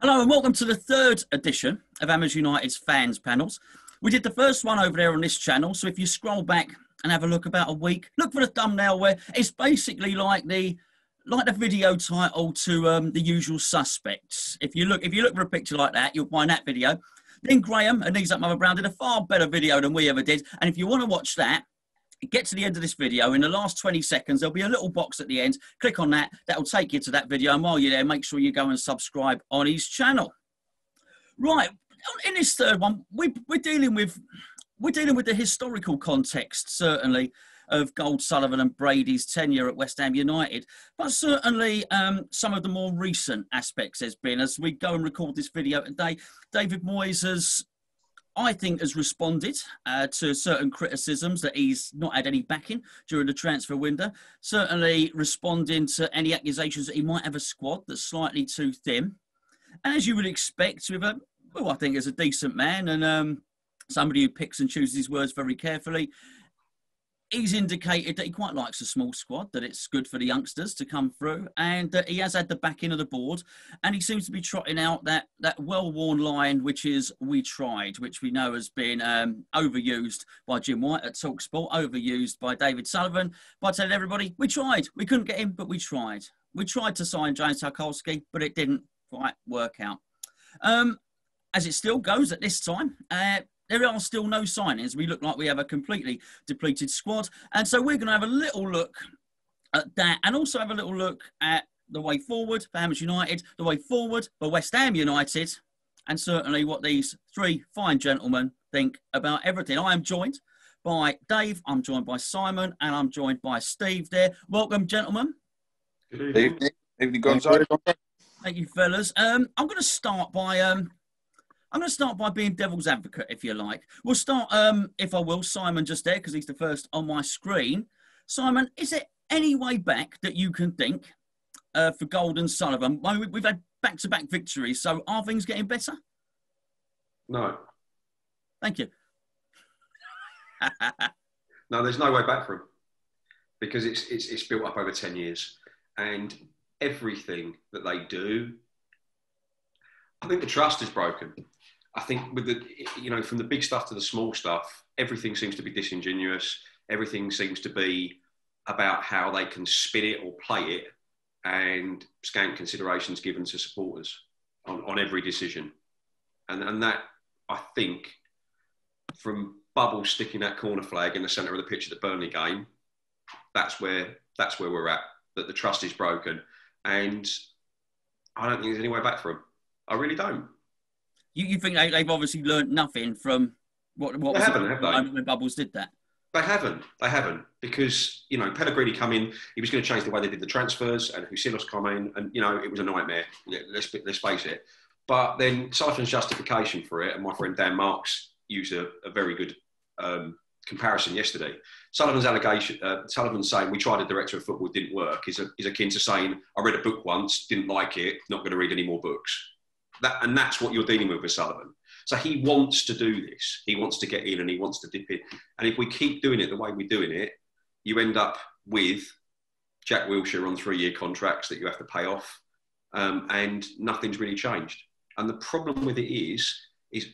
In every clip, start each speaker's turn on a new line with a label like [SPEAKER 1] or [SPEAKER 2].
[SPEAKER 1] Hello and welcome to the third edition of Hammers United's Fans Panels. We did the first one over there on this channel, so if you scroll back and have a look about a week, look for the thumbnail where it's basically like the video title to The Usual Suspects. If you look for a picture like that, you'll find that video. Then Graham and Knees Up Mother Brown did a far better video than we ever did, and if you want to watch that, get to the end of this video. In the last 20 seconds, there'll be a little box at the end. Click on that. That'll take you to that video. And while you're there, make sure you go and subscribe on his channel. Right. In this third one, we're dealing with the historical context, certainly, of Gold, Sullivan and Brady's tenure at West Ham United. But certainly some of the more recent aspects there's been. As we go and record this video today, David Moyes has responded to certain criticisms that he's not had any backing during the transfer window, certainly responding to any accusations that he might have a squad that's slightly too thin. And as you would expect with I think is a decent man and somebody who picks and chooses his words very carefully, he's indicated that he quite likes a small squad, that it's good for the youngsters to come through, and that he has had the backing of the board. And he seems to be trotting out that well-worn line, which is "we tried," which we know has been overused by Jim White at TalkSport, overused by David Sullivan, by telling everybody, we tried. We couldn't get him, but we tried. We tried to sign James Tarkowski, but it didn't quite work out. As it still goes at this time, there are still no signings. We look like we have a completely depleted squad. And so we're going to have a little look at that and also have a little look at the way forward for Hammers United, the way forward for West Ham United, and certainly what these three fine gentlemen think about everything. I am joined by Dave, I'm joined by Simon, and I'm joined by Steve there. Welcome, gentlemen.
[SPEAKER 2] Good evening. Evening, Gonzo.
[SPEAKER 1] Thank you, fellas. I'm going to start by being devil's advocate, if you like. We'll start, if I will, Simon just there, because he's the first on my screen. Simon, is there any way back that you can think for Gold and Sullivan? I mean, we've had back-to-back victories, so are things getting better?
[SPEAKER 2] No.
[SPEAKER 1] Thank you.
[SPEAKER 2] No, there's no way back for him because it's built up over 10 years. And everything that they do, I think the trust is broken. I think with from the big stuff to the small stuff, everything seems to be disingenuous. Everything seems to be about how they can spin it or play it, and scant considerations given to supporters on every decision. And that, I think, from Bubble sticking that corner flag in the centre of the pitch at the Burnley game, that's where we're at. That the trust is broken, and I don't think there's any way back for them. I really don't.
[SPEAKER 1] You think they've obviously learned nothing from what
[SPEAKER 2] they
[SPEAKER 1] was
[SPEAKER 2] haven't,
[SPEAKER 1] the
[SPEAKER 2] have they?
[SPEAKER 1] moment when Bubbles did that?
[SPEAKER 2] They haven't, because, Pellegrini come in, he was going to change the way they did the transfers, and Husilos come in, and, it was a nightmare, let's face it. But then Sullivan's justification for it, and my friend Dan Marks used a very good comparison yesterday. Sullivan's saying, we tried a director of football, it didn't work, is akin to saying, I read a book once, didn't like it, not going to read any more books. And that's what you're dealing with Sullivan. So he wants to do this. He wants to get in and he wants to dip in. And if we keep doing it the way we're doing it, you end up with Jack Wilshere on 3-year contracts that you have to pay off, and nothing's really changed. And the problem with it is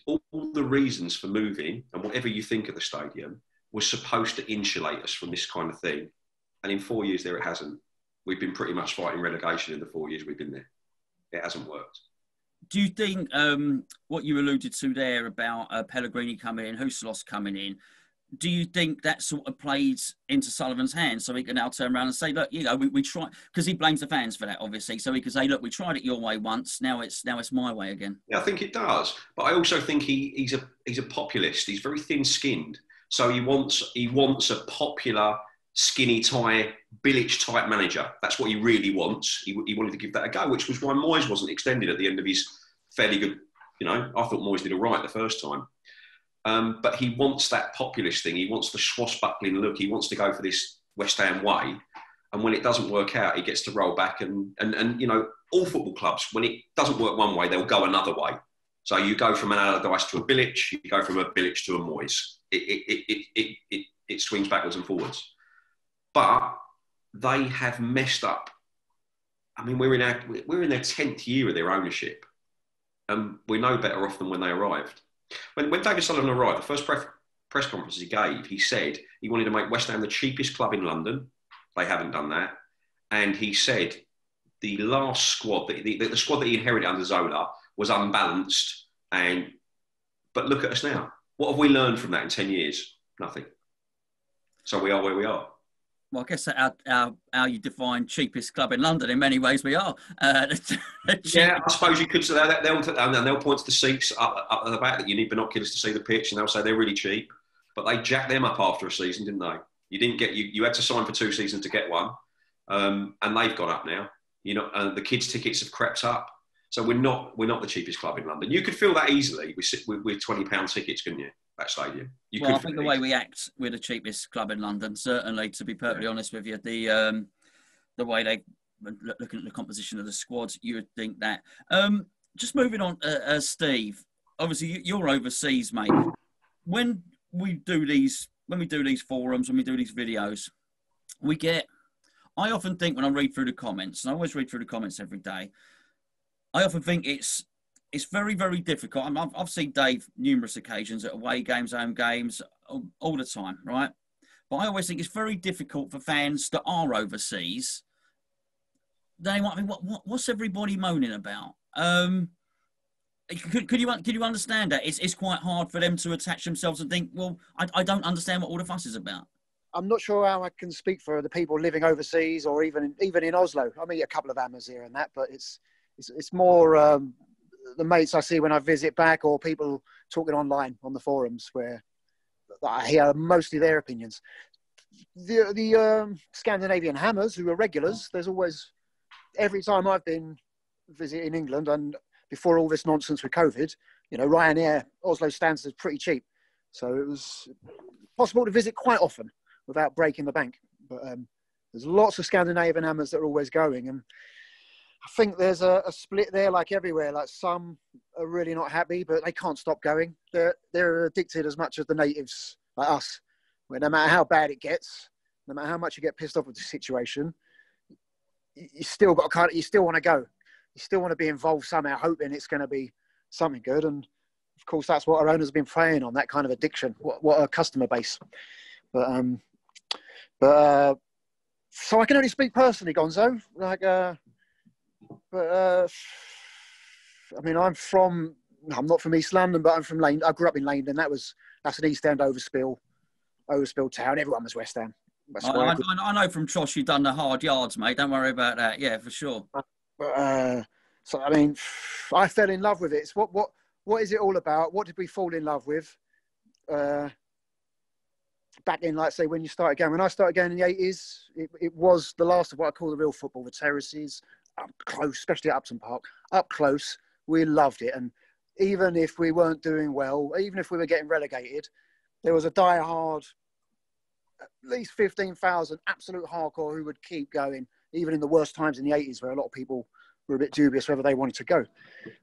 [SPEAKER 2] all the reasons for moving and whatever you think of the stadium was supposed to insulate us from this kind of thing. And in 4 years there, it hasn't. We've been pretty much fighting relegation in the 4 years we've been there. It hasn't worked.
[SPEAKER 1] Do you think what you alluded to there about Pellegrini coming in, Husilos coming in, do you think that sort of plays into Sullivan's hands so he can now turn around and say, look, we tried, because he blames the fans for that, obviously, so he can say, look, we tried it your way once, now it's my way again?
[SPEAKER 2] Yeah, I think it does. But I also think he's a populist. He's very thin-skinned. So he wants a popular, skinny tie, Bilic type manager. That's what he really wants. He wanted to give that a go, which was why Moyes wasn't extended at the end of his fairly good, I thought Moyes did all right the first time. But he wants that populist thing. He wants the swashbuckling look. He wants to go for this West Ham way. And when it doesn't work out, he gets to roll back. And all football clubs, when it doesn't work one way, they'll go another way. So you go from an Allardyce to a Bilic, you go from a Bilic to a Moyes. It swings backwards and forwards. But they have messed up. I mean, we're in their 10th year of their ownership. and we're no better off than when they arrived. When David Sullivan arrived, the first press conference he gave, he said he wanted to make West Ham the cheapest club in London. They haven't done that. And he said the last squad, the squad that he inherited under Zola was unbalanced. But look at us now. What have we learned from that in 10 years? Nothing. So we are where we are.
[SPEAKER 1] Well, I guess how you define cheapest club in London, in many ways we are.
[SPEAKER 2] Yeah, I suppose you could say that. They'll point to the seats up at the back that you need binoculars to see the pitch, and they'll say they're really cheap. But they jacked them up after a season, didn't they? You didn't get you had to sign for 2 seasons to get one, and they've gone up now. The kids' tickets have crept up, so we're not the cheapest club in London. You could feel that easily with £20 tickets, couldn't you? That stadium.
[SPEAKER 1] I think the way we act, we're the cheapest club in London. Certainly, to be perfectly honest with you, the way they looking at the composition of the squad, you would think that. Just moving on, Steve. Obviously, you're overseas, mate. When we do these forums, when we do these videos, I often think when I read through the comments, and I always read through the comments every day, I often think it's very, very difficult. I've seen Dave numerous occasions at away games, home games, all the time, right? But I always think it's very difficult for fans that are overseas. They might be, what's everybody moaning about? Could you understand that? It's quite hard for them to attach themselves and think, well, I don't understand what all the fuss is about.
[SPEAKER 3] I'm not sure how I can speak for the people living overseas or even in Oslo. I meet a couple of Ammers here and that, but it's more the mates I see when I visit back or people talking online on the forums where I hear mostly their opinions. The Scandinavian Hammers, who are regulars, there's always, every time I've been visiting England and before all this nonsense with COVID, Ryanair, Oslo Stansted is pretty cheap. So it was possible to visit quite often without breaking the bank. But there's lots of Scandinavian Hammers that are always going. And I think there's a split there, like everywhere. Like some are really not happy, but they can't stop going. They're addicted as much as the natives, like us. Where no matter how bad it gets, no matter how much you get pissed off with the situation, you still want to go. You still want to be involved somehow, hoping it's going to be something good. And of course, that's what our owners have been preying on, that kind of addiction. What a customer base. But so I can only speak personally, Gonzo. I'm not from East London, but I'm from Lane. I grew up in Leyden. That's an East End overspill town. Everyone was West Ham.
[SPEAKER 1] I know from Tross you've done the hard yards, mate. Don't worry about that. Yeah, for sure.
[SPEAKER 3] So I mean, I fell in love with it. It's what is it all about? What did we fall in love with? Back in, like say, when you started going. When I started going in the 80s, it was the last of what I call the real football. The terraces, up close, especially at Upton Park, up close. We loved it, and even if we weren't doing well, even if we were getting relegated, there was a die-hard, at least 15,000 absolute hardcore who would keep going, even in the worst times in the 80s, where a lot of people were a bit dubious whether they wanted to go.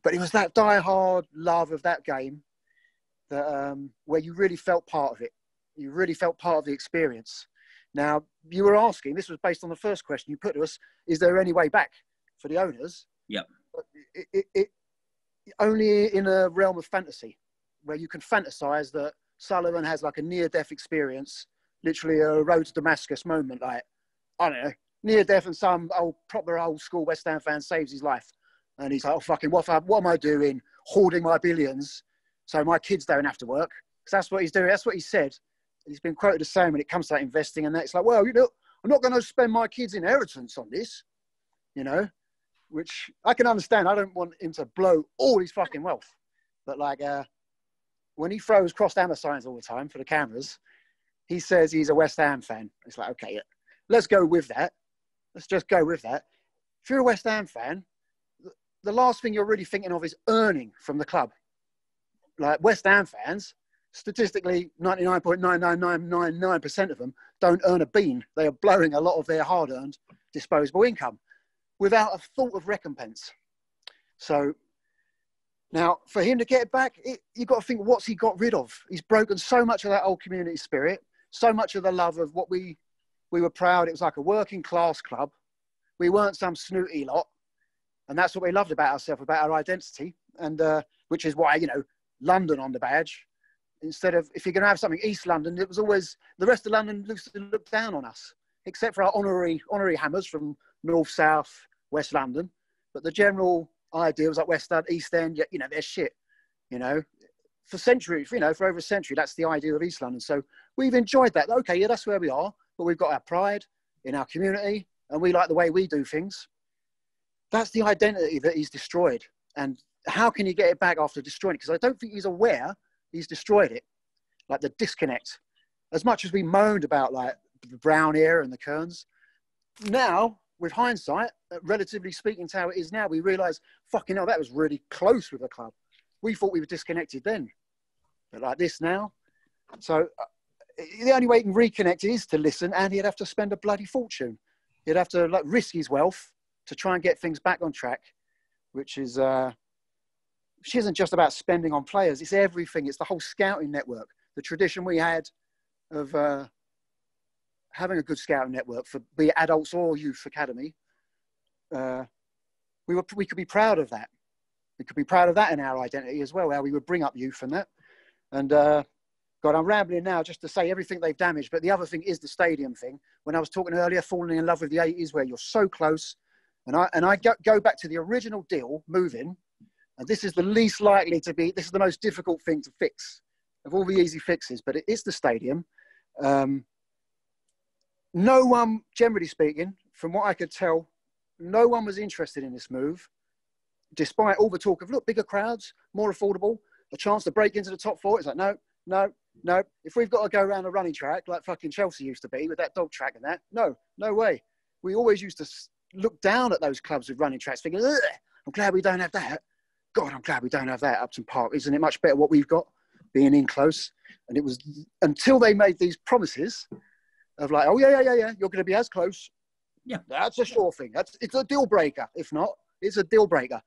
[SPEAKER 3] But it was that die-hard love of that game that where you really felt part of it. You really felt part of the experience. Now, you were asking, this was based on the first question you put to us, is there any way back for the owners?
[SPEAKER 1] Yep.
[SPEAKER 3] It only in a realm of fantasy, where you can fantasize that Sullivan has like a near-death experience, literally a road to Damascus moment, like, I don't know, near-death, and some proper old school West Ham fan saves his life. And he's like, oh, fucking, what am I doing? Hoarding my billions so my kids don't have to work. Because that's what he's doing. That's what he said. He's been quoted as saying when it comes to that investing and that, it's like, well, I'm not going to spend my kids' inheritance on this, which I can understand. I don't want him to blow all his fucking wealth. But like, when he throws crossed hammer signs all the time for the cameras, he says he's a West Ham fan. It's like, okay, let's go with that. Let's just go with that. If you're a West Ham fan, the last thing you're really thinking of is earning from the club. Like West Ham fans, statistically, 99.99999% of them don't earn a bean. They are blowing a lot of their hard-earned disposable income without a thought of recompense. So now, for him to get it back, you've got to think, what's he got rid of? He's broken so much of that old community spirit, so much of the love of what we were proud. It was like a working class club. We weren't some snooty lot. And that's what we loved about ourselves, about our identity. and which is why, you know, London on the badge. Instead of, if you're going to have something East London, it was always, the rest of London looked down on us, except for our honorary hammers from North, South, West London. But the general idea was like West End, East End, you know, they're shit, you know. For centuries, you know, for over a century, that's the idea of East London. So we've enjoyed that. Okay, yeah, that's where we are, but we've got our pride in our community, and we like the way we do things. That's the identity that he's destroyed. And how can he get it back after destroying it? Because I don't think he's aware he's destroyed it. Like the disconnect. As much as we moaned about like the Brown era and the Kearns, now, with hindsight, relatively speaking to how it is now, we realise, fucking hell, that was really close with the club. We thought we were disconnected then. But like this now. So the only way he can reconnect is to listen, and he'd have to spend a bloody fortune. He'd have to like risk his wealth to try and get things back on track, which is, she isn't just about spending on players. It's everything. It's the whole scouting network. The tradition we had of having a good scouting network for be it adults or youth academy. We could be proud of that. We could be proud of that in our identity as well, how we would bring up youth and that. And God, I'm rambling now just to say everything they've damaged. But the other thing is the stadium thing. When I was talking earlier, falling in love with the 80s, where you're so close. And I go back to the original deal, moving. And this is the least likely to be, this is the most difficult thing to fix of all the easy fixes, but it is the stadium. No one, generally speaking, from what I could tell, no one was interested in this move, despite all the talk of, look, bigger crowds, more affordable, a chance to break into the top four. It's like, no. If we've got to go around a running track like fucking Chelsea used to be with that dog track and that, no way. We always used to look down at those clubs with running tracks thinking, ugh, I'm glad we don't have that. God, I'm glad we don't have that at Upton Park. Isn't it much better what we've got, being in close? And it was until they made these promises of like, oh, yeah, you're going to be as close. Yeah, that's a sure thing. It's a deal breaker. If not, it's a deal breaker.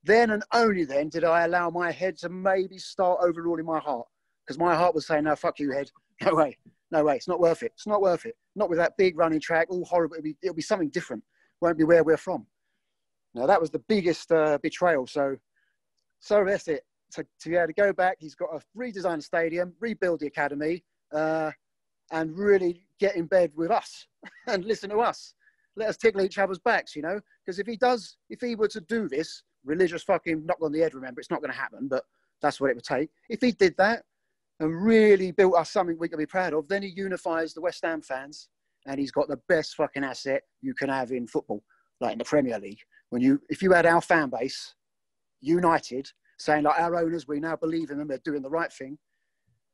[SPEAKER 3] Then and only then did I allow my head to maybe start overruling my heart. Because my heart was saying, no, fuck you, head. No way. It's not worth it. It's not worth it. Not with that big running track, all horrible. It'll be something different. Won't be where we're from. Now, that was the biggest betrayal. So that's it. To be able to go back, he's got to redesign the stadium, rebuild the academy, and really get in bed with us and listen to us. Let us tickle each other's backs, you know? Because if he were to do this, religious fucking knock on the head, remember, it's not going to happen, but that's what it would take. If he did that and really built us something we could be proud of, then he unifies the West Ham fans, and he's got the best fucking asset you can have in football, like in the Premier League. If you had our fan base united, saying like our owners, we now believe in them, they're doing the right thing,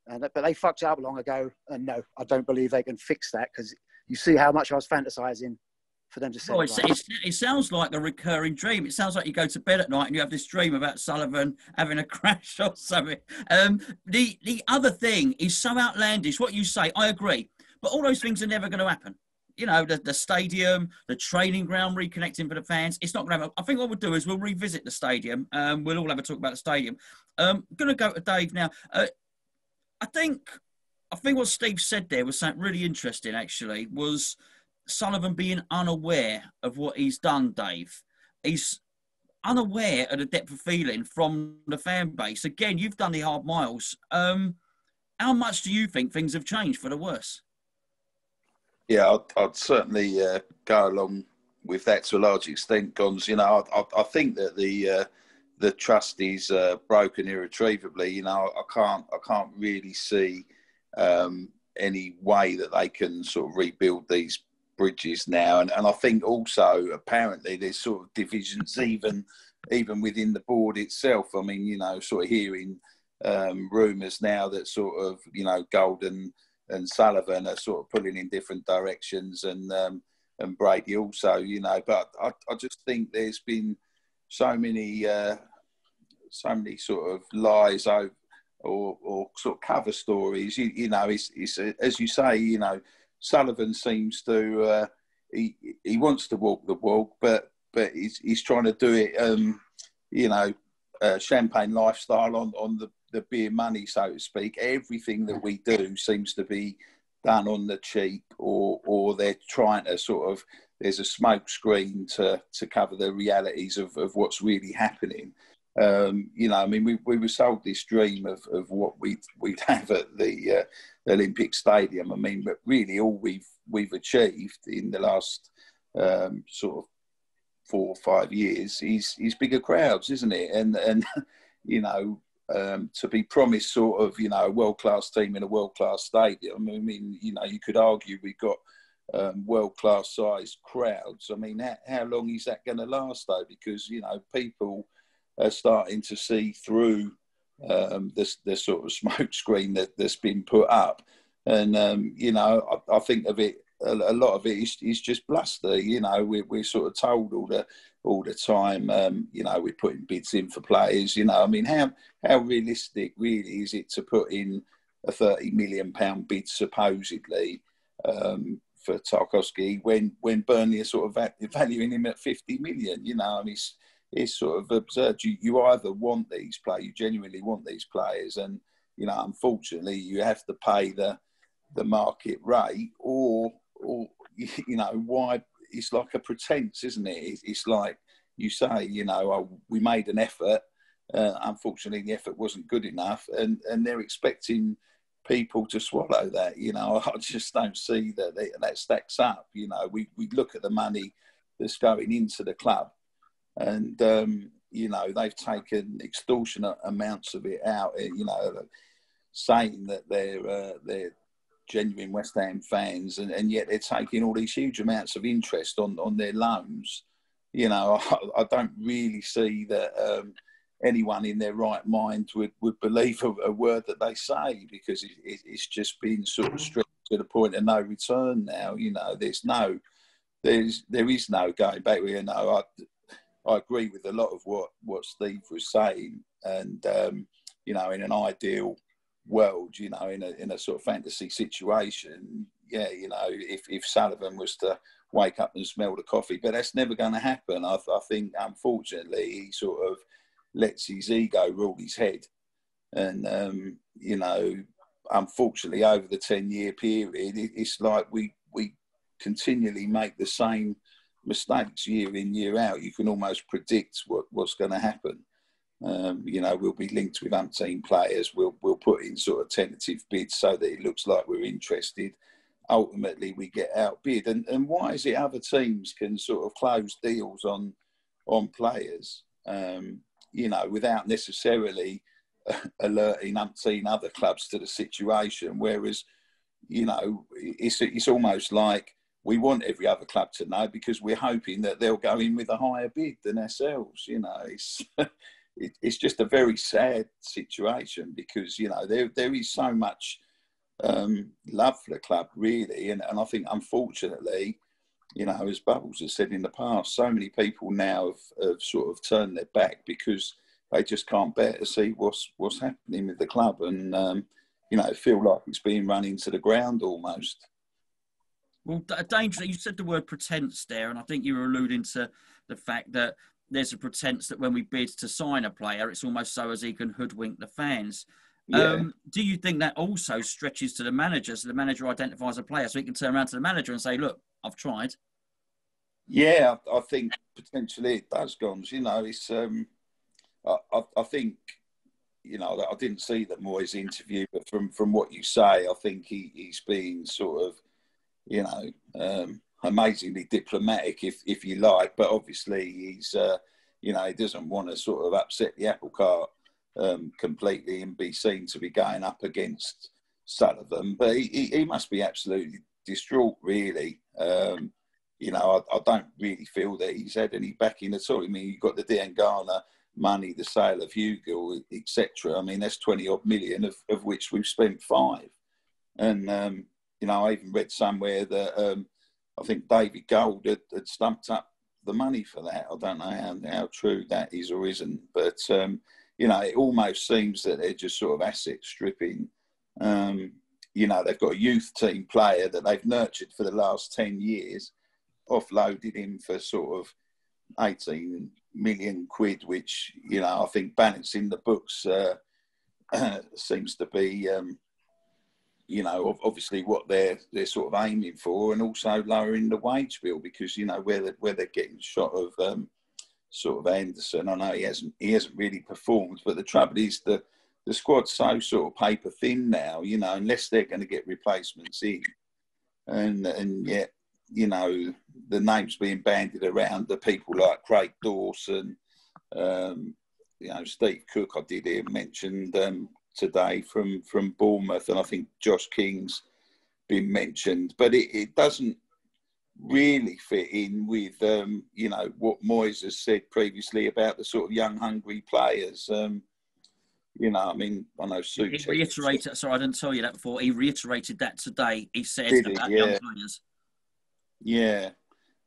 [SPEAKER 3] but they fucked it up long ago, and no, I don't believe they can fix that, because you see how much I was fantasizing for them to say.
[SPEAKER 1] It sounds like a recurring dream. It sounds like you go to bed at night and you have this dream about Sullivan having a crash or something. The other thing is so outlandish. What you say, I agree, but all those things are never going to happen. You know, the stadium, the training ground, reconnecting for the fans. It's not going to happen. I think what we'll do is we'll revisit the stadium. We'll all have a talk about the stadium. I'm going to go to Dave now. I think what Steve said there was something really interesting, actually, was Sullivan being unaware of what he's done, Dave. He's unaware of the depth of feeling from the fan base. Again, you've done the hard miles. How much do you think things have changed for the worse?
[SPEAKER 4] Yeah, I'd certainly go along with that to a large extent, Gonz. You know, I think that the trust is broken irretrievably. You know, I can't really see any way that they can sort of rebuild these bridges now. And I think also apparently there's sort of divisions even within the board itself. I mean, you know, sort of hearing rumours now that sort of, you know, Golden and Sullivan are sort of pulling in different directions, and Brady also, you know. But I just think there's been so many sort of lies or sort of cover stories. You know, it's as you say, you know, Sullivan seems to he wants to walk the walk, but he's trying to do it, you know, champagne lifestyle on the beer money, so to speak. Everything that we do seems to be done on the cheap, or they're trying to sort of, there's a smoke screen to cover the realities of what's really happening. You know, I mean, we were sold this dream of what we'd have at the Olympic Stadium. I mean, but really all we've achieved in the last sort of 4 or 5 years is bigger crowds, isn't it? And you know, to be promised sort of, you know, a world-class team in a world-class stadium. I mean, you know, you could argue we've got world-class sized crowds. I mean, how long is that going to last though? Because, you know, people are starting to see through the sort of smoke screen that's been put up. And, you know, I think of it, a lot of it is just bluster. You know, we're sort of told all the time, you know, we're putting bids in for players. You know, I mean, how realistic really is it to put in a £30 million bid supposedly for Tarkowski when Burnley are sort of valuing him at 50 million? You know, I mean, it's sort of absurd. You either want these players, you genuinely want these players, and, you know, unfortunately, you have to pay the market rate, or you know, why? It's like a pretense, isn't it? It's like you say, you know, oh, we made an effort. Unfortunately, the effort wasn't good enough, and they're expecting people to swallow that. You know, I just don't see that stacks up. You know, we look at the money that's going into the club, and you know, they've taken extortionate amounts of it out. You know, saying that they're genuine West Ham fans, and yet they're taking all these huge amounts of interest on their loans. You know, I don't really see that anyone in their right mind would believe a word that they say, because it's just been sort of strict to the point of no return now. You know, there is no going back. You know, I agree with a lot of what Steve was saying, and you know, in an ideal world, you know, in a sort of fantasy situation, yeah, you know, if Sullivan was to wake up and smell the coffee, but that's never going to happen. I think, unfortunately, he sort of lets his ego rule his head, and you know, unfortunately, over the 10-year period, it's like we continually make the same mistakes year in, year out. You can almost predict what's going to happen. You know, we'll be linked with umpteen players. We'll put in sort of tentative bids so that it looks like we're interested. Ultimately, we get outbid. And why is it other teams can sort of close deals on players, you know, without necessarily alerting umpteen other clubs to the situation? Whereas, you know, it's almost like we want every other club to know, because we're hoping that they'll go in with a higher bid than ourselves. You know, it's just a very sad situation, because, you know, there is so much love for the club, really. And I think, unfortunately, you know, as Bubbles has said in the past, so many people now have sort of turned their back because they just can't bear to see what's happening with the club, and, you know, feel like it's being run into the ground almost.
[SPEAKER 1] Well, dangerous. You said the word pretense there, and I think you were alluding to the fact that there's a pretense that when we bid to sign a player, it's almost so as he can hoodwink the fans.
[SPEAKER 4] Yeah.
[SPEAKER 1] Do you think that also stretches to the manager, so the manager identifies a player, so he can turn around to the manager and say, look, I've tried?
[SPEAKER 4] Yeah, I think potentially it does, Gonzo. You know, it's I think, you know, I didn't see the Moyes interview, but from what you say, I think he's been sort of, you know, amazingly diplomatic, if you like. But obviously he's, you know, he doesn't want to sort of upset the apple cart completely and be seen to be going up against Sullivan. But he must be absolutely distraught, really. You know, I don't really feel that he's had any backing at all. I mean, you've got the Diangana money, the sale of Hugo, etc. I mean, that's 20-odd million, of which we've spent 5. And, you know, I even read somewhere that I think David Gold had stumped up the money for that. I don't know how true that is or isn't. But, you know, it almost seems that they're just sort of asset stripping. You know, they've got a youth team player that they've nurtured for the last 10 years, offloaded him for sort of 18 million quid, which, you know, I think balancing the books seems to be, you know, obviously what they're sort of aiming for, and also lowering the wage bill, because, you know, where they're getting shot of sort of Anderson. I know he hasn't really performed, but the trouble is the squad's so sort of paper thin now, you know, unless they're going to get replacements in. And yet, you know, the names being bandied around, the people like Craig Dawson, you know, Steve Cook, I did hear mentioned today from Bournemouth, and I think Josh King's been mentioned, but it doesn't really fit in with, you know, what Moyes has said previously about the sort of young, hungry players. You know, I mean, I know Suchek.
[SPEAKER 1] He reiterated, sorry, I didn't tell you that before. He reiterated that today. He said about young players.
[SPEAKER 4] Yeah.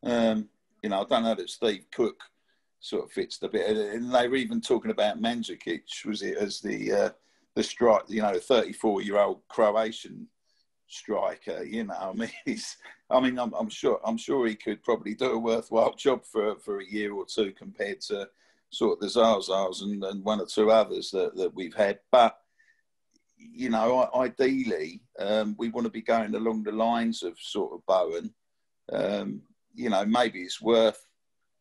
[SPEAKER 4] You know, I don't know that Steve Cook sort of fits the bit. And they were even talking about Mandzukic, was it, as the strike, you know, the 34-year-old Croatian striker. You know, I mean, I'm sure he could probably do a worthwhile job for a year or two compared to sort of the Zazas and one or two others that we've had. But, you know, ideally, we want to be going along the lines of sort of Bowen. You know, maybe it's worth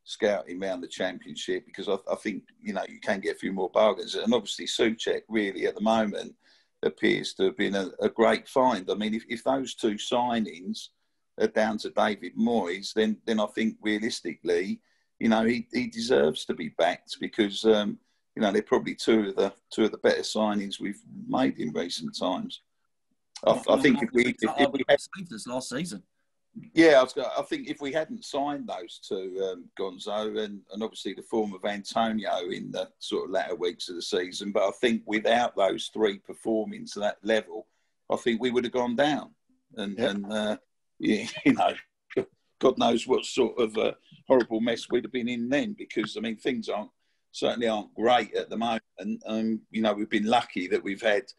[SPEAKER 4] scouting around the Championship, because I think, you know, you can get a few more bargains. And obviously Suchek really at the moment appears to have been a great find. I mean, if those two signings are down to David Moyes, then I think realistically, you know, he deserves to be backed, because you know, they're probably two of the better signings we've made in recent times. I think if we had
[SPEAKER 1] this last season.
[SPEAKER 4] Yeah, I think if we hadn't signed those two, Gonzo, and obviously the form of Antonio in the sort of latter weeks of the season, but I think without those three performing to that level, I think we would have gone down. And you know, God knows what sort of horrible mess we'd have been in then, because, I mean, things certainly aren't great at the moment. You know, we've been lucky that we've had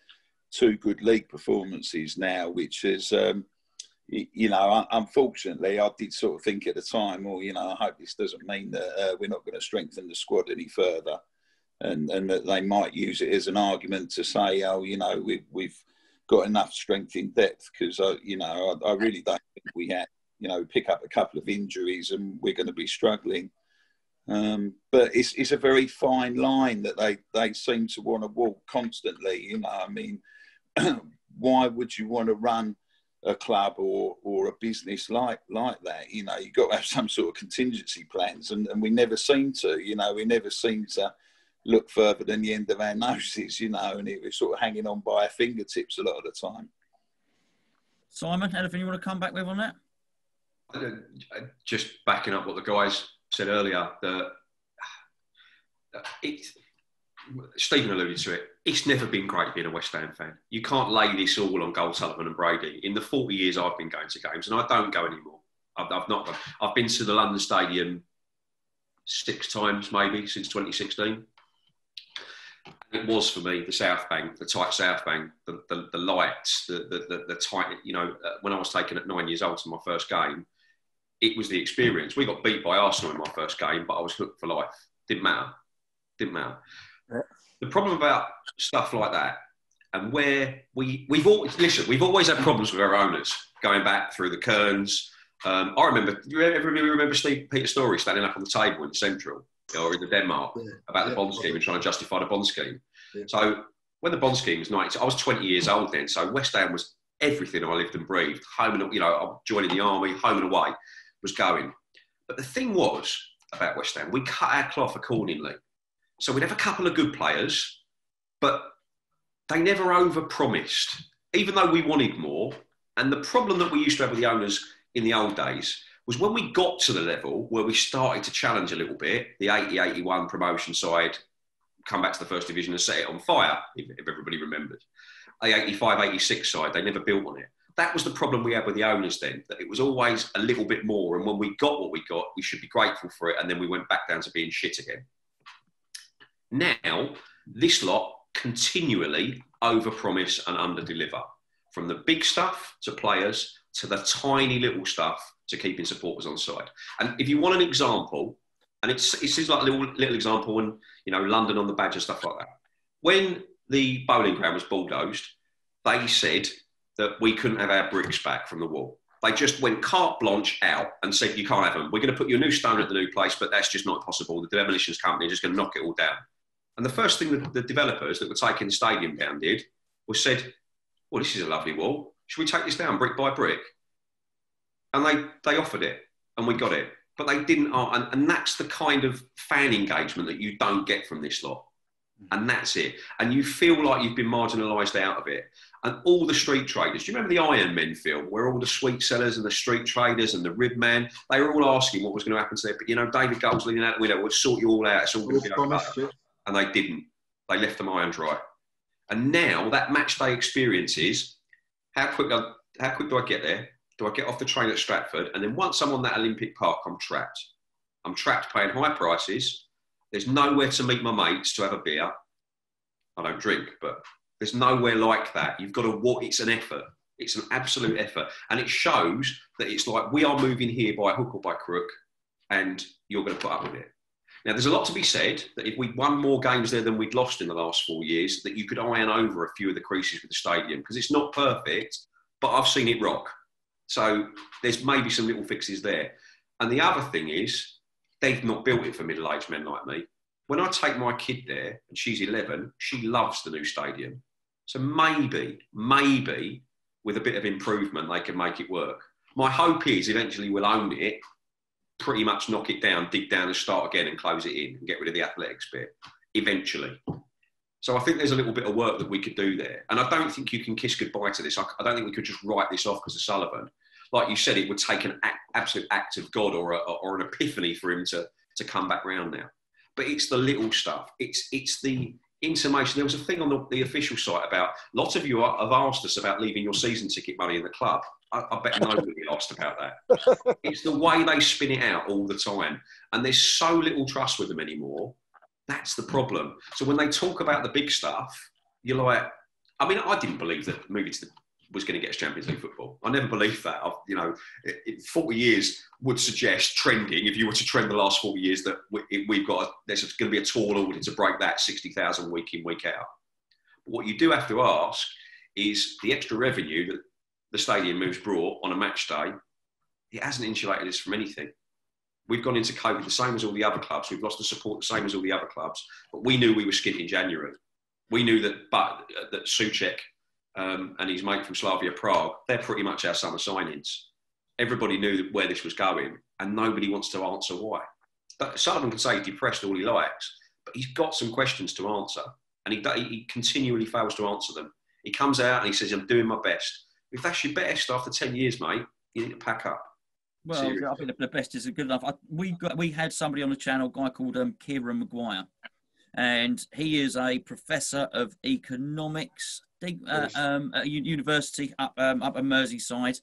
[SPEAKER 4] two good league performances now, which has... you know, unfortunately, I did sort of think at the time, well, you know, I hope this doesn't mean that we're not going to strengthen the squad any further, and that they might use it as an argument to say, oh, you know, we've got enough strength in depth, because, you know, I really don't think we had, you know, pick up a couple of injuries and we're going to be struggling. But it's a very fine line that they seem to want to walk constantly, you know. I mean, why would you want to run a club or a business like that? You know, you've got to have some sort of contingency plans, and we never seem to, you know, we never seem to look further than the end of our noses, you know, and it was sort of hanging on by our fingertips a lot of the time.
[SPEAKER 1] Simon, anything you want to come back with on that?
[SPEAKER 2] Just backing up what the guys said earlier, that Stephen alluded to it. It's never been great being a West Ham fan. You can't lay this all on Sullivan and Brady. In the 40 years I've been going to games, and I don't go anymore. I've been to the London Stadium 6 times maybe since 2016. It was for me the South Bank, the tight South Bank, the lights, the tight. You know, when I was taken at 9 years old to my first game, it was the experience. We got beat by Arsenal in my first game, but I was hooked for life. Didn't matter. Yeah. The problem about stuff like that, and where we've always had problems with our owners going back through the Kearns. I remember. Everybody remember Peter Story standing up on the table in Central or in the Denmark about the bond scheme and trying to justify the bond scheme. Yeah. So when the bond scheme was 90, I was 20 years old then. So West Ham was everything I lived and breathed. Home and, you know, I'm joining the army, home and away was going. But the thing was about West Ham, we cut our cloth accordingly. So we'd have a couple of good players, but they never overpromised, even though we wanted more. And the problem that we used to have with the owners in the old days was when we got to the level where we started to challenge a little bit, the 80-81 promotion side, come back to the first division and set it on fire, if everybody remembered. The 85-86 side, they never built on it. That was the problem we had with the owners then, that it was always a little bit more. And when we got what we got, we should be grateful for it. And then we went back down to being shit again. Now, this lot continually overpromise and underdeliver. From the big stuff to players to the tiny little stuff to keeping supporters on side. And if you want an example, and it seems like a little example in, you know, London on the Badger, stuff like that. When the bowling ground was bulldozed, they said that we couldn't have our bricks back from the wall. They just went carte blanche out and said, you can't have them. We're going to put you a new stone at the new place, but that's just not possible. The demolitions company are just going to knock it all down. And the first thing that the developers that were taking the stadium down did was said, well, this is a lovely wall. Should we take this down brick by brick? And they offered it, and we got it. But they didn't, and that's the kind of fan engagement that you don't get from this lot. And that's it. And you feel like you've been marginalised out of it. And all the street traders, do you remember the Iron Men film where all the sweet sellers and the street traders and the rib man, they were all asking what was going to happen to them. But, you know, David Gold's leaning out the window, we'll sort you all out. It's all going to be okay. And they didn't. They left them high and dry. And now that match day experience is, how quick do I get there? Do I get off the train at Stratford? And then once I'm on that Olympic Park, I'm trapped. I'm trapped paying high prices. There's nowhere to meet my mates to have a beer. I don't drink, but there's nowhere like that. You've got to walk. It's an effort. It's an absolute effort. And it shows that it's like we are moving here by hook or by crook, and you're going to put up with it. Now, there's a lot to be said that if we'd won more games there than we'd lost in the last 4 years, that you could iron over a few of the creases with the stadium, because it's not perfect, but I've seen it rock. So there's maybe some little fixes there. And the other thing is, they've not built it for middle-aged men like me. When I take my kid there, and she's 11, she loves the new stadium. So maybe with a bit of improvement, they can make it work. My hope is eventually we'll own it, pretty much knock it down, dig down and start again and close it in and get rid of the athletics bit, eventually. So I think there's a little bit of work that we could do there. And I don't think you can kiss goodbye to this. I don't think we could just write this off because of Sullivan. Like you said, it would take an absolute act of God or an epiphany for him to come back round now. But it's the little stuff. It's the intimation. There was a thing on the official site about, lots of you have asked us about leaving your season ticket money in the club. I bet nobody asked about that. It's the way they spin it out all the time. And there's so little trust with them anymore. That's the problem. So when they talk about the big stuff, you're like, I mean, I didn't believe that moving to was going to get us Champions League football. I never believed that. 40 years would suggest trending, if you were to trend the last 40 years, that there's going to be a tall order to break that 60,000 week in, week out. But what you do have to ask is the extra revenue that the stadium moves brought on a match day, it hasn't insulated us from anything. We've gone into COVID the same as all the other clubs. We've lost the support the same as all the other clubs. But we knew we were skint in January. We knew that Souček and his mate from Slavia Prague, they're pretty much our summer signings. Everybody knew where this was going, and nobody wants to answer why. But Sullivan can say he's depressed all he likes, but he's got some questions to answer, and he continually fails to answer them. He comes out and he says, I'm doing my best. If that's your best after 10 years, mate, you need to pack up.
[SPEAKER 1] Well, seriously. I think the best is good enough. We had somebody on the channel, a guy called Kieran Maguire, and he is a professor of economics at a university up in Merseyside.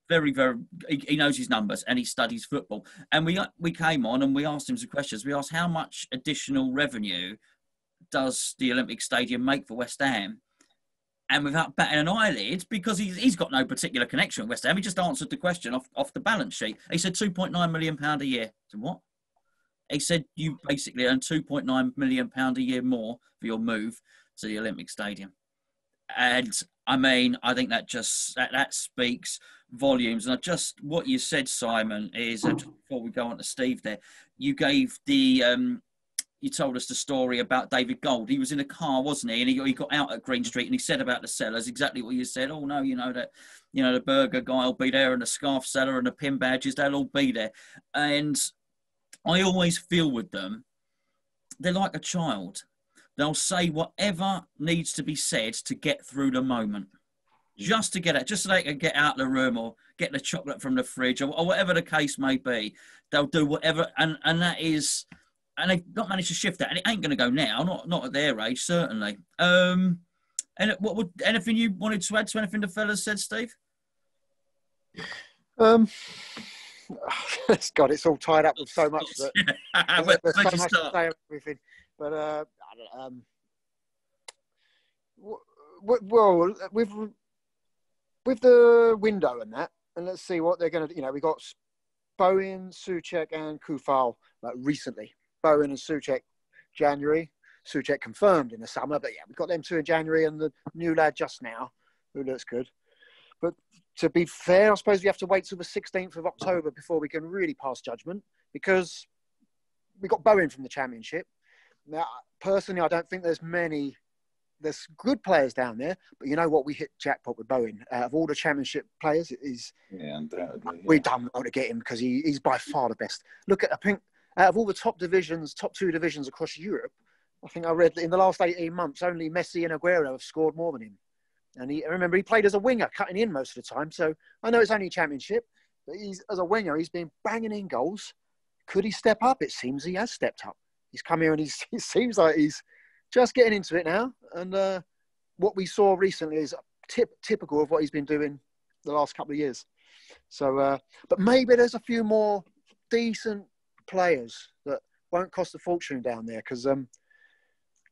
[SPEAKER 1] Very, very, he knows his numbers and he studies football. And we came on and we asked him some questions. We asked, how much additional revenue does the Olympic Stadium make for West Ham? And without batting an eyelid, because he's got no particular connection with West Ham, he just answered the question off the balance sheet. He said £2.9 million a year. So what? He said you basically earn £2.9 million a year more for your move to the Olympic Stadium. And I mean, I think that speaks volumes. And what you said, Simon, is before we go on to Steve there, you gave you told us the story about David Gold. He was in a car, wasn't he? And he got out at Green Street and he said about the sellers exactly what you said. Oh no, the burger guy will be there and the scarf seller and the pin badges, they'll all be there. And I always feel with them, they're like a child. They'll say whatever needs to be said to get through the moment. Just to get it, just so they can get out of the room or get the chocolate from the fridge or whatever the case may be. They'll do whatever, and that is, and they've not managed to shift that, and it ain't going to go now, not at their age, certainly. And anything you wanted to add to anything the fellas said, Steve?
[SPEAKER 3] God, it's all tied up with so much that there's so much to say about everything. But well, with the window and that, and let's see what they're going to do. We got Bowen, Souček, and Kufal recently. Bowen and Souček, January. Souček confirmed in the summer, but yeah, we got them two in January, and the new lad just now, who looks good. But to be fair, I suppose we have to wait till the 16th of October before we can really pass judgment, because we got Bowen from the Championship. Now, personally, I don't think there's good players down there, but you know what? We hit jackpot with Bowen. Out of all the Championship players,
[SPEAKER 4] undoubtedly.
[SPEAKER 3] We've done well to get him, because he's by far the best. Look at, I think, out of all the top two divisions across Europe, I think I read that in the last 18 months, only Messi and Aguero have scored more than him. And remember, he played as a winger, cutting in most of the time. So I know it's only a Championship, but as a winger, he's been banging in goals. Could he step up? It seems he has stepped up. He's come here and it seems like he's just getting into it now. And what we saw recently is typical of what he's been doing the last couple of years. So, but maybe there's a few more decent players that won't cost a fortune down there, because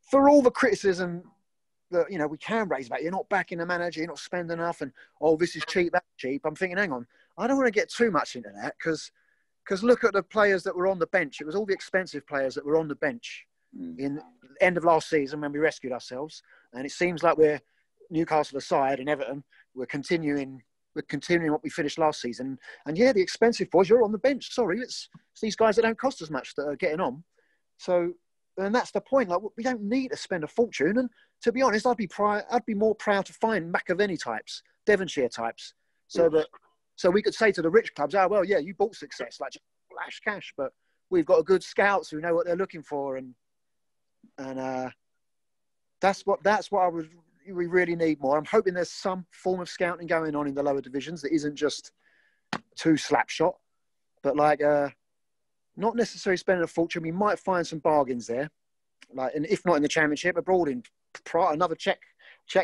[SPEAKER 3] for all the criticism that, you know, we can raise about, you're not backing the manager, you're not spending enough, and this is cheap, that's cheap. I'm thinking, hang on, I don't want to get too much into that, because look at the players that were on the bench. It was all the expensive players that were on the bench in the end of last season when we rescued ourselves, and it seems like we're Newcastle aside and Everton, we're continuing what we finished last season. And yeah, the expensive boys, you're on the bench. Sorry, it's these guys that don't cost as much that are getting on. So, and that's the point. Like, we don't need to spend a fortune. And to be honest, I'd be more proud to find McAvenny types, Devonshire types, so we could say to the rich clubs, "Oh well, yeah, you bought success, like just flash cash, but we've got a good scouts who know what they're looking for." And that's what we really need more. I'm hoping there's some form of scouting going on in the lower divisions that isn't just too slap shot, but like not necessarily spending a fortune. We might find some bargains there, like, and if not in the Championship, abroad in another check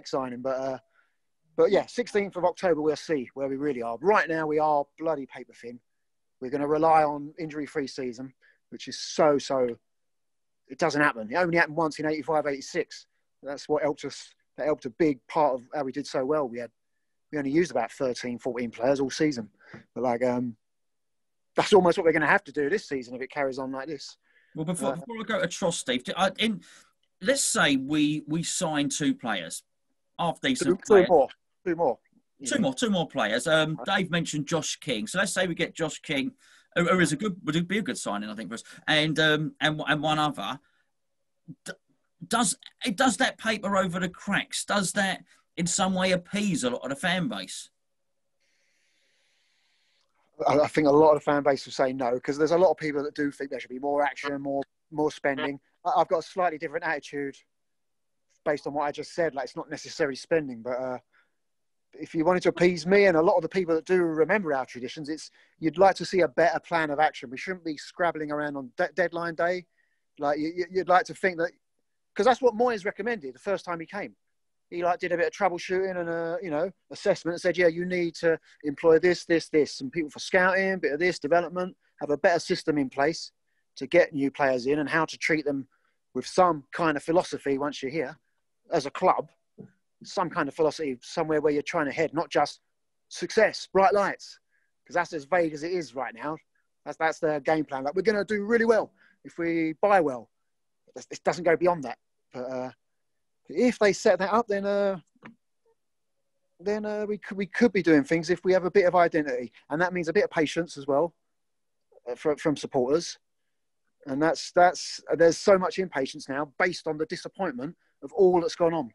[SPEAKER 3] signing. But yeah, 16th of October, we'll see where we really are. Right now, we are bloody paper thin. We're going to rely on injury-free season, which is so. It doesn't happen. It only happened once in 85, 86. That's what helped us. That helped a big part of how we did so well. We only used about 13, 14 players all season. But like, that's almost what we're going to have to do this season if it carries on like this.
[SPEAKER 1] Well, before I go to Tross, Steve, let's say we sign two players, half decent players.
[SPEAKER 3] Two more
[SPEAKER 1] players. Dave mentioned Josh King. So let's say we get Josh King, who would be a good signing, I think, for us, and one other. Does that paper over the cracks? Does that in some way appease a lot of the fan base?
[SPEAKER 3] I think a lot of the fan base will say no, because there's a lot of people that do think there should be more action, more spending. I've got a slightly different attitude based on what I just said. Like, it's not necessarily spending, but if you wanted to appease me and a lot of the people that do remember our traditions, you'd like to see a better plan of action. We shouldn't be scrabbling around on deadline day. Like, you'd like to think that, because that's what Moyes recommended the first time he came. He did a bit of troubleshooting and assessment and said, yeah, you need to employ this, some people for scouting, a bit of this development, have a better system in place to get new players in, and how to treat them with some kind of philosophy once you're here as a club, some kind of philosophy somewhere where you're trying to head, not just success, bright lights, because that's as vague as it is right now. That's the game plan. Like, we're going to do really well if we buy well. It doesn't go beyond that. But if they set that up, then we could be doing things if we have a bit of identity, and that means a bit of patience as well from supporters. And there's so much impatience now based on the disappointment of all that's gone on.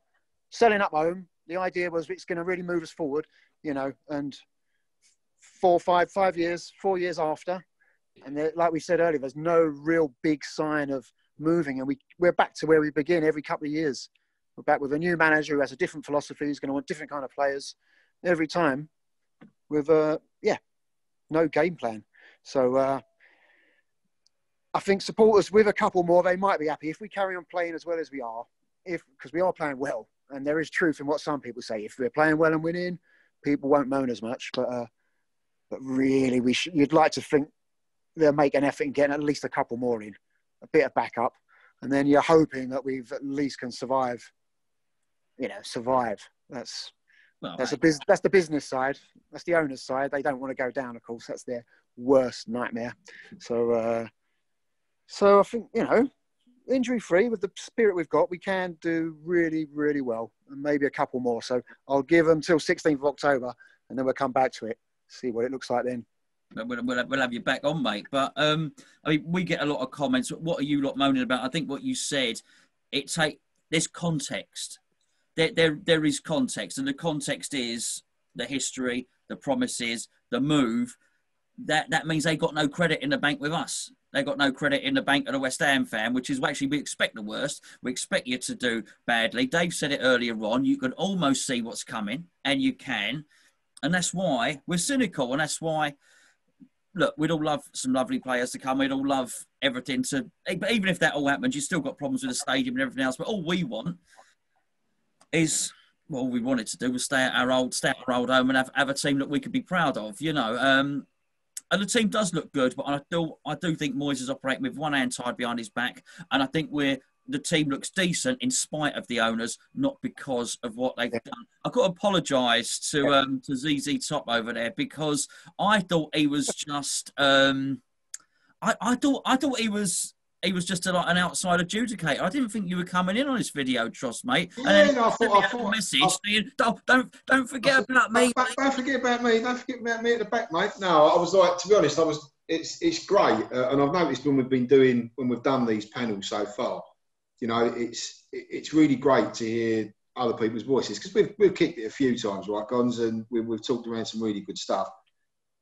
[SPEAKER 3] Selling up home, the idea was it's going to really move us forward, and 4 years after, and like we said earlier, there's no real big sign of moving, and we're back to where we begin every couple of years. We're back with a new manager who has a different philosophy, who's going to want different kind of players every time, with no game plan. So I think supporters with a couple more, they might be happy if we carry on playing as well as we are, because we are playing well, and there is truth in what some people say. If we're playing well and winning, people won't moan as much. But really, you'd like to think they'll make an effort in getting at least a couple more in, a bit of backup, and then you're hoping that we've at least can survive. Survive. That's the business side. That's the owner's side. They don't want to go down, of course. That's their worst nightmare. So I think, injury-free, with the spirit we've got, we can do really, really well, and maybe a couple more. So I'll give them till 16th of October, and then we'll come back to it, see what it looks like then.
[SPEAKER 1] We'll have you back on, mate. But I mean, we get a lot of comments. What are you lot moaning about? I think what you said, there's context. There is context, and the context is the history, the promises, the move. That means they got no credit in the bank with us. They got no credit in the bank of a West Ham fan, which is actually, we expect the worst. We expect you to do badly. Dave said it earlier on. You can almost see what's coming, and you can. And that's why we're cynical, and that's why, look, we'd all love some lovely players to come. We'd all love everything to... But even if that all happens, you've still got problems with the stadium and everything else. But all we want is... Well, all we wanted to do was stay at our old home and have a team that we could be proud of, you know. And the team does look good, but I do think Moyes is operating with one hand tied behind his back. And I think the team looks decent in spite of the owners, not because of what they've done. I've got to apologise to ZZ Top over there, because I thought he was just I thought he was just an outside adjudicator. I didn't think you were coming in on this video, Tross, mate.
[SPEAKER 5] Yeah,
[SPEAKER 1] and then
[SPEAKER 5] no, I thought
[SPEAKER 1] a message saying, don't forget about me.
[SPEAKER 5] Don't forget about me. Don't forget about me at the back, mate. No, I was like, to be honest, it's great, and I've noticed when we've done these panels so far, you know, it's really great to hear other people's voices, because we've kicked it a few times, right, Gonz, and we've talked around some really good stuff.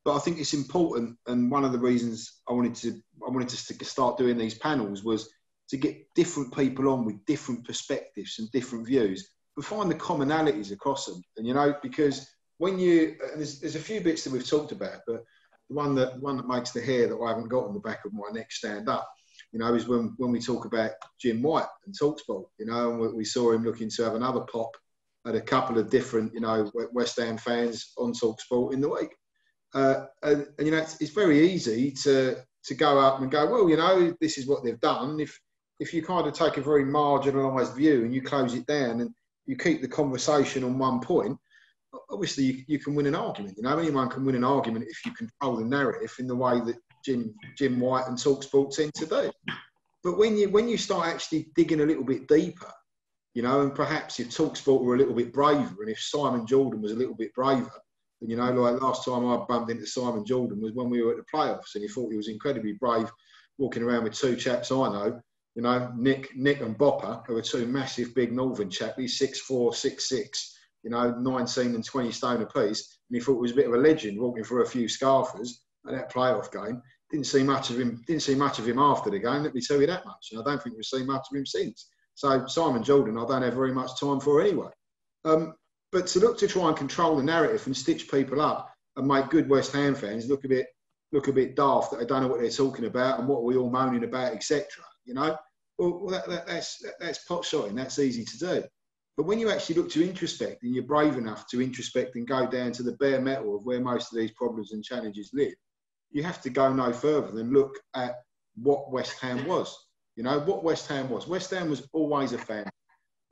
[SPEAKER 5] But I think it's important, and one of the reasons I wanted to start doing these panels was to get different people on with different perspectives and different views, but find the commonalities across them. And you know, because when there's a few bits that we've talked about, but the one that makes the hair that I haven't got on the back of my neck stand up, you know, is when we talk about Jim White and TalkSport. You know, and we saw him looking to have another pop at a couple of different, you know, West Ham fans on TalkSport in the week. And you know, it's very easy to go up and go, well, you know, this is what they've done. If you kind of take a very marginalised view and you close it down and you keep the conversation on one point, obviously you can win an argument. You know, anyone can win an argument if you control the narrative in the way that Jim White and TalkSport tend to do. But when you start actually digging a little bit deeper, you know, and perhaps if TalkSport were a little bit braver, and if Simon Jordan was a little bit braver. And, you know, like last time I bumped into Simon Jordan was when we were at the playoffs, and he thought he was incredibly brave walking around with two chaps I know, you know, Nick and Bopper, who are two massive big northern chappies, 6'4", 6'6", you know, 19 and 20 stone apiece. And he thought he was a bit of a legend walking through a few scarfers at that playoff game. Didn't see much of him after the game, let me tell you that much. And I don't think we've seen much of him since. So Simon Jordan, I don't have very much time for anyway. But to look to try and control the narrative and stitch people up and make good West Ham fans look a bit daft, that they don't know what they're talking about and what are we all moaning about, etc. You know, well that's pot shotting. That's easy to do. But when you actually look to introspect, and you're brave enough to introspect and go down to the bare metal of where most of these problems and challenges live, you have to go no further than look at what West Ham was. You know, what West Ham was. West Ham was always a family.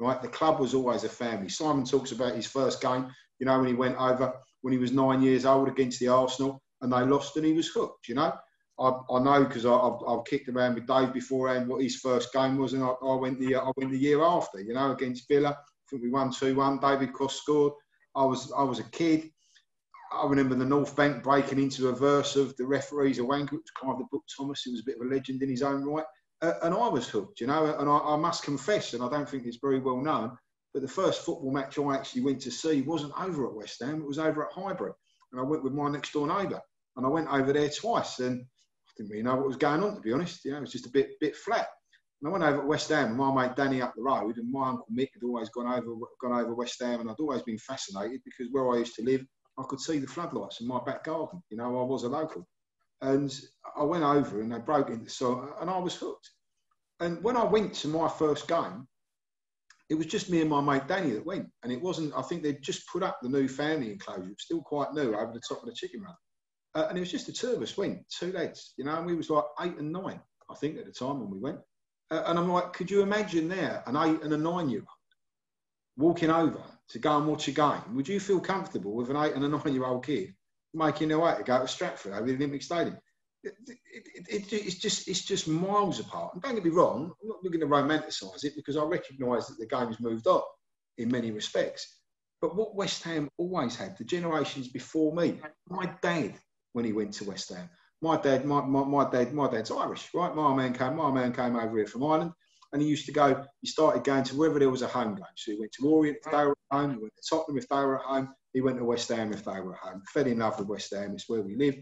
[SPEAKER 5] Right, the club was always a family. Simon talks about his first game, you know, when he went over when he was 9 years old against the Arsenal, and they lost, and he was hooked. You know, I know because I've kicked around with Dave beforehand what his first game was, and I went the year after, you know, against Villa. I think we won 2-1. David Cross scored. I was a kid. I remember the North Bank breaking into a verse of The Referee's a Wanker, which kind of the book Thomas. He was a bit of a legend in his own right. And I was hooked, you know, and I must confess, and I don't think it's very well known, but the first football match I actually went to see wasn't over at West Ham, it was over at Highbury. And I went with my next door neighbour, and I went over there twice, and I didn't really know what was going on, to be honest. You know, it was just a bit flat. And I went over at West Ham, and my mate Danny up the road, and my uncle Mick had always gone over West Ham, and I'd always been fascinated because where I used to live, I could see the floodlights in my back garden. You know, I was a local. And I went over and they broke into so, and I was hooked. And when I went to my first game, it was just me and my mate Danny that went. And it wasn't, I think they'd just put up the new family enclosure. It was still quite new over the top of the chicken run. And it was just the two of us went, two lads, you know, and we was like 8 and 9, I think, at the time when we went. And I'm like, could you imagine there an 8 and a 9-year-old walking over to go and watch a game? Would you feel comfortable with an 8 and a 9-year-old kid making their way to go to Stratford over the Olympic Stadium? It's just miles apart. And don't get me wrong, I'm not looking to romanticise it because I recognise that the game's moved on in many respects. But what West Ham always had, the generations before me, my dad, when he went to West Ham, my dad's Irish, right? My man came over here from Ireland, and he started going to wherever there was a home game. So he went to Orient if they were at home, he went to Tottenham if they were at home, he went to West Ham if they were at home. Fell in love with West Ham, it's where we live,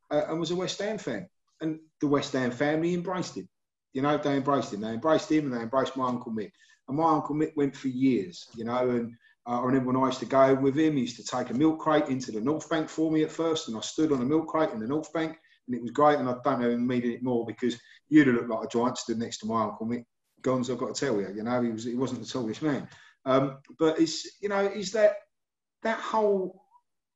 [SPEAKER 5] and was a West Ham fan. And the West Ham family embraced him. You know, they embraced him. They embraced him, and they embraced my Uncle Mick. And my Uncle Mick went for years, you know, and I remember when I used to go with him, he used to take a milk crate into the North Bank for me at first, and I stood on a milk crate in the North Bank, and it was great, and I don't know him needed it more because you'd have looked like a giant stood next to my Uncle Mick. Gonzo, I've got to tell you, you know, he wasn't the tallest man. But it's, you know, is that whole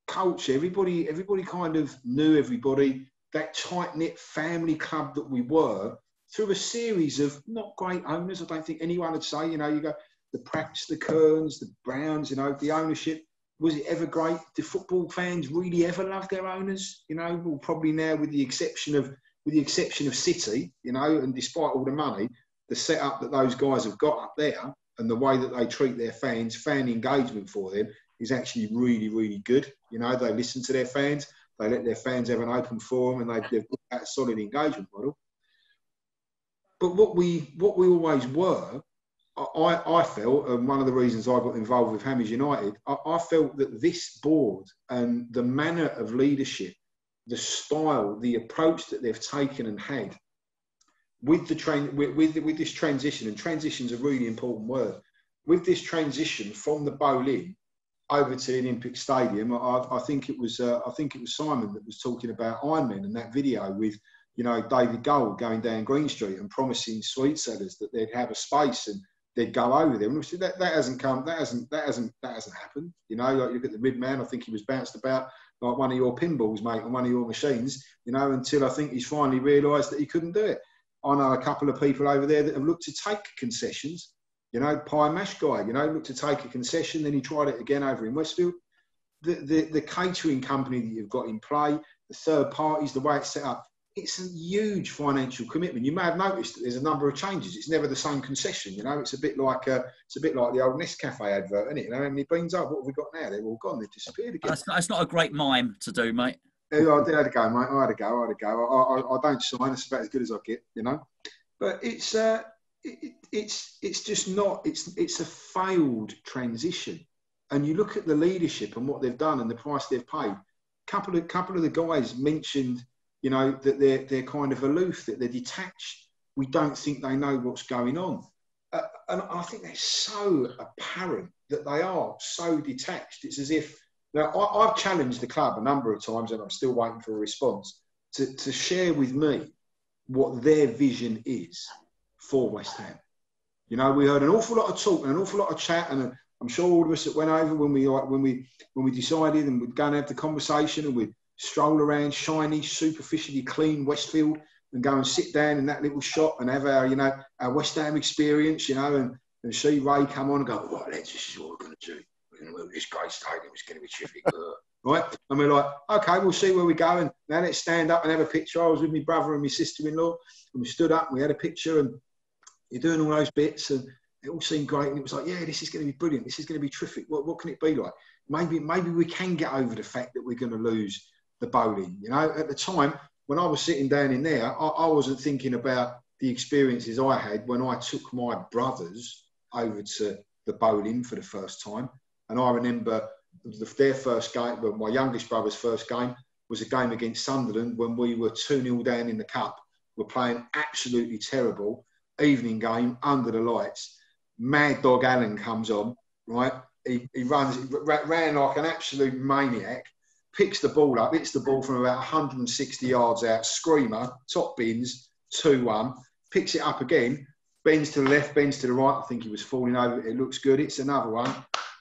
[SPEAKER 5] culture, everybody kind of knew everybody, that tight-knit family club that we were, through a series of not great owners. I don't think anyone would say, you know, you go, the Pratts, the Kearns, the Browns, you know, the ownership, was it ever great? Did football fans really ever love their owners? You know, well, probably now with the exception of City, you know, and despite all the money, the setup that those guys have got up there and the way that they treat their fans, fan engagement for them is actually really, really good. You know, they listen to their fans, they let their fans have an open forum, and they've got that solid engagement model. But what we always were, I felt, and one of the reasons I got involved with Hammers United, I felt that this board and the manner of leadership, the style, the approach that they've taken and had with this transition, and transition's a really important word, with this transition from the Boleyn over to the Olympic Stadium, I think it was Simon that was talking about Ironman and that video with, you know, David Gold going down Green Street and promising sweet sellers that they'd have a space and they'd go over there. And obviously that hasn't happened. You know, like, look at the Midman. I think he was bounced about like one of your pinballs, mate, on one of your machines, you know, until I think he's finally realised that he couldn't do it. I know a couple of people over there that have looked to take concessions. You know, Pie Mash guy, you know, looked to take a concession, then he tried it again over in Westfield. The catering company that you've got in play, the third parties, the way it's set up, it's a huge financial commitment. You may have noticed that there's a number of changes. It's never the same concession, you know. It's a bit like the old Nescafe advert, isn't it? You know, how many beans up? What have we got now? They're all gone. They've disappeared again.
[SPEAKER 1] That's not a great mime to do, mate.
[SPEAKER 5] Yeah, I had to go, mate. I had to go. I don't sign. It's about as good as I get, you know. But it's just not. It's a failed transition. And you look at the leadership and what they've done and the price they've paid. Couple of the guys mentioned, you know, that they're kind of aloof, that they're detached. We don't think they know what's going on. And I think they're so apparent that they are so detached. It's as if, now I've challenged the club a number of times and I'm still waiting for a response to share with me what their vision is for West Ham. You know, we heard an awful lot of talk and an awful lot of chat, and I'm sure all of us that went over when we decided and we'd go and have the conversation and we'd stroll around shiny, superficially clean Westfield and go and sit down in that little shop and have our West Ham experience, you know, and see Ray come on and go, right, lads, this is what we're going to do. We're going to move this great stadium. It's going to be terrific. Right? And we're like, okay, we'll see where we go. And now let's stand up and have a picture. I was with my brother and my sister-in-law, and we stood up and we had a picture, and you're doing all those bits, and it all seemed great. And it was like, yeah, this is going to be brilliant. This is going to be terrific. What can it be like? Maybe we can get over the fact that we're going to lose the bowling. You know, at the time when I was sitting down in there, I wasn't thinking about the experiences I had when I took my brothers over to the bowling for the first time. And I remember their first game, well, my youngest brother's first game was a game against Sunderland when we were 2-0 down in the cup. We're playing absolutely terrible. Evening game under the lights. Mad Dog Allen comes on, right? He ran like an absolute maniac, picks the ball up, hits the ball from about 160 yards out, screamer, top bins, 2-1, picks it up again, bends to the left, bends to the right. I think he was falling over. It looks good. It's another one.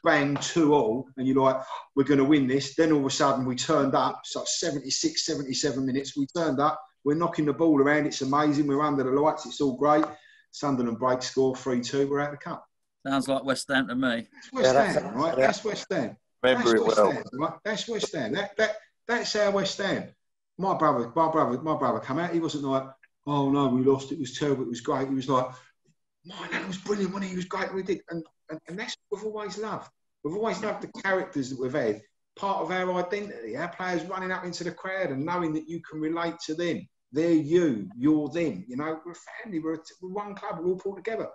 [SPEAKER 5] Bang, 2-2. And you're like, we're going to win this. Then all of a sudden we turned up. It's like 76, 77 minutes. We turned up. We're knocking the ball around. It's amazing. We're under the lights. It's all great. Sunderland break, score 3-2. We're out of the cup.
[SPEAKER 1] Sounds like West Ham to me.
[SPEAKER 5] That's West Ham, right? That's West Ham.
[SPEAKER 4] Remember it well.
[SPEAKER 5] Ham, right? That's West Ham. That's our West Ham. My brother come out. He wasn't like, oh no, we lost. It was terrible. It was great. He was like, man, that was brilliant. When he was great, we did, and that's what we've always loved. We've always loved the characters that we've had, part of our identity, our players running up into the crowd and knowing that you can relate to them. They're you, you're them. You know, we're a family, we're one club, we're all pulled together.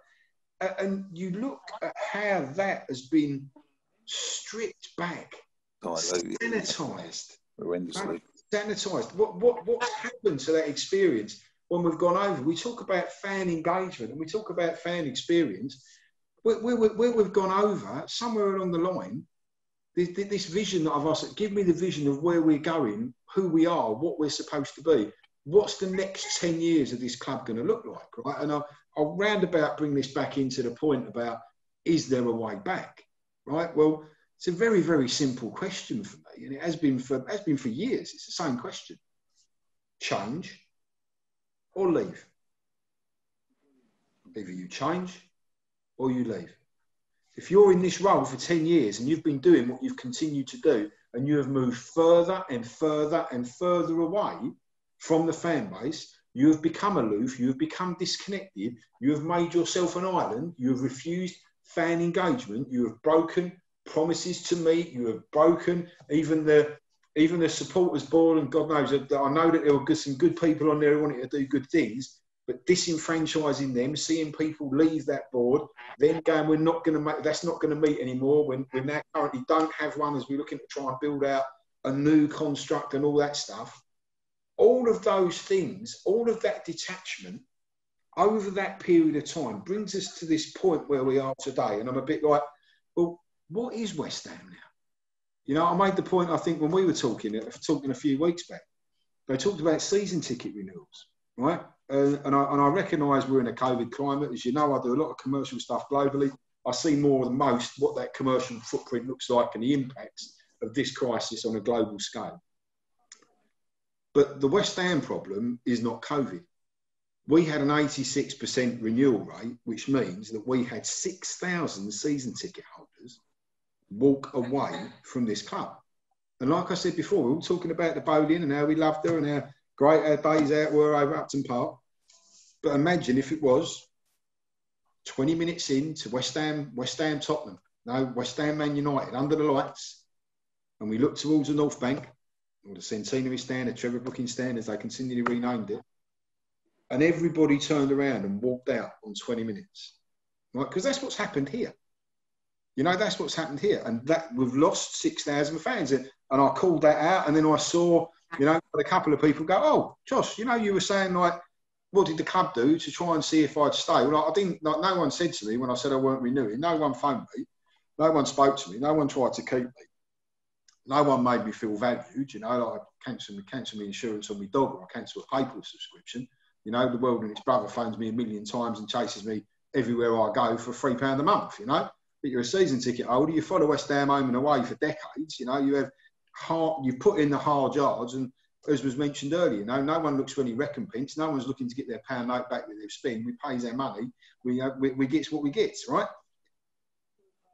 [SPEAKER 5] And you look at how that has been stripped back, sanitised.
[SPEAKER 4] Horrendously.
[SPEAKER 5] Sanitised. What's happened to that experience when we've gone over? We talk about fan engagement and we talk about fan experience. Where we've gone over, somewhere along the line, this vision that I've asked, give me the vision of where we're going, who we are, what we're supposed to be. What's the next 10 years of this club going to look like, right? And I'll roundabout bring this back into the point about, is there a way back, right? Well, it's a very, very simple question for me, and it has been for years. It's the same question. Change or leave. Either you change or you leave. If you're in this role for 10 years and you've been doing what you've continued to do and you have moved further and further and further away from the fan base, you have become aloof, you have become disconnected, you have made yourself an island, you have refused fan engagement, you have broken promises to meet, you have broken even the supporters board, and God knows, I know that there were some good people on there who wanted to do good things, but disenfranchising them, seeing people leave that board, then going, we're not going to make, that's not going to meet anymore, when we now currently don't have one as we're looking to try and build out a new construct and all that stuff. All of those things, all of that detachment over that period of time brings us to this point where we are today. And I'm a bit like, well, what is West Ham now? You know, I made the point, I think, when we were talking a few weeks back, they talked about season ticket renewals, right? And I recognise we're in a COVID climate. As you know, I do a lot of commercial stuff globally. I see more than most what that commercial footprint looks like and the impacts of this crisis on a global scale. But the West Ham problem is not COVID. We had an 86% renewal rate, which means that we had 6,000 season ticket holders walk away from this club. And like I said before, we're all talking about the bowling and how we loved her and how great our days out were over Upton Park. But imagine if it was 20 minutes into West Ham Tottenham, no, West Ham Man United under the lights, and we look towards the North Bank, or the Centenary Stand, the Trevor Booking Stand, as they continually renamed it, and everybody turned around and walked out on 20 minutes, right? Because that's what's happened here. You know, that's what's happened here, and that we've lost 6,000 fans, and I called that out, and then I saw, you know, a couple of people go, "Oh, Josh, you know, you were saying like, what did the club do to try and see if I'd stay?" Well, I didn't. Like, no one said to me when I said I weren't renewing. No one phoned me. No one spoke to me. No one tried to keep me. No one made me feel valued. You know, like I cancel my insurance on my dog, or I cancel a PayPal subscription. You know, the world and its brother phones me a million times and chases me everywhere I go for £3 a month. You know, but you're a season ticket holder. You follow West Ham home and away for decades. You know, you put in the hard yards, and as was mentioned earlier, you know, no one looks for any recompense. No one's looking to get their pound note back that they've spent. We pays our money. We get what we get, right?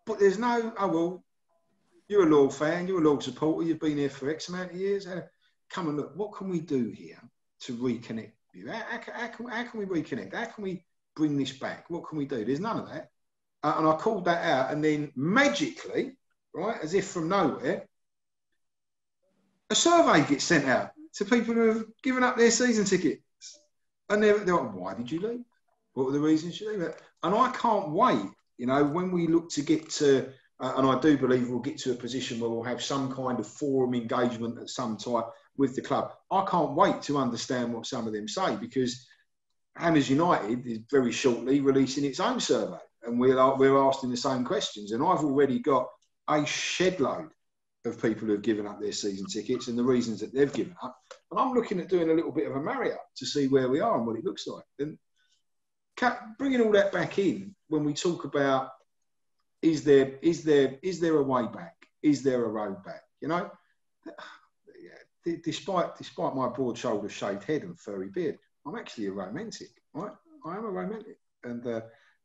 [SPEAKER 5] But there's no, oh, well, you're a loyal fan, you're a loyal supporter, you've been here for X amount of years. Come and look, what can we do here to reconnect you? How can we reconnect? How can we bring this back? What can we do? There's none of that. And I called that out, and then magically, right, as if from nowhere, a survey gets sent out to people who have given up their season tickets. And they're like, why did you leave? What were the reasons you leave? And I can't wait, you know, when we look to get to, and I do believe we'll get to a position where we'll have some kind of forum engagement at some time with the club. I can't wait to understand what some of them say, because Hammers United is very shortly releasing its own survey, and we're asking the same questions. And I've already got a shed load of people who have given up their season tickets and the reasons that they've given up. And I'm looking at doing a little bit of a marry-up to see where we are and what it looks like. And bringing all that back in, when we talk about, is there a way back? Is there a road back? You know, despite my broad-shouldered shaved head and furry beard, I'm actually a romantic, right? I am a romantic, and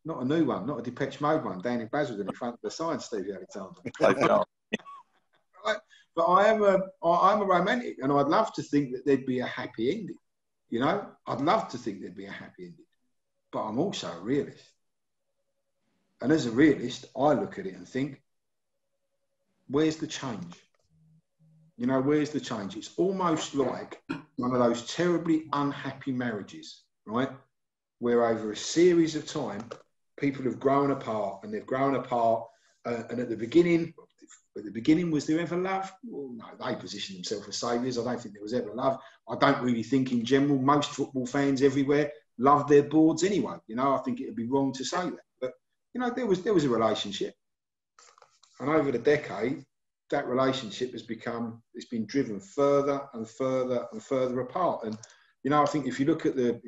[SPEAKER 5] not a new one, not a Depeche Mode one, down in Basildon in front of the sign, Stevie Alexander. Right? But I'm a romantic, and I'd love to think that there'd be a happy ending. You know, I'd love to think there'd be a happy ending, but I'm also a realist. And as a realist, I look at it and think, where's the change? You know, where's the change? It's almost like one of those terribly unhappy marriages, right? Where over a series of time, people have grown apart and they've grown apart. And at the beginning, was there ever love? Well, no, they positioned themselves as saviours. I don't think there was ever love. I don't really think in general, most football fans everywhere love their boards anyway. You know, I think it would be wrong to say that. But, you know, there was a relationship. And over the decade, that relationship has it's been driven further and further and further apart. And, you know, I think if you look at the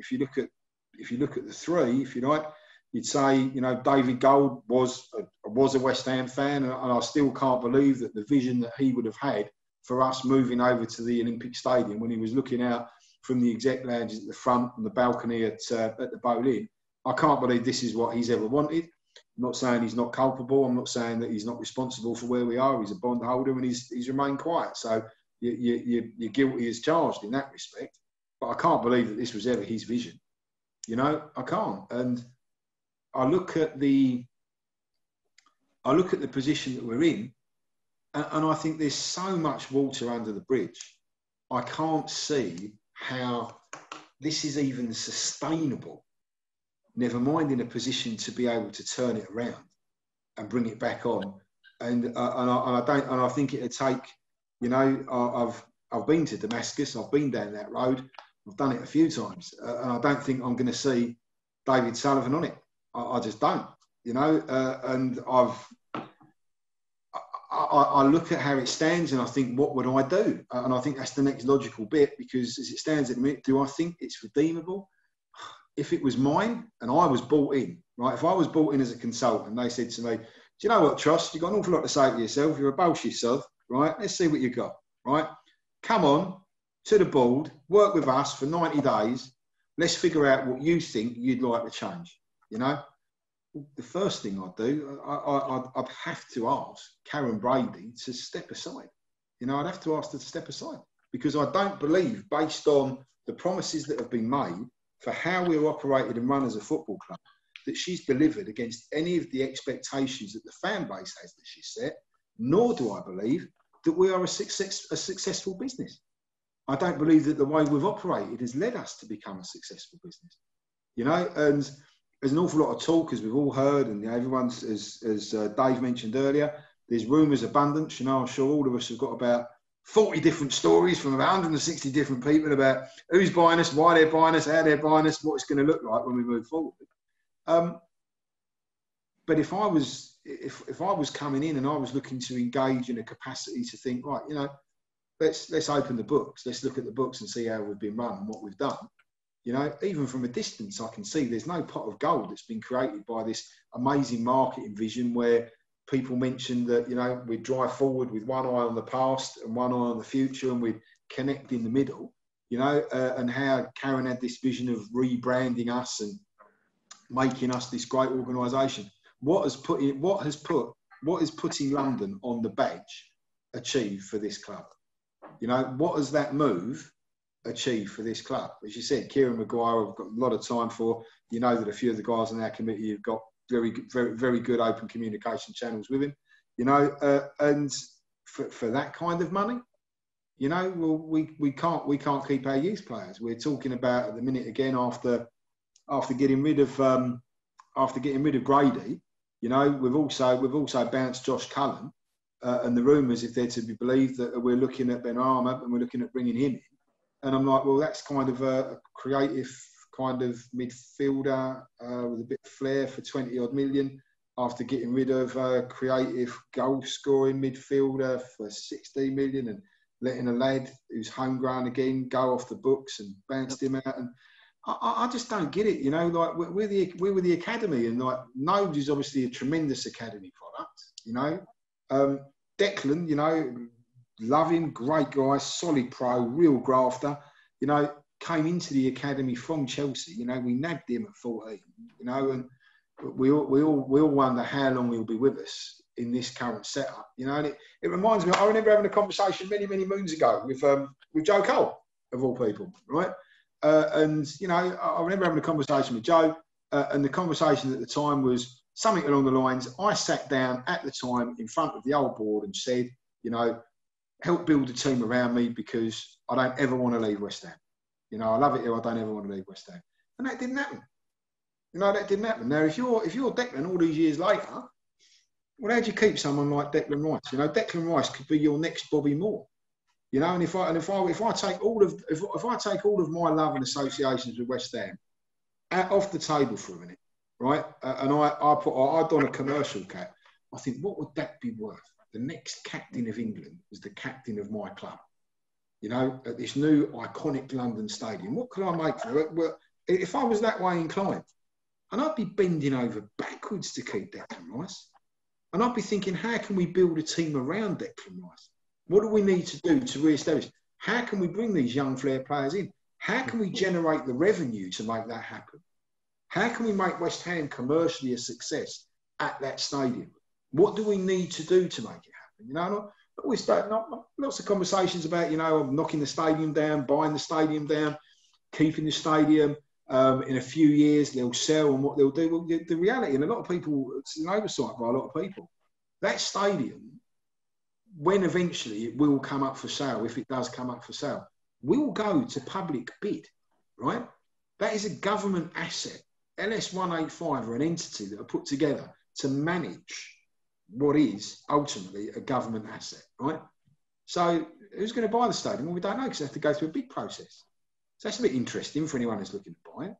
[SPEAKER 5] three, if you like, you'd say, you know, David Gold was a West Ham fan, and I still can't believe that the vision that he would have had for us moving over to the Olympic Stadium when he was looking out from the exec lounges at the front and the balcony at the Boleyn. I can't believe this is what he's ever wanted. I'm not saying he's not culpable. I'm not saying that he's not responsible for where we are. He's a bondholder and he's remained quiet. So you're guilty as charged in that respect. But I can't believe that this was ever his vision. You know, I can't. And I look at the position that we're in, and I think there's so much water under the bridge. I can't see how this is even sustainable. Never mind in a position to be able to turn it around and bring it back on. And I think it'd take, you know, I've been to Damascus, I've been down that road, I've done it a few times, and I don't think I'm going to see David Sullivan on it. I just don't, you know. And I look at how it stands and I think, what would I do? And I think that's the next logical bit, because as it stands at the minute, do I think it's redeemable? If it was mine and I was bought in, right? If I was bought in as a consultant, they said to me, do you know what, Tross? You've got an awful lot to say to yourself. You're a bullshit yourself, right? Let's see what you've got, right? Come on to the board, work with us for 90 days. Let's figure out what you think you'd like to change, you know? The first thing I'd do, I'd have to ask Karen Brady to step aside. You know, I'd have to ask her to step aside, because I don't believe, based on the promises that have been made for how we're operated and run as a football club, that she's delivered against any of the expectations that the fan base has that she's set, nor do I believe that we are a successful business. I don't believe that the way we've operated has led us to become a successful business. You know, and there's an awful lot of talk, as we've all heard, and you know, everyone's, as Dave mentioned earlier, there's rumours abundance. You know, I'm sure all of us have got about 40 different stories from about 160 different people about who's buying us, why they're buying us, how they're buying us, what it's going to look like when we move forward. But if I was coming in and I was looking to engage in a capacity to think, right, you know, let's open the books, let's look at the books and see how we've been run and what we've done. You know, even from a distance, I can see there's no pot of gold that's been created by this amazing marketing vision where people mentioned that, you know, we'd drive forward with one eye on the past and one eye on the future, and we'd connect in the middle, you know, and how Karen had this vision of rebranding us and making us this great organisation. What is putting London on the badge achieved for this club? You know, what has that move achieved for this club? As you said, Kieran Maguire, I've got a lot of time for. You know that a few of the guys on our committee have got very good open communication channels with him. You know, and for that kind of money, you know, well, we can't keep our youth players. We're talking about at the minute again after getting rid of Grady. You know, we've also bounced Josh Cullen, and the rumours, if they're to be believed, that we're looking at Ben Armour and we're looking at bringing him in. And I'm like, well, that's kind of a creative kind of midfielder with a bit of flair for 20 odd million, after getting rid of a creative goal scoring midfielder for 16 million and letting a lad who's homegrown again go off the books and bounced him out. And I just don't get it, you know. Like we're the academy, and like Nobody's obviously a tremendous academy product, you know. Declan, you know, love him, great guy, solid pro, real grafter, you know, came into the academy from Chelsea. You know, we nabbed him at 14, you know, and we all wonder how long he'll be with us in this current setup, you know. And it reminds me, I remember having a conversation many moons ago with Joe Cole, of all people, right? And, you know, I remember having a conversation with Joe, and the conversation at the time was, something along the lines, I sat down at the time in front of the old board and said, you know, help build a team around me because I don't ever want to leave West Ham. You know, I love it here, I don't ever want to leave West Ham. And that didn't happen. You know, that didn't happen. Now, if you're Declan all these years later, well, how do you keep someone like Declan Rice? You know, Declan Rice could be your next Bobby Moore. You know, and if I take all of my love and associations with West Ham off the table for a minute, right? And I'd done a commercial cap. I think, what would that be worth? The next captain of England is the captain of my club. You know, at this new iconic London stadium. What could I make for it? Well, if I was that way inclined, and I'd be bending over backwards to keep Declan Rice. And I'd be thinking, how can we build a team around Declan Rice? What do we need to do to re-establish? How can we bring these young flair players in? How can we generate the revenue to make that happen? How can we make West Ham commercially a success at that stadium? What do we need to do to make it happen? You know, we start lots of conversations about, you know, knocking the stadium down, buying the stadium down, keeping the stadium. In a few years, they'll sell, and what they'll do. Well, the reality, and a lot of people, it's an oversight by a lot of people, that stadium, when eventually it will come up for sale, if it does come up for sale, will go to public bid, right? That is a government asset. LS 185 are an entity that are put together to manage what is ultimately a government asset, right? So who's going to buy the stadium? Well, we don't know because they have to go through a big process. So that's a bit interesting for anyone who's looking to buy it.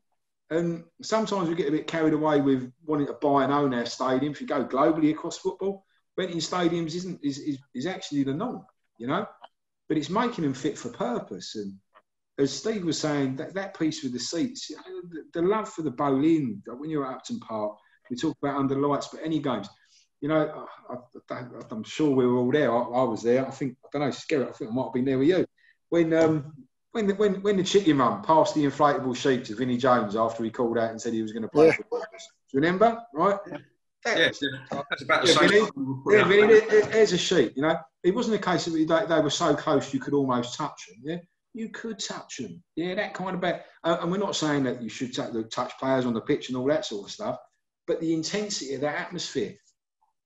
[SPEAKER 5] And sometimes we get a bit carried away with wanting to buy and own our stadium. If you go globally across football, renting stadiums is actually the norm, you know? But it's making them fit for purpose. And as Steve was saying, that piece with the seats, you know, the love for the Boleyn, when you're at Upton Park, we talk about under lights, but any games, you know, I'm sure we were all there. I was there. I don't know, Skerritt, I think I might have been there with you. When the chicken run passed the inflatable sheep to Vinnie Jones after he called out and said he was going to play for Wales. Do you remember? Right?
[SPEAKER 2] Yeah, that's about the same.
[SPEAKER 5] Vinnie, there's a sheep, you know. It wasn't a case of they were so close you could almost touch them, yeah? You could touch them. Yeah, that kind of bet. And we're not saying that you should touch players on the pitch and all that sort of stuff, but the intensity of that atmosphere.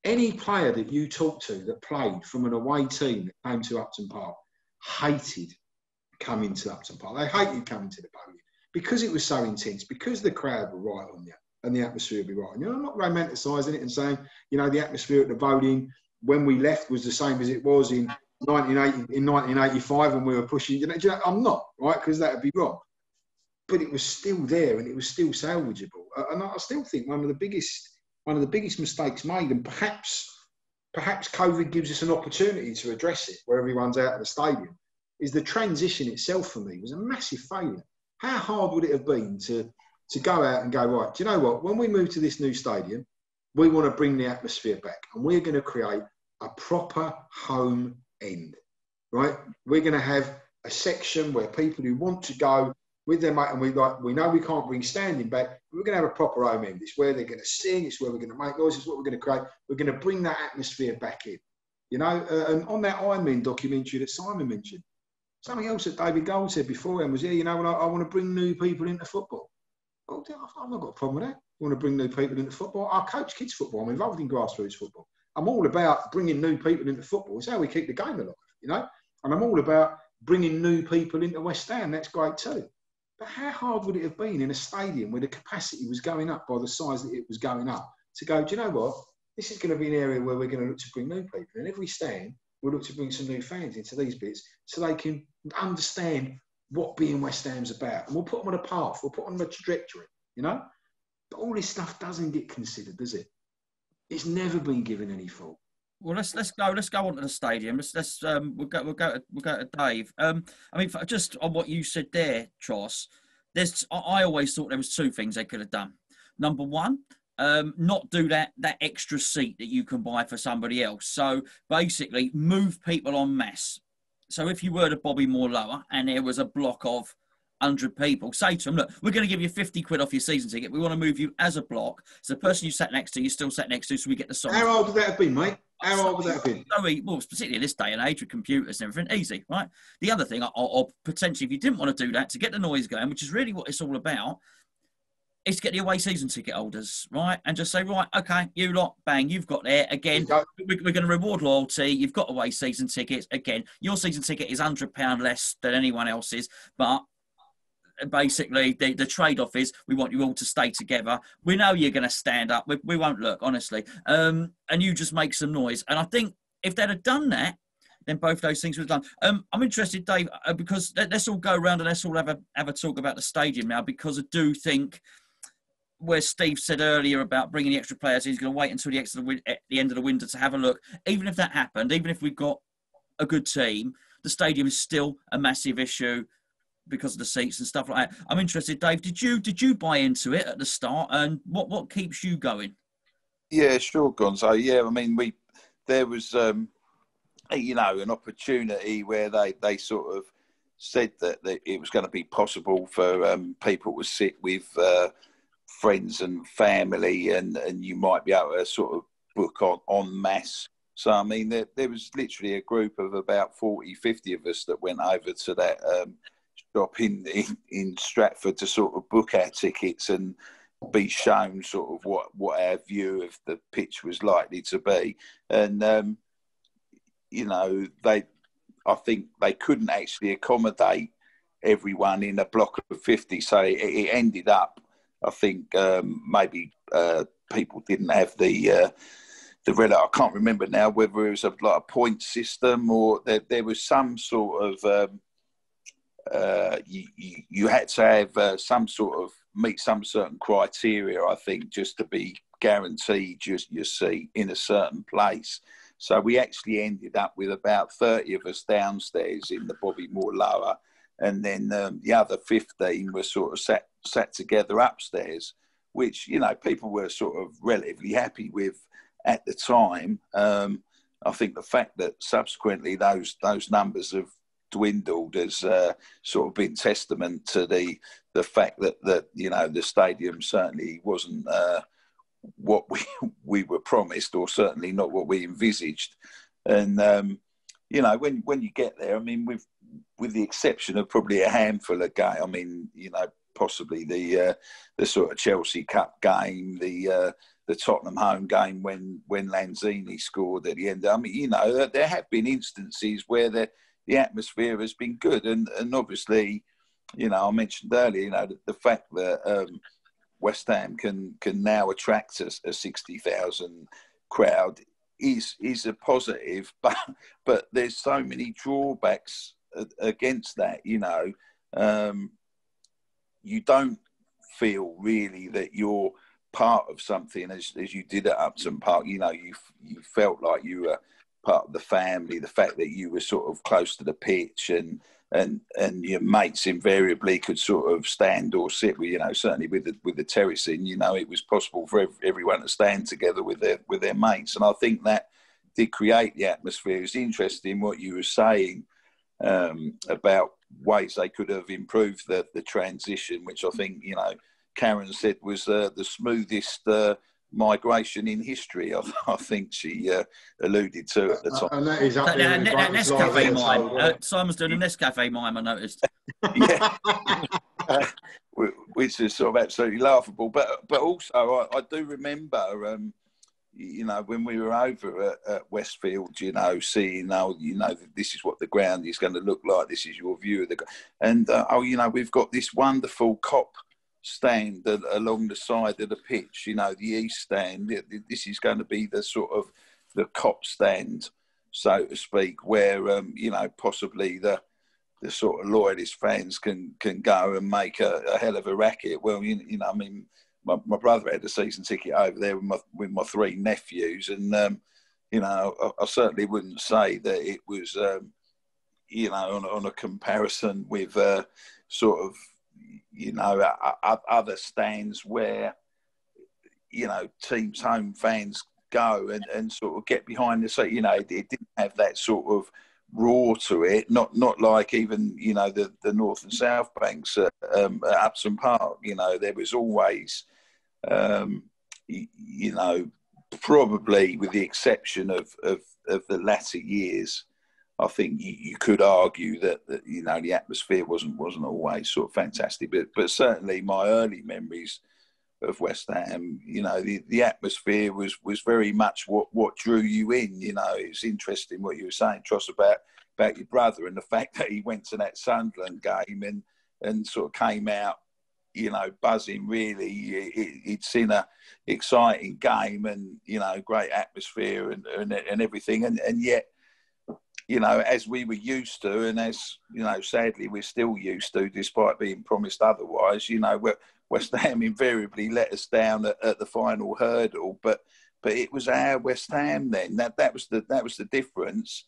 [SPEAKER 5] Any player that you talk to that played from an away team that came to Upton Park hated coming to Upton Park. They hated coming to the Boleyn because it was so intense, because the crowd were right on you and the atmosphere would be right on you. I'm not romanticising it and saying, you know, the atmosphere at the Boleyn when we left was the same as it was in 1985 when we were pushing. You know, I'm not, right, because that would be wrong. But it was still there and it was still salvageable. And I still think one of the biggest mistakes made, and perhaps COVID gives us an opportunity to address it where everyone's out of the stadium, is the transition itself for me was a massive failure. How hard would it have been to go out and go, right, do you know what? When we move to this new stadium, we want to bring the atmosphere back and we're going to create a proper home end, right? We're going to have a section where people who want to go with their mate, and we know we can't bring standing back, but we're going to have a proper home end. It's where they're going to sing, it's where we're going to make noise, it's what we're going to create. We're going to bring that atmosphere back in, you know? And on that Iron Man documentary that Simon mentioned, something else that David Gold said beforehand was, yeah, you know, I want to bring new people into football. Well, I've not got a problem with that. I want to bring new people into football. I coach kids football. I'm involved in grassroots football. I'm all about bringing new people into football. It's how we keep the game alive, you know? And I'm all about bringing new people into West Ham. That's great too. But how hard would it have been in a stadium where the capacity was going up by the size that it was going up to go, do you know what? This is going to be an area where we're going to look to bring new people. And every stand, we'll look to bring some new fans into these bits so they can understand what being West Ham's about. And we'll put them on a path. We'll put them on a trajectory, you know? But all this stuff doesn't get considered, does it? It's never been given any thought.
[SPEAKER 1] Well, let's go on to the stadium. We'll go to Dave. I mean, just on what you said there, Tross, I always thought there was two things they could have done. Number one, not do that extra seat that you can buy for somebody else. So basically, move people en masse. So if you were to Bobby Moore lower and there was a block of 100 people, say to them, look, we're going to give you 50 quid off your season ticket. We want to move you as a block. So the person you sat next to, you still sat next to, so we get the song.
[SPEAKER 5] How old would that have been, mate? How old would that have been?
[SPEAKER 1] Well, particularly in this day and age with computers and everything, easy, right? The other thing, or potentially, if you didn't want to do that, to get the noise going, which is really what it's all about, is to get the away season ticket holders, right? And just say, right, okay, you lot, bang, you've got there. Again, we're going to reward loyalty. You've got away season tickets. Again, your season ticket is £100 less than anyone else's, but basically the trade-off is we want you all to stay together. We know you're going to stand up. We won't look, honestly. And you just make some noise. And I think if they'd have done that, then both those things were done. I'm interested, Dave, because let's all go around and let's all have a talk about the stadium now, because I do think where Steve said earlier about bringing the extra players, he's going to wait until the end of the window to have a look. Even if that happened, even if we've got a good team, the stadium is still a massive issue because of the seats and stuff like that. I'm interested, Dave, did you buy into it at the start, and what keeps you going?
[SPEAKER 4] Yeah, sure, Gonzo. Yeah, I mean, there was an opportunity where they sort of said that it was going to be possible for people to sit with friends and family, and you might be able to sort of book en masse. So, I mean, there was literally a group of about 40, 50 of us that went over to that shop in Stratford to sort of book our tickets and be shown sort of what our view of the pitch was likely to be. And, I think they couldn't actually accommodate everyone in a block of 50. So it ended up, I think, maybe people didn't have the I can't remember now whether it was like a point system or there was some sort of you had to have some sort of meet some certain criteria, I think, just to be guaranteed your seat in a certain place. So we actually ended up with about 30 of us downstairs in the Bobby Moore Lower, and then the other 15 were sort of sat together upstairs, which, people were sort of relatively happy with at the time. I think the fact that subsequently those numbers have dwindled has sort of been testament to the fact that the stadium certainly wasn't what we were promised, or certainly not what we envisaged. And when you get there, I mean, with the exception of probably a handful of games, I mean, possibly the sort of Chelsea Cup game, the Tottenham home game when Lanzini scored at the end. I mean, there have been instances where the atmosphere has been good, and obviously, I mentioned earlier, the fact that West Ham can now attract a 60,000 crowd is a positive, but there's so many drawbacks against that. You don't feel really that you're part of something as you did at Upton Park. You felt like you were part of the family. The fact that you were sort of close to the pitch, and your mates invariably could sort of stand or sit with, certainly with the terracing, it was possible for everyone to stand together with their mates. And I think that did create the atmosphere. It's interesting what you were saying about ways they could have improved the transition, which I think, Karen said was the smoothest migration in history. I think she alluded to at the time.
[SPEAKER 5] And that is up there in
[SPEAKER 1] Nescafe mime. Simon's doing a Nescafe mime, I noticed.
[SPEAKER 4] Yeah. Which is sort of absolutely laughable. But also, I do remember, when we were over at Westfield, seeing, this is what the ground is going to look like. This is your view of the ground. And, we've got this wonderful cop stand along the side of the pitch, the east stand. This is going to be the sort of the cop stand, so to speak, where possibly the sort of loyalist fans can go and make a hell of a racket. Well, I mean, my brother had a season ticket over there with my three nephews, and I certainly wouldn't say that it was on a comparison with sort of other stands where teams' home fans go and sort of get behind the seat. It didn't have that sort of roar to it. Not like even the North and South Banks at Upton Park. There was always probably with the exception of the latter years, I think you could argue that the atmosphere wasn't always sort of fantastic, but certainly my early memories of West Ham. You know, the atmosphere was very much what drew you in. You know, it's interesting what you were saying, Tross, about your brother and the fact that he went to that Sunderland game and sort of came out, you know, buzzing really. He'd seen a exciting game and, you know, great atmosphere and everything. And yet, you know, as we were used to, and as, you know, sadly we're still used to, despite being promised otherwise, you know, West Ham invariably let us down at the final hurdle. But it was our West Ham then. That was the difference.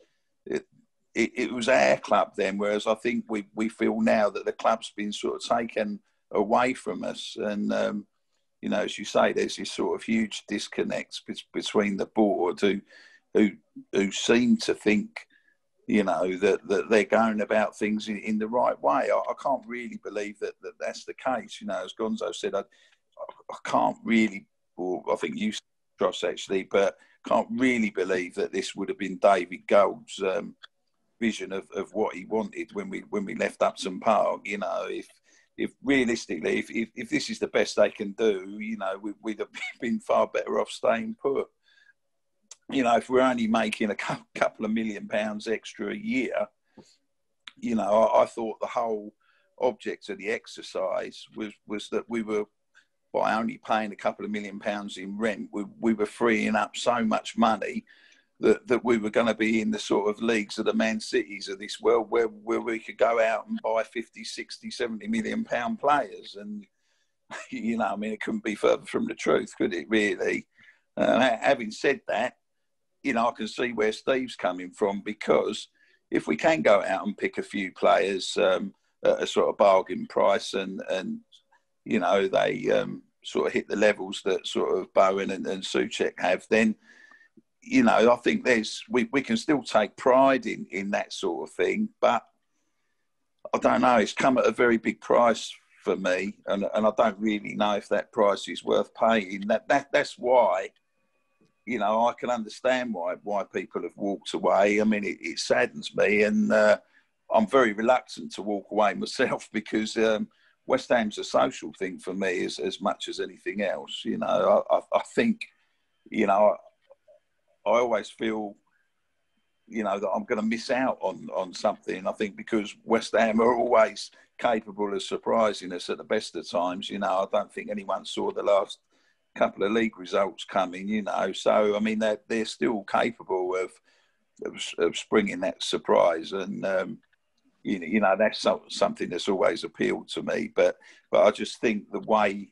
[SPEAKER 4] It was our club then, whereas I think we feel now that the club's been sort of taken away from us. And, you know, as you say, there's this sort of huge disconnect between the board who seem to think, you know, that they're going about things in the right way. I can't really believe that that's the case. You know, as Gonzo said, I can't really, or I think you, Tross, actually, but can't really believe that this would have been David Gold's vision of what he wanted when we left Upton Park. You know, if realistically, if this is the best they can do, you know, we'd have been far better off staying put. You know, if we're only making a couple of £1 million extra a year, you know, I thought the whole object of the exercise was that we were, by only paying a couple of £1 million in rent, we were freeing up so much money that we were going to be in the sort of leagues of the Man Cities of this world where we could go out and buy 50, 60, 70 million pound players. And, you know, I mean, it couldn't be further from the truth, could it really? Having said that, you know, I can see where Steve's coming from, because if we can go out and pick a few players at a sort of bargain price and you know, they sort of hit the levels that sort of Bowen and Souček have, then, you know, I think we can still take pride in that sort of thing. But I don't know, it's come at a very big price for me, and I don't really know if that price is worth paying. That's why, you know, I can understand why people have walked away. I mean, it saddens me, and I'm very reluctant to walk away myself, because West Ham's a social thing for me as much as anything else. You know, I think, you know, I always feel, you know, that I'm going to miss out on something. I think because West Ham are always capable of surprising us at the best of times. You know, I don't think anyone saw the last couple of league results coming, you know. So, I mean, they're still capable of springing that surprise. And, you know, that's something that's always appealed to me. But I just think the way